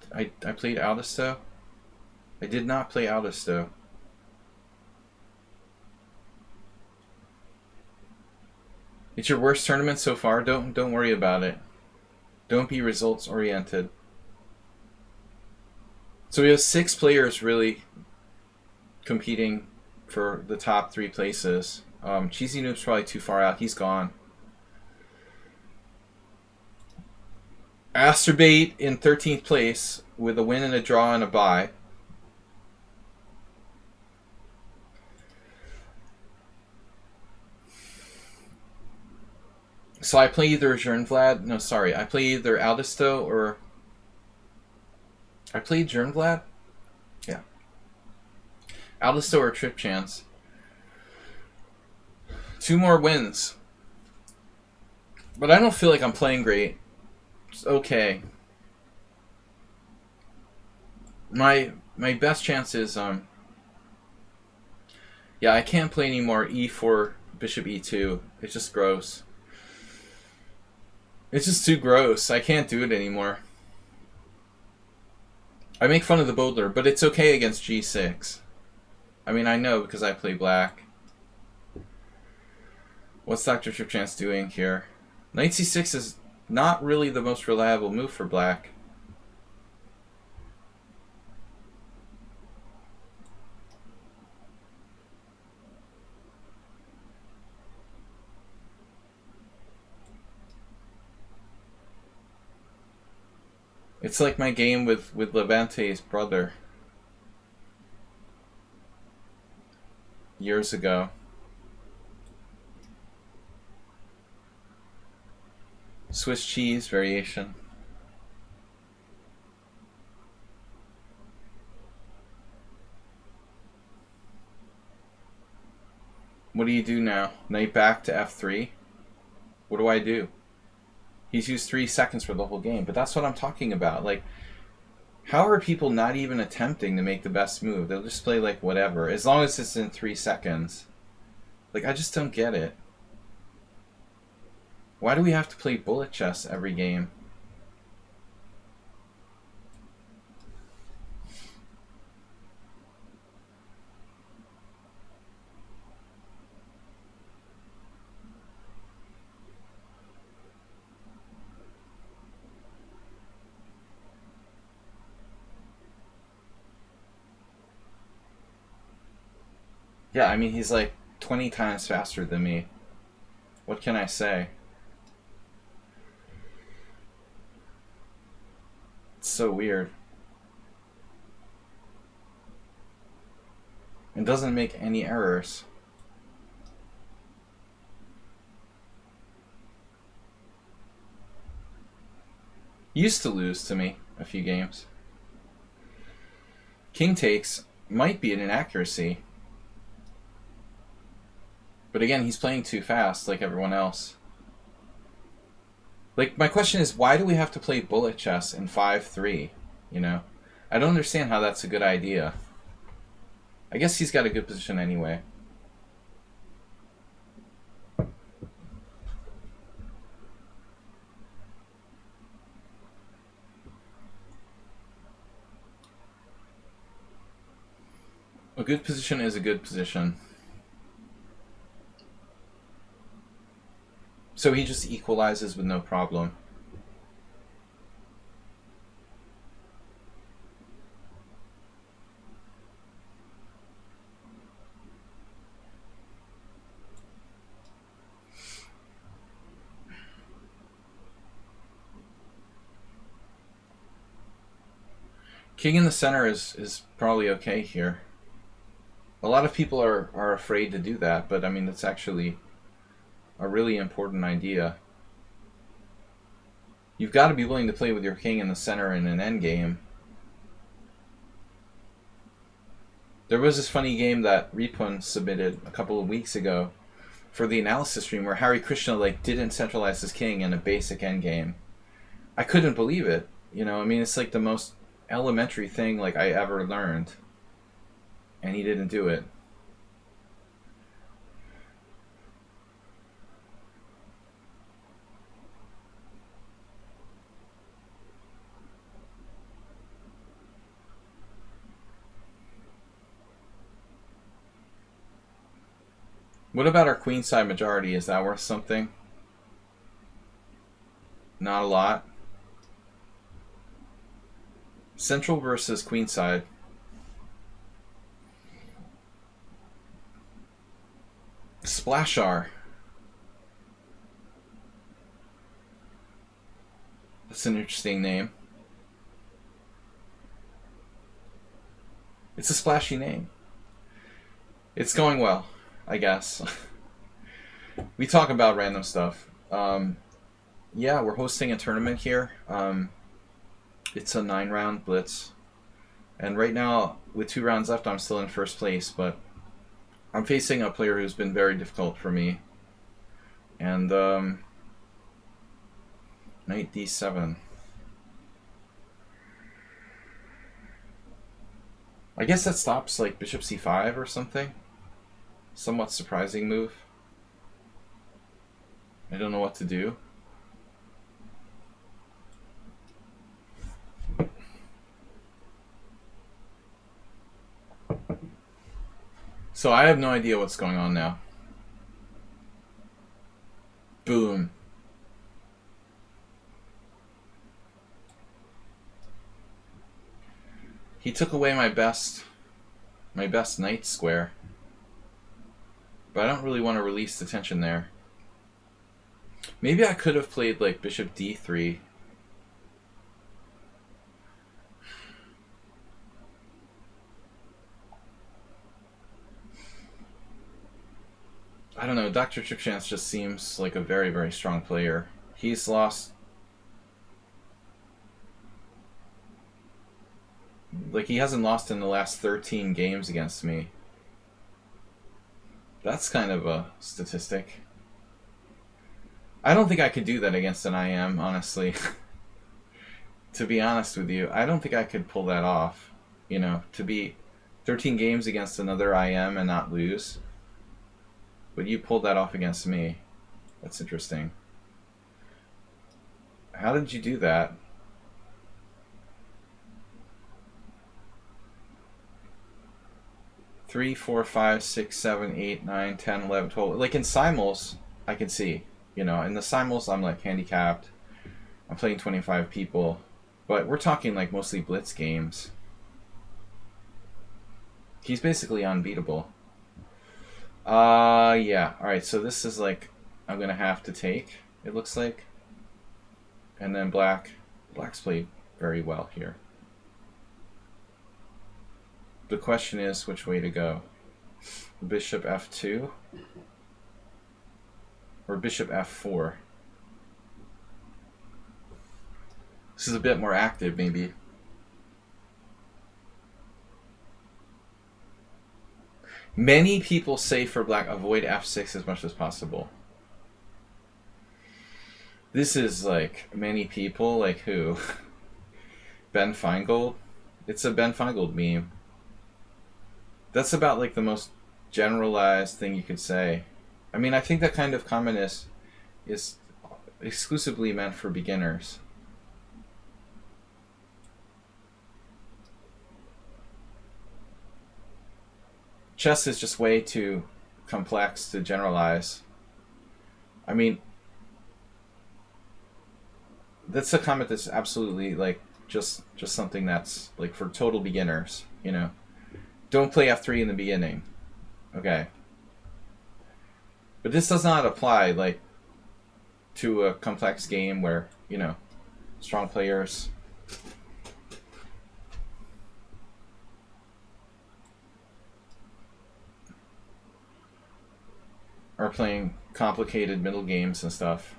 played Aldisto? I did not play Aldisto. It's your worst tournament so far? Don't worry about it. Don't be results oriented. So we have 6 players really competing for the top 3 places. Cheesy Noob's probably too far out. He's gone. Asterbait in 13th place with a win and a draw and a bye. So I play either Jernvlad. No, sorry. I play either Aldisto or... I played Jernvlad? Yeah. Aldisto or Tripchance. 2 more wins. But I don't feel like I'm playing great. It's okay. My best chance is... Yeah, I can't play anymore E4, Bishop E2. It's just gross. It's just too gross. I can't do it anymore. I make fun of the Bodler, but it's okay against G6. I mean, I know because I play black. What's Dr. Tripchance doing here? Knight C6 is not really the most reliable move for black. It's like my game with Levante's brother years ago. Swiss cheese variation. What do you do now? Knight back to F3? What do I do? He's used 3 seconds for the whole game, but that's what I'm talking about. Like, how are people not even attempting to make the best move? They'll just play like whatever, as long as it's in 3 seconds. Like, I just don't get it. Why do we have to play bullet chess every game? Yeah, I mean, he's like 20 times faster than me. What can I say? It's so weird. It doesn't make any errors. Used to lose to me a few games. King takes might be an inaccuracy. But again, he's playing too fast like everyone else. Like, my question is, why do we have to play bullet chess in 5-3? You know? I don't understand how that's a good idea. I guess he's got a good position anyway. A good position is a good position. So he just equalizes with no problem. King in the center is probably okay here. A lot of people are afraid to do that, but I mean, that's actually a really important idea. You've got to be willing to play with your king in the center in an endgame. There was this funny game that Ripun submitted a couple of weeks ago for the analysis stream where Hare Krishna like didn't centralize his king in a basic endgame. I couldn't believe it. You know, I mean, it's like the most elementary thing like I ever learned, and he didn't do it. What about our queenside majority? Is that worth something? Not a lot. Central versus queenside. Splashar. That's an interesting name. It's a splashy name. It's going well, I guess. We talk about random stuff. Yeah, we're hosting a tournament here. It's a 9-round Blitz. And right now, with 2 rounds left, I'm still in first place, but I'm facing a player who's been very difficult for me. And, knight d7. I guess that stops, like, bishop c5 or something. Somewhat surprising move. I don't know what to do. So I have no idea what's going on now. Boom. He took away my best knight square. But I don't really want to release the tension there. Maybe I could have played like bishop d3. I don't know, Dr. Tripchance just seems like a very, very strong player. He's lost... Like, he hasn't lost in the last 13 games against me. That's kind of a statistic. I don't think I could do that against an IM, honestly. To be honest with you, I don't think I could pull that off. You know, to be 13 games against another IM and not lose. But you pulled that off against me. That's interesting. How did you do that? Three, 4, 5, 6, 7, 8, 9, 10, 11, 12. Like in simuls, I can see. You know, in the simuls, I'm like handicapped. I'm playing 25 people. But we're talking like mostly Blitz games. He's basically unbeatable. Yeah. Alright, so this is like, I'm going to have to take, it looks like. And then Black's played very well here. The question is which way to go. Bishop f2 or bishop f4. This is a bit more active, maybe. Many people say for Black, avoid f6 as much as possible. This is like many people, like who? Ben Feingold? It's a Ben Feingold meme. That's about like the most generalized thing you could say. I mean, I think that kind of comment is exclusively meant for beginners. Chess is just way too complex to generalize. I mean, that's a comment that's absolutely like just something that's like for total beginners, you know. Don't play f3 in the beginning. Okay. But this does not apply like to a complex game where, you know, strong players. are playing complicated middle games and stuff.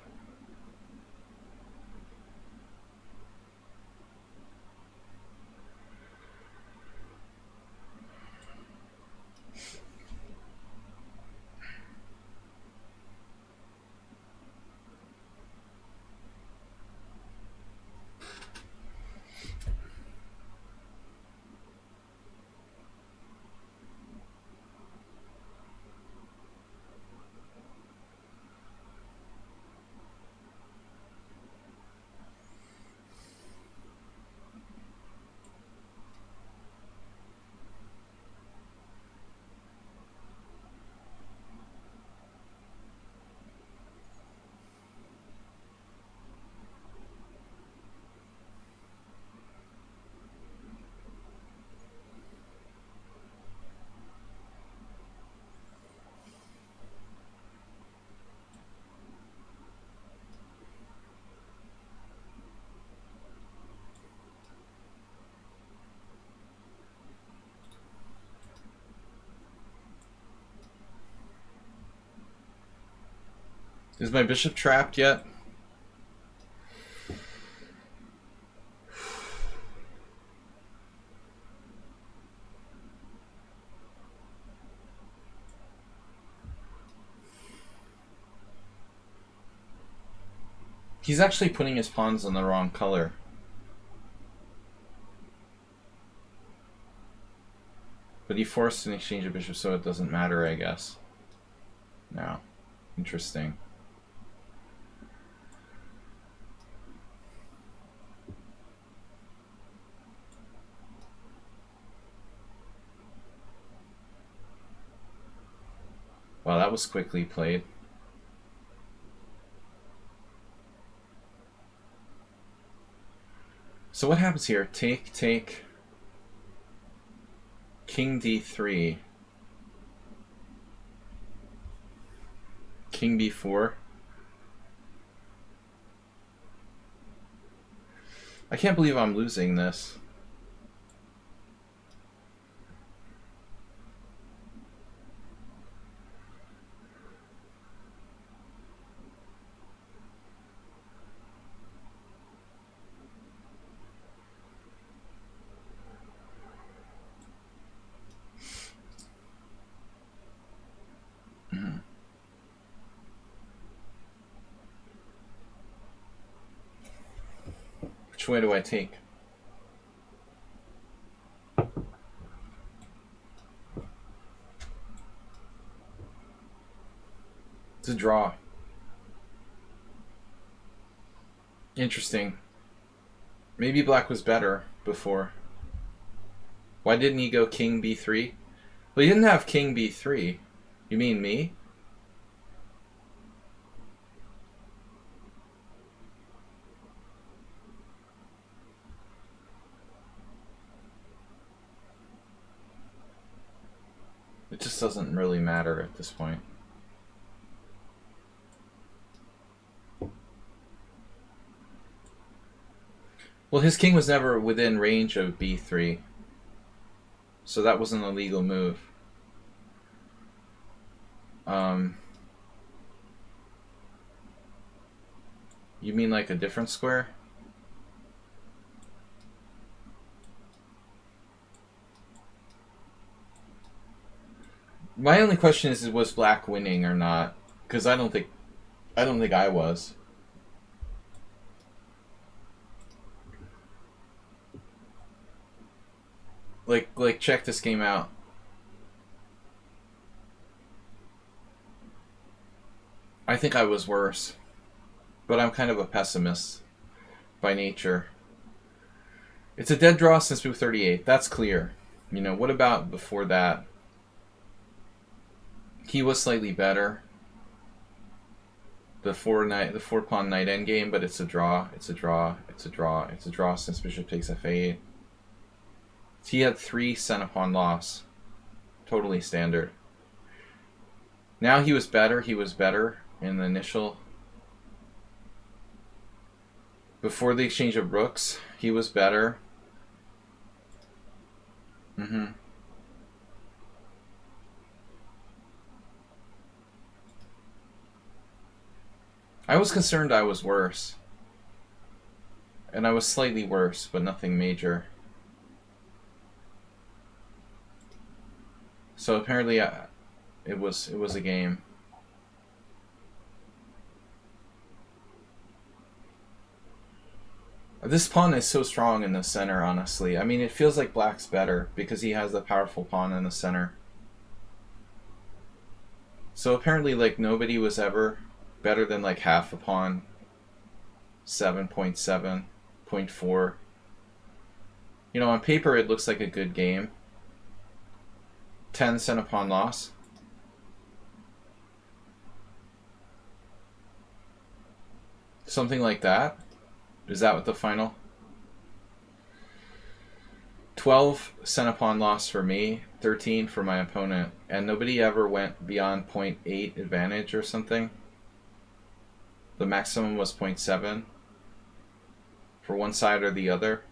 Is my bishop trapped yet? He's actually putting his pawns on the wrong color. But he forced an exchange of bishops, so it doesn't matter, I guess. No. Interesting. Wow, that was quickly played. So what happens here? Take, take. King d3. King b4. I can't believe I'm losing this. Which way do I take? It's a draw. Interesting. Maybe black was better before. Why didn't he go king b3? Well, he didn't have king b3. You mean me? It just doesn't really matter at this point. Well, his king was never within range of b3. So that wasn't a legal move. You mean like a different square? My only question is was black winning or not? Because I don't think I was. Like check this game out. I think I was worse. But I'm kind of a pessimist by nature. It's a dead draw since move 38. That's clear. You know, what about before that? He was slightly better. The four pawn knight endgame, but it's a draw. It's a draw. It's a draw. It's a draw since bishop takes f8. He had 3 center pawn loss. Totally standard. Now he was better. He was better in the initial. Before the exchange of rooks, he was better. I was concerned I was worse. And I was slightly worse, but nothing major. So apparently it was a game. This pawn is so strong in the center, honestly. I mean, it feels like black's better because he has the powerful pawn in the center. So apparently, like, nobody was ever better than, like, half a pawn. 7.7, 0.4. You know, on paper, it looks like a good game. 10 cent a pawn loss. Something like that. Is that what the final? 12 cent a pawn loss for me, 13 for my opponent, and nobody ever went beyond 0.8 advantage or something. The maximum was 0.7 for one side or the other.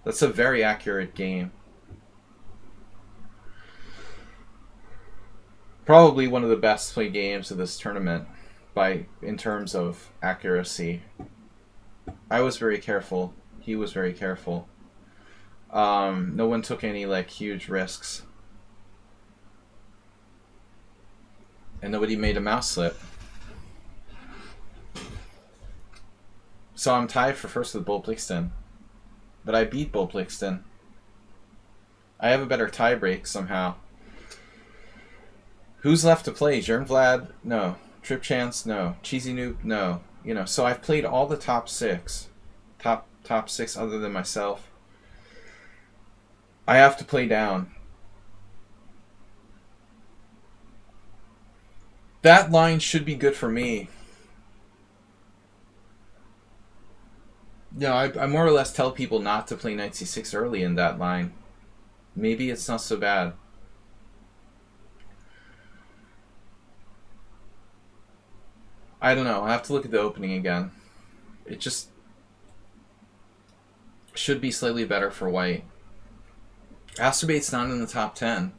That's a very accurate game. Probably one of the best played games of this tournament in terms of accuracy. I was very careful. He was very careful. No one took any like huge risks. And nobody made a mouse slip. So I'm tied for first with Bull Blixton. But I beat Bull Blixton. I have a better tie break somehow. Who's left to play? Jern Vlad? No. Trip Chance? No. Cheesy Noob? No. You know, so I've played all the top six. Top six other than myself. I have to play down. That line should be good for me. You know, I more or less tell people not to play knight c6 early in that line. Maybe it's not so bad. I don't know. I have to look at the opening again. It just should be slightly better for white. Asturbate's not in the top 10.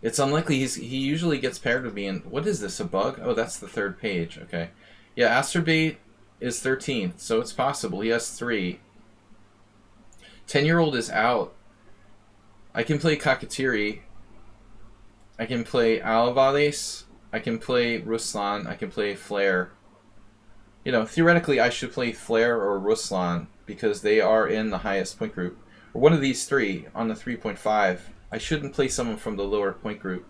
It's unlikely. He usually gets paired with me. And what is this, a bug? Oh, that's the third page. Okay. Yeah, Asturbate is 13th, so it's possible. He has 3. 10-year-old is out. I can play Kakatiri. I can play Alvarez. I can play Ruslan. I can play Flair. You know, theoretically, I should play Flair or Ruslan because they are in the highest point group. Or one of these three on the 3.5. I shouldn't play someone from the lower point group.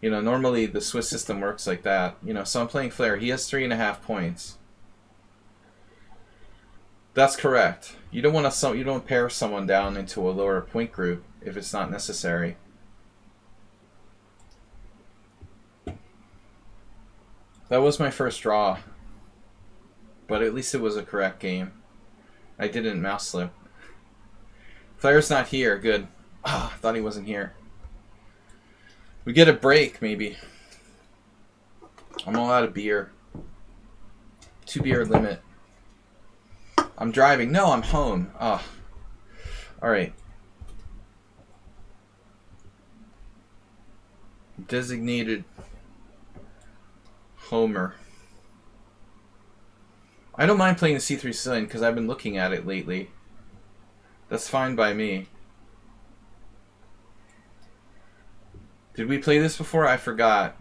You know, normally the Swiss system works like that. You know, so I'm playing Flair. He has 3.5 points. That's correct. You don't pair someone down into a lower point group if it's not necessary. That was my first draw. But at least it was a correct game. I didn't mouse slip. Flair's not here. Good. Ah, I thought he wasn't here. We get a break, maybe. I'm all out of beer. 2 beer limit. I'm driving. No, I'm home. Ah. Alright. Designated Homer. I don't mind playing the C3 Sicilian because I've been looking at it lately. That's fine by me. Did we play this before? I forgot.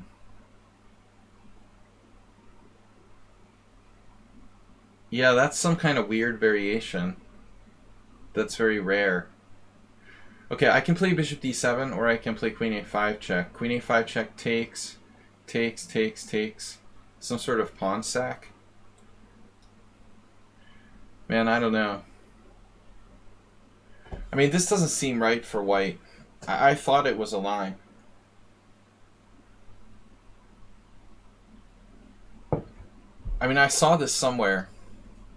Yeah, that's some kind of weird variation. That's very rare. Okay, I can play bishop d7 or I can play queen a5 check. Queen a5 check takes. Some sort of pawn sack. Man, I don't know. I mean, this doesn't seem right for white. I thought it was a line. I mean, I saw this somewhere,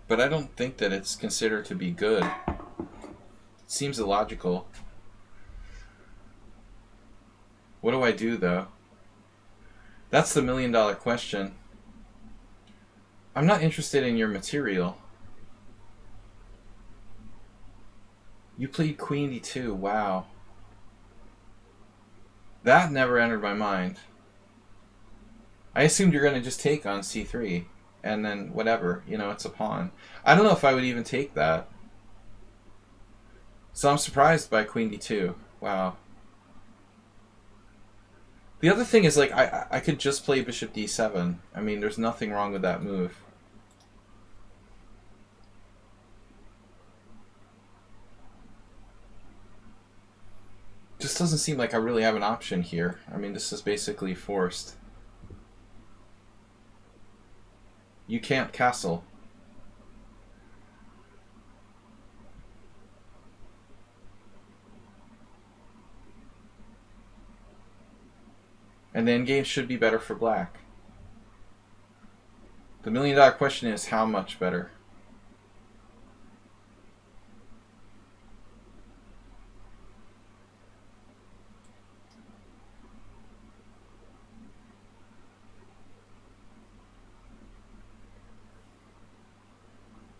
but I don't think that it's considered to be good. It seems illogical. What do I do, though? That's the $1,000,000 question. I'm not interested in your material. You played queen d2. Wow. That never entered my mind. I assumed you're going to just take on c3, and then whatever, you know, it's a pawn. I don't know if I would even take that. So I'm surprised by queen d2. Wow. The other thing is, like, I could just play bishop d7. I mean, there's nothing wrong with that move. Just doesn't seem like I really have an option here. I mean, this is basically forced. You can't castle. And the endgame should be better for black. The million-dollar question is how much better?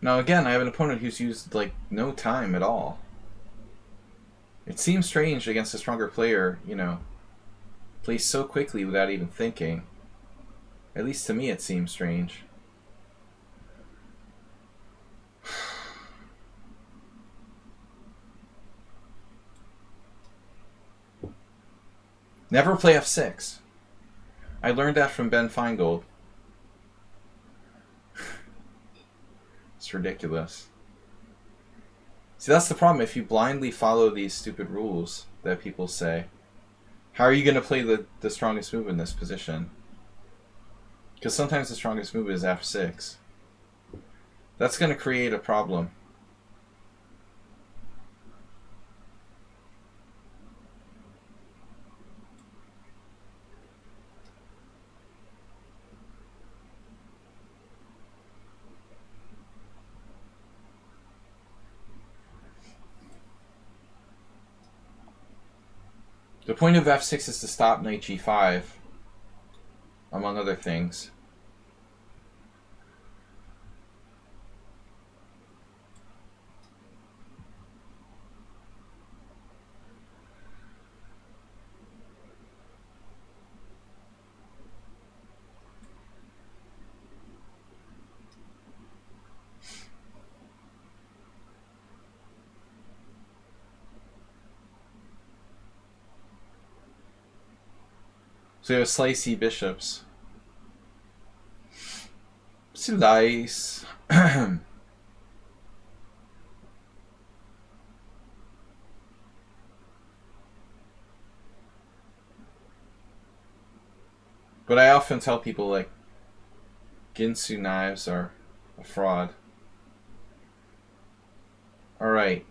Now again, I have an opponent who's used like no time at all. It seems strange against a stronger player, you know, plays so quickly without even thinking. At least to me it seems strange. Never play f6. I learned that from Ben Feingold. It's ridiculous. See, that's the problem. If you blindly follow these stupid rules that people say, how are you going to play the strongest move in this position? Because sometimes the strongest move is f6. That's going to create a problem. The point of f6 is to stop knight g5, among other things. So you have slicey bishops. Slice. But I often tell people, like, Ginsu knives are a fraud. Alright.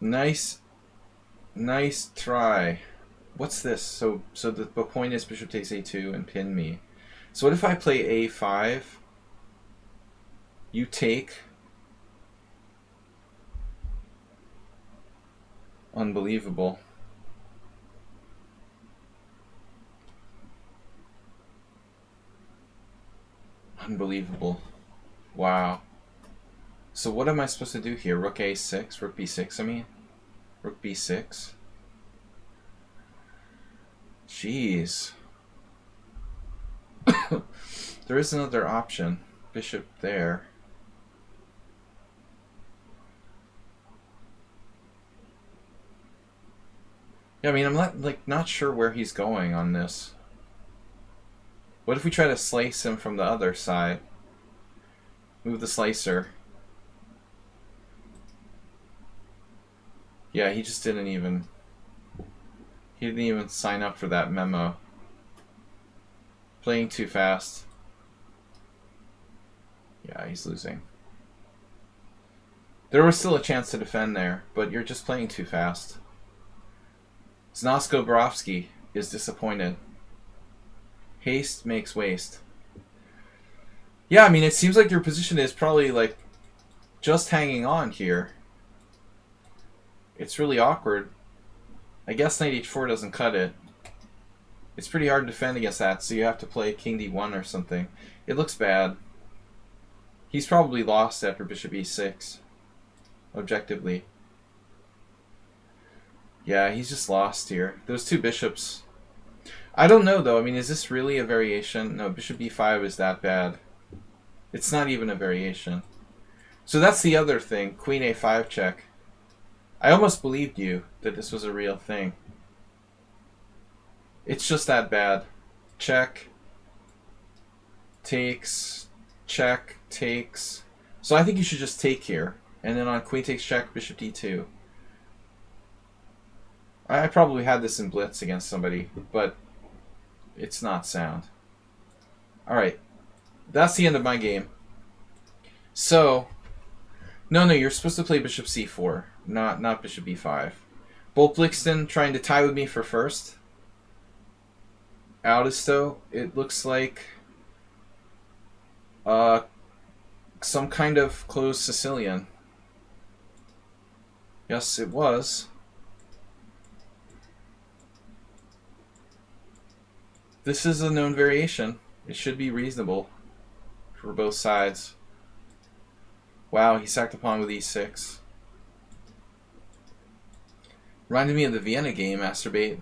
Nice try. What's this? So the point is bishop takes a2 and pin me. So what if I play a5? You take. Unbelievable. Unbelievable. Wow. So what am I supposed to do here? Rook a6? Rook b6, I mean? Rook b6? Jeez. There is another option. Bishop there. Yeah, I mean, I'm not sure where he's going on this. What if we try to slice him from the other side? Move the slicer. Yeah, he just didn't even... He didn't even sign up for that memo. Playing too fast. Yeah, he's losing. There was still a chance to defend there, but you're just playing too fast. Znasko Borovsky is disappointed. Haste makes waste. Yeah, I mean, it seems like your position is probably, like, just hanging on here. It's really awkward. I guess knight h4 doesn't cut it. It's pretty hard to defend against that, so you have to play king d1 or something. It looks bad. He's probably lost after bishop e6. Objectively. Yeah, he's just lost here. Those two bishops. I don't know, though. I mean, is this really a variation? No, bishop b5 is that bad. It's not even a variation. So that's the other thing. Queen a5 check. I almost believed you that this was a real thing. It's just that bad. Check. Takes. Check. Takes. So I think you should just take here. And then on queen takes check, bishop d2. I probably had this in Blitz against somebody, but it's not sound. Alright. That's the end of my game. So, no, you're supposed to play bishop c4, not bishop b5. Bolt Blixton trying to tie with me for first. Audisto, it looks like some kind of closed Sicilian. Yes, it was. This is a known variation. It should be reasonable for both sides. Wow, he sacked a pawn with e6. Reminded me of the Vienna game, Masturbate.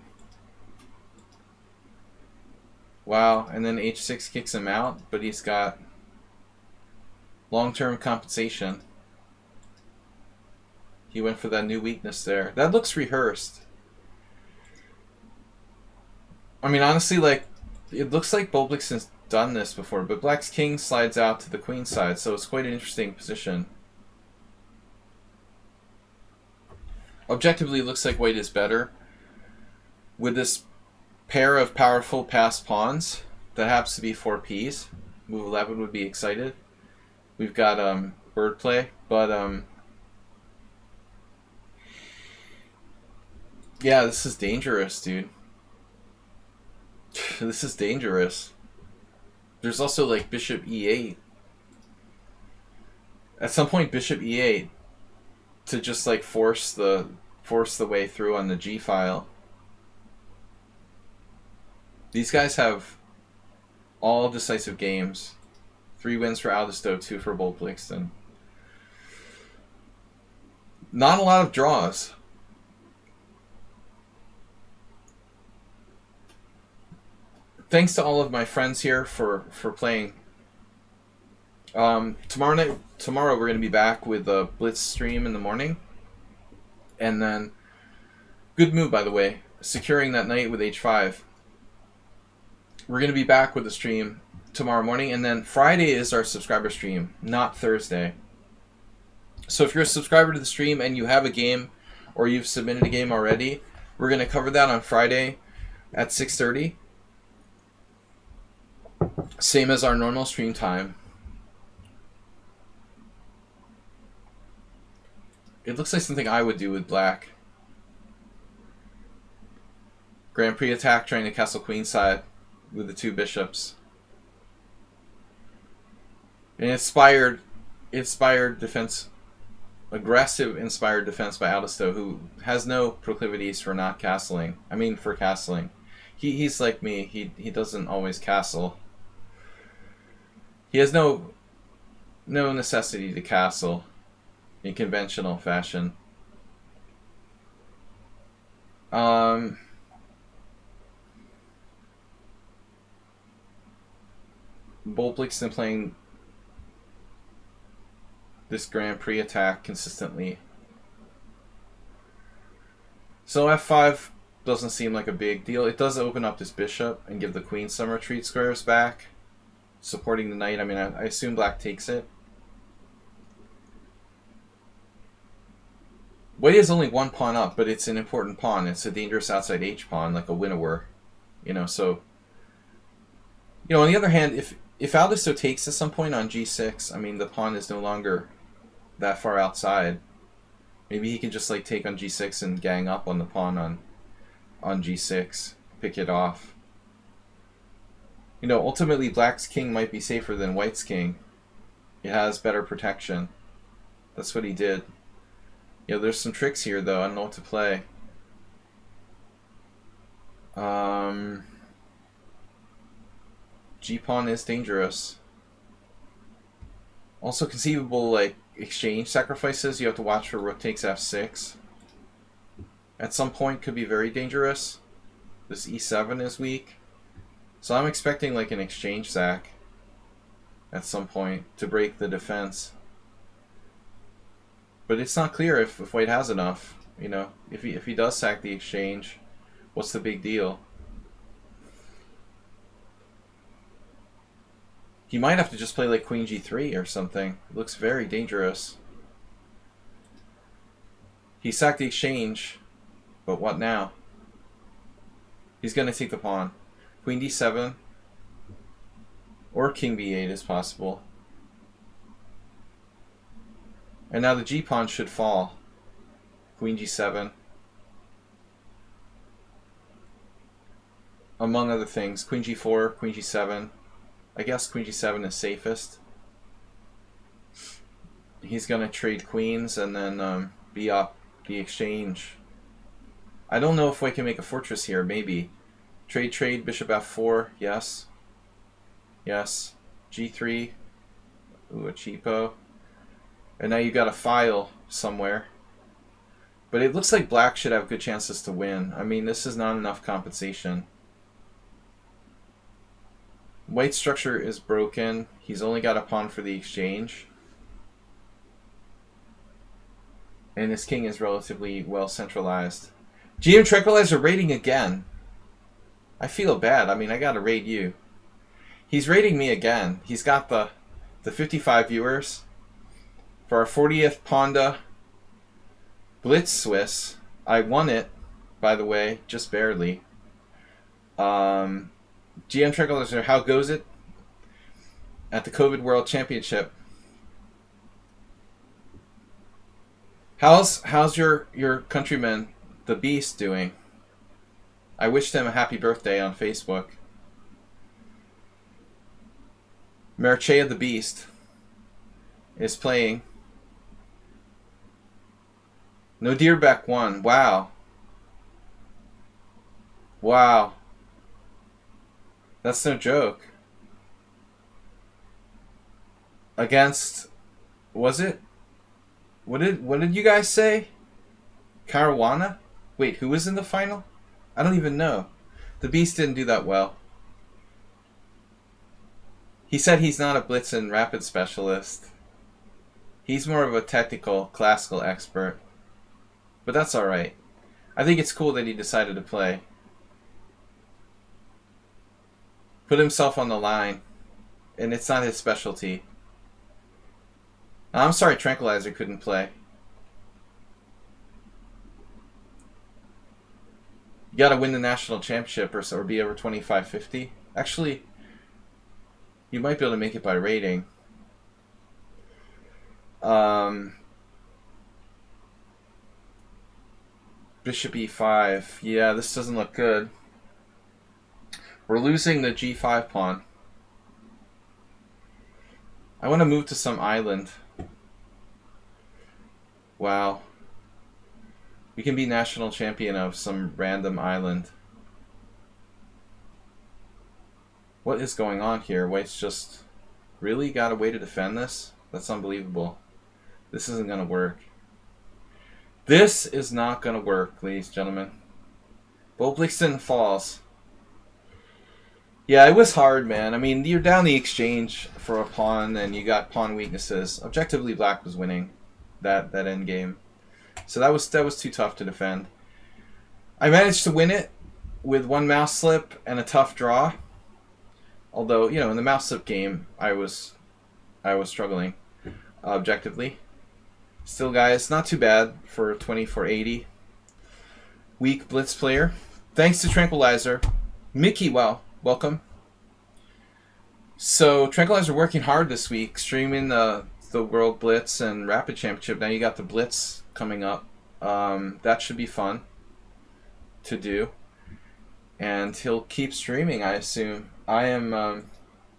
Wow, and then h6 kicks him out, but he's got long-term compensation. He went for that new weakness there. That looks rehearsed. I mean, honestly, like, it looks like Bolt Blixton's done this before, but Black's king slides out to the queen side, so it's quite an interesting position. Objectively, it looks like white is better. With this pair of powerful passed pawns, that happens to be 4 Ps. Move 11 would be excited. We've got bird play, but yeah, this is dangerous, dude. This is dangerous. There's also like bishop e8. At some point, bishop e8 to just like force the way through on the G file. These guys have all decisive games. 3 wins for Audisto, 2 for Bolt Blixton. Not a lot of draws. Thanks to all of my friends here for playing. Tomorrow we're going to be back with a Blitz stream in the morning. And then, good move by the way, securing that knight with h5. We're going to be back with a stream tomorrow morning, and then Friday is our subscriber stream, not Thursday. So if you're a subscriber to the stream and you have a game, or you've submitted a game already, we're going to cover that on Friday at 6:30. Same as our normal stream time. It looks like something I would do with black. Grand Prix attack trying to castle queenside with the 2 bishops. An inspired defense, aggressive inspired defense by Audisto, who has no proclivities for not castling. I mean, for castling. He's like me. He doesn't always castle. He has no necessity to castle in conventional fashion. Bolt Blixton playing this Grand Prix attack consistently. So f5 doesn't seem like a big deal. It does open up this bishop and give the queen some retreat squares back, supporting the knight. I mean, I assume black takes it. White is only 1 pawn up, but it's an important pawn. It's a dangerous outside H pawn, like a winnower. You know, so... You know, on the other hand, if Audisto takes at some point on g6, I mean, the pawn is no longer that far outside. Maybe he can just, like, take on g6 and gang up on the pawn on g6. Pick it off. You know, ultimately, black's king might be safer than white's king. It has better protection. That's what he did. You know, there's some tricks here, though. I don't know what to play. G-pawn is dangerous. Also conceivable, like, exchange sacrifices. You have to watch for rook takes f6. At some point could be very dangerous. This e7 is weak. So I'm expecting like an exchange sack at some point to break the defense. But it's not clear if White has enough. You know, if he does sack the exchange, what's the big deal? He might have to just play like Queen G3 or something. It looks very dangerous. He sacked the exchange, but what now? He's going to take the pawn. Queen D7 or King B8 is possible. And now the G pawn should fall. Queen G7. Among other things, Queen G4, Queen G7. I guess Queen G7 is safest. He's going to trade queens and then be up the exchange. I don't know if White can make a fortress here. Maybe. Trade, bishop f4. Yes. Yes. G3. Ooh, a cheapo. And now you got a file somewhere. But it looks like black should have good chances to win. I mean, this is not enough compensation. White's structure is broken. He's only got a pawn for the exchange. And his king is relatively well centralized. GM Tranquilizer raiding again. I feel bad. I mean, I gotta raid you. He's raiding me again. He's got the 55 viewers. For our 40th Pawnda Blitz Swiss. I won it, by the way, just barely. GM Tranquilizer, how goes it at the COVID World Championship? How's your countryman, the Beast, doing? I wished him a happy birthday on Facebook. Merchea the Beast is playing. No Deerbeck won. Wow. Wow. That's no joke. Against, was it? What did you guys say? Caruana? Wait, who was in the final? I don't even know. The Beast didn't do that well. He said he's not a blitz and rapid specialist. He's more of a technical, classical expert. But that's alright. I think it's cool that he decided to play. Put himself on the line. And it's not his specialty. I'm sorry Tranquilizer couldn't play. You gotta win the national championship or be over 2550. Actually, you might be able to make it by rating. Bishop e5. Yeah, this doesn't look good. We're losing the g5 pawn. I want to move to some island. Wow. We can be national champion of some random island. What is going on here? White's just really got a way to defend this? That's unbelievable. This isn't going to work. This is not going to work, ladies and gentlemen. Bolblixton falls. Yeah, it was hard, man. I mean, you're down the exchange for a pawn, and you got pawn weaknesses. Objectively, black was winning that end game. So that was too tough to defend. I managed to win it with one mouse slip and a tough draw. Although, you know, in the mouse slip game, I was struggling objectively. Still, guys, not too bad for 2480. Weak blitz player. Thanks to Tranquilizer. Mickey, wow, welcome. So, Tranquilizer working hard this week, streaming the World Blitz and Rapid Championship. Now you got the Blitz coming up. That should be fun to do. And he'll keep streaming, I assume. I'm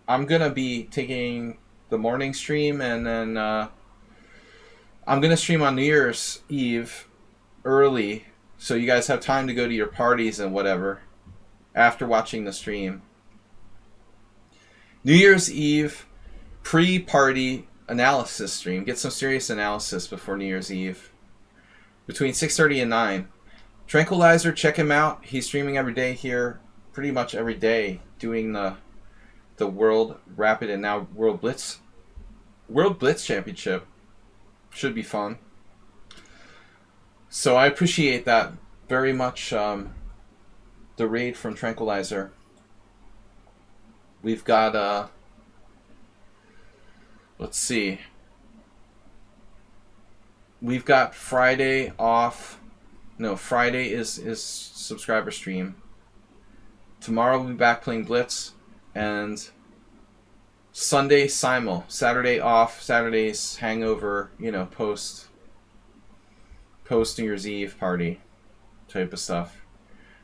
gonna be taking the morning stream, and then I'm gonna stream on New Year's Eve early, so you guys have time to go to your parties and whatever after watching the stream. New Year's Eve pre-party analysis stream. Get some serious analysis before New Year's Eve. Between 6:30 and 9. Tranquilizer, check him out. He's streaming every day here, pretty much every day doing the World Rapid and now World Blitz Championship. Should be fun. So I appreciate that very much. The raid from Tranquilizer. We've got let's see. We've got Friday off. No, Friday is subscriber stream. Tomorrow we'll be back playing Blitz, and Sunday Simul. Saturday off. Saturday's hangover. You know, post New Year's Eve party type of stuff.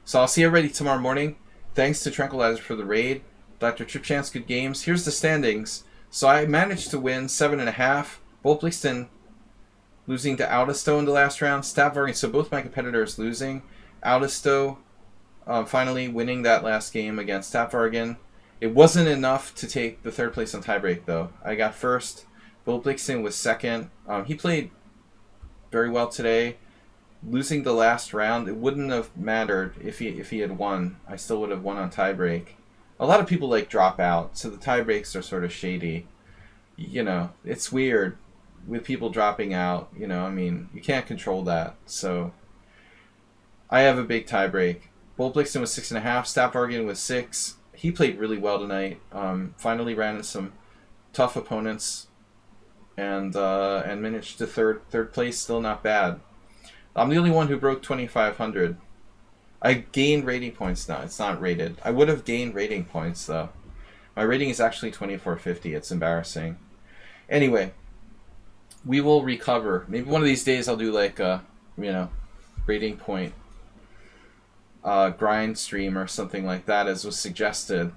So I'll see everybody tomorrow morning. Thanks to Tranquilizer for the raid. Dr. Trip Chance, good games. Here's the standings. So I managed to win 7.5. Bolt Blixton losing to Audisto in the last round. Stavvargen, so both my competitors losing. Audisto finally winning that last game against Stavvargen. It wasn't enough to take the third place on tiebreak, though. I got first. Bolt Blixton was second. He played very well today. Losing the last round, it wouldn't have mattered if he had won. I still would have won on tiebreak. A lot of people like drop out, so the tiebreaks are sort of shady. You know, it's weird with people dropping out. You know, I mean, you can't control that. So I have a big tiebreak. Bolt Blixton was 6.5. Stavvargen was 6. He played really well tonight. Finally ran into some tough opponents, and managed to third place. Still not bad. I'm the only one who broke 2,500. I gained rating points now. It's not rated. I would have gained rating points, though. My rating is actually 2,450. It's embarrassing. Anyway, we will recover. Maybe one of these days I'll do like a, rating point grind stream or something like that, as was suggested.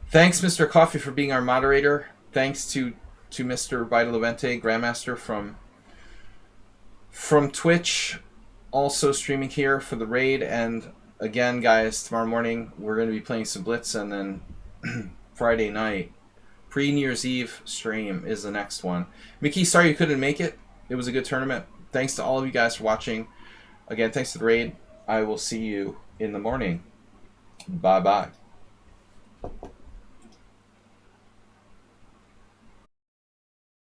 Thanks, Mr. Coffee, for being our moderator. Thanks to Mr. Vitalamente, Grandmaster from Twitch, also streaming here for the raid. And again, guys, tomorrow morning we're going to be playing some Blitz, and then Friday night, pre-New Year's Eve stream is the next one. Mickey, sorry you couldn't make it. It was a good tournament. Thanks to all of you guys for watching. Again, thanks to the raid. I will see you in the morning. Bye-bye.